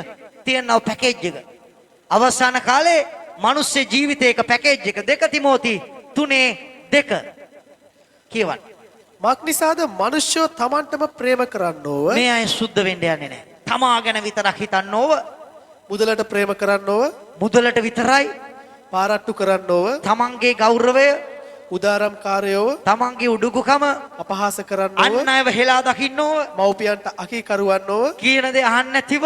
තියෙන පැකේජ් එක. අවසාන කාලේ මිනිස්සෙ ජීවිතයක පැකේජ් එක 2 තිමෝති 3:2 කියවන්න. මක් නිසාද මිනිස්සු තමන්ටම ප්‍රේම කරන්නෝව මේ අය සුද්ධ වෙන්න යන්නේ නැහැ. තමා ගැන විතරක් හිතන්නෝව, මුදලට ප්‍රේම කරන්නෝව මුදලට විතරයි, පාරට්ටු කරන්නෝව තමන්ගේ ගෞරවය, උදාරම්කාරයෝව තමන්ගේ උඩුකුකම අපහාස කරන්නෝව අන් අයව හෙලා දකින්නෝව, මව්පියන්ට අකීකරුවන්නෝව කියන දේ අහන්න නැතිව,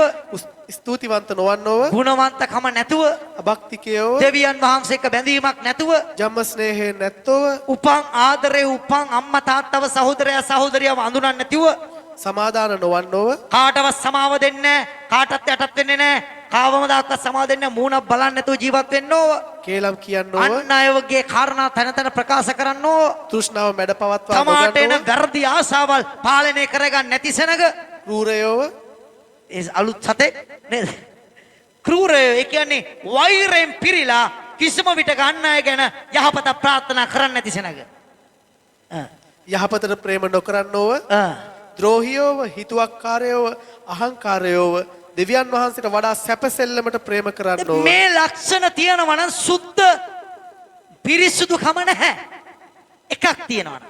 ස්තුතිවන්ත නොවන්නෝව ගුණවන්තකම නැතුව, අභක්තිකයෝව දෙවියන් වහන්සේක බැඳීමක් නැතුව, ජම්ම ස්නේහයෙන් නැත්තෝව උපන් ආදරේ උපන් අම්මා තාත්තව සහෝදරයා සහෝදරියව අඳුනන්නේ නැතිව, සමාදාන නොවන්නෝව කාටවත් සමාව දෙන්නේ නැහැ, කාටවත් යටත් වෙන්නේ නැහැ, කාවම දායකව සමාව දෙන්නේ නැහැ, මූණක් බලන්නේ නැතුව ජීවත් වෙන්න ඕව. කේලම් කියන්නෝව අන් අයවගේ කාරණා තන තන ප්‍රකාශ කරන්න ඕව. තෘෂ්ණාව මැඩ පවත්වා තමාට එන නොගන්නෝව වැරදි ආසාවල් පාලනය කරගන්න නැති සෙනඟ රූරයෝව ඒ අලුත් සතෙක් නේද? ක්‍රූරය ඒ කියන්නේ වෛරයෙන් පිරීලා කිසිම විටක අන් අය ගැන යහපත ප්‍රාර්ථනා කරන්නේ නැති සෙනඟ. යහපතට ප්‍රේම නොකරන්නෝව ද්‍රෝහියෝව හිතුවක්කාරයෝව අහංකාරයෝව දෙවියන් වහන්සේට වඩා සැපසෙල්ලමට ප්‍රේම කරන්නෝව මේ ලක්ෂණ තියෙනවා නම් සුද්ධ පිරිසුදුකම නැහැ. එකක් තියෙනවා.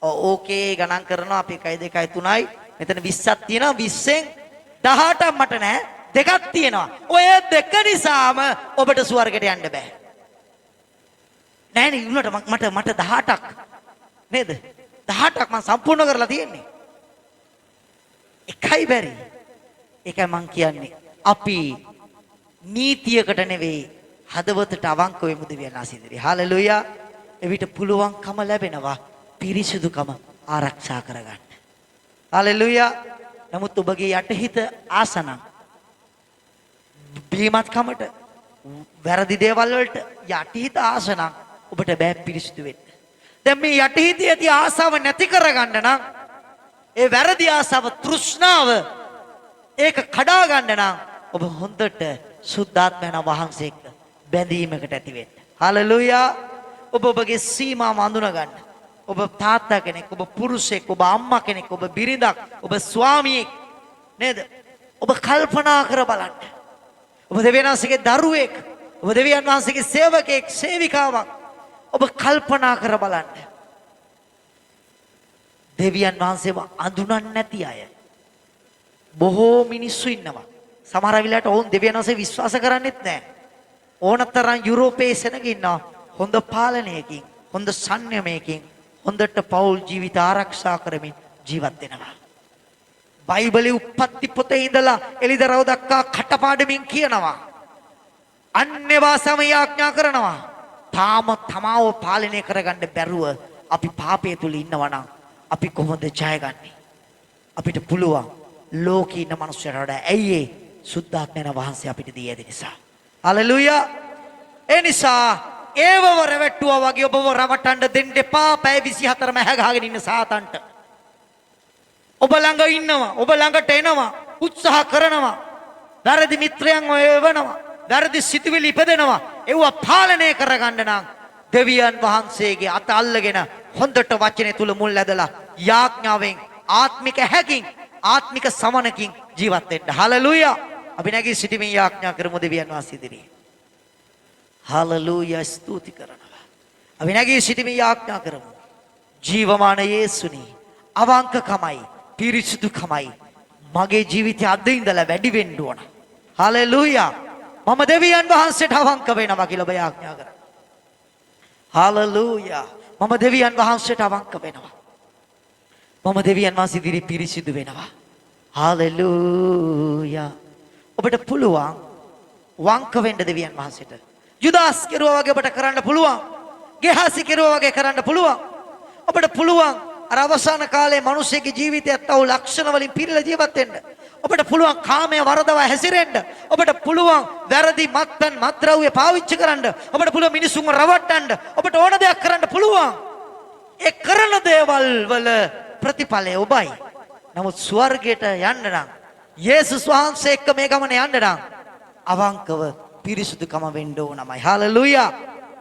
ඕකේ ගණන් කරනවා අපි 1 2 3යි. මෙතන 20ක් තියෙනවා. 20න් 18ක් මට නැහැ. දෙකක් තියෙනවා. ඔය දෙක නිසාම ඔබට ස්වර්ගයට යන්න බෑ. නෑනේ උනට මට 18ක් නේද? 18ක් මම සම්පූර්ණ කරලා තියෙන්නේ. එකයි බැරි. ඒකයි මං කියන්නේ අපි නීතියකට නෙවෙයි හදවතට අවංක වෙමු දෙවියන් ආශිර්වාදයි. හalleluya. එවිට පුළුවන්කම ලැබෙනවා පිරිසිදුකම ආරක්ෂා කරගන්න. හalleluya. නමුත් ඔබගේ යටිහිත ආසනම් බීමත්කමට වැරදි දේවල් වලට යටිහිත ආසනම් ඔබට බෑ පිරිසිදු වෙන්න. දැන් මේ යටිහිතේ ඇති ආසාව නැති කරගන්න නම් ඒ වැරදි ආසාව තෘෂ්ණාව ඒක කඩා ගන්න නම් ඔබ හොඳට සුද්ධාත්මයන් වහන්සේක බැඳීමකට ඇති වෙන්න. හalleluya. ඔබ ඔබගේ සීමාව අඳුන ගන්න. ඔබ තාත්තා කෙනෙක්, ඔබ පුරුෂයෙක්, ඔබ අම්මා කෙනෙක්, ඔබ බිරිඳක්, ඔබ ස්වාමියෙක් නේද? ඔබ කල්පනා කර බලන්න. ඔබ දෙවියන් වහන්සේගේ දරුවෙක්, ඔබ දෙවියන් වහන්සේගේ සේවකයෙක්, සේවිකාවක්. ඔබ කල්පනා කර බලන්න. දෙවියන් වහන්සේව අඳුනන්නේ නැති අය බොහෝ මිනිස්සු ඉන්නවා. සමහර වෙලාවට ඔවුන් දෙවියන් වහන්සේ විශ්වාස කරන්නේත් නැහැ. ඕනතරම් යුරෝපයේ සෙනග ඉන්නවා. හොඳ පාලනයකින්, හොඳ සංයමයකින්, හොඳට පෞල් ජීවිත ආරක්ෂා කරමින් ජීවත් වෙනවා. බයිබලයේ උප්පත්ති පොතේ ඉඳලා එළිදරව් දක්වා කටපාඩමින් කියනවා. අන්‍ය භාෂාවෙන් ආඥා කරනවා. තාම තමාව පාලනය කරගන්න බැරුව අපි පාපය තුල ඉන්නවා නම් අපි කොහොමද ජයගන්නේ? අපිට පුළුවන් ලෝකේ ඉන්න මිනිස්සුන්ට වඩා. ඇයි ඒ? සුද්ධාත්මයන් වහන්සේ අපිට දී ඇති නිසා. හalleluya. ඒ නිසා ඒවව රැවට්ටුවා වගේ ඔබව රවටන්න දෙන්න එපා. පැය 24ම හැගහගෙන ඉන්න සාතන්ට. ඔබ ළඟ ඉන්නවා, ඔබ ළඟට එනවා, උත්සාහ කරනවා, වැරදි මිත්‍රයන්ව එවනවා, වැරදි සිතුවිලි ඉපදෙනවා. ඒව පාලනය කරගන්න නම් දෙවියන් වහන්සේගේ අත අල්ලගෙන හොඳට වචනේ තුල මුල් ඇදලා යාඥාවෙන් ආත්මික හැකින් ආත්මික සමනකින් ජීවත් වෙන්න. හalleluya. අපි නැගී සිටීමේ යාඥා කරමු දෙවියන් වහන්සේ ඉදිරියේ. හalleluya. ස්තුති කරනවා. අපි නැගී සිටීමේ යාඥා කරමු. ජීවමාන යේසුනි, අවංකකමයි, පිරිසුදුකමයි මගේ ජීවිතය අද ඉඳලා වැඩි වෙන්න ඕන. හලෙලූයා. මම දෙවියන් වහන්සේට අවංක වෙනවා කියලා ඔබ යාඥා කරන්න. හලෙලූයා. මම දෙවියන් වහන්සේට අවංක වෙනවා. මම දෙවියන් වහන්සේ ඉදිරියේ පිරිසිදු වෙනවා. හලෙලූයා. ඔබට පුළුවන් වංක වෙන්න දෙවියන් වහන්සේට. යුදාස් කෙරුවා වගේ ඔබට කරන්න පුළුවන්. ගෙහාසි කෙරුවා වගේ කරන්න පුළුවන්. ඔබට පුළුවන් අර අවසාන කාලේ මිනිස්සෙගේ ජීවිතයත් අවු ලක්ෂණ වලින් පිරීලා ජීවත් වෙන්න. ඔබට පුළුවන් කාමයේ වරදවා හැසිරෙන්න. ඔබට පුළුවන් වැරදි මත්පැන් මත්ද්‍රව්‍ය පාවිච්චි කරන්න. ඔබට පුළුවන් මිනිසුන්ව රවට්ටන්න. ඔබට ඕන දෙයක් කරන්න පුළුවන්. ඒ කරන දේවල් වල ප්‍රතිඵලය ඔබයි. නමුත් ස්වර්ගයට යන්න නම් යේසුස් වහන්සේ එක්ක මේ ගමන යන්න නම් අවංකව පිරිසුදුකම වෙන්න ඕනමයි. හalleluya.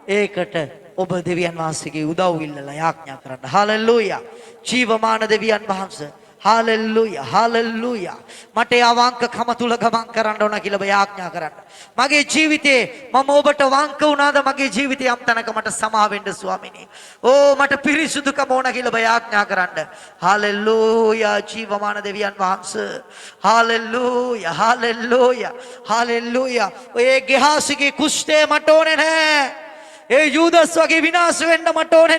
ඒකට ඔබ දෙවියන් වහන්සේගේ උදව් ඉල්ලලා යාඥා කරන්න. හalleluya. ජීවමාන දෙවියන් වහන්සේ හalleluya hallelujah මට අවංකකම තුල ගමන් කරන්න ඕන කියලා ඔබ යාඥා කරන්න. මගේ ජීවිතේ මම ඔබට වංක වුණාද මගේ ජීවිතේ යම් තැනක මට සමා වෙන්න ස්වාමිනේ. ඕ මට පිරිසුදුකම ඕන කියලා ඔබ යාඥා කරන්න. hallelujah ජීවමාන දෙවියන් වහන්සේ hallelujah hallelujah hallelujah. ඔය ගෙහාසිගේ කුෂ්ඨය මට ඕනේ නැහැ. ඒ යූදස් වගේ විනාශ වෙන්න මට ඕනේ නැහැ.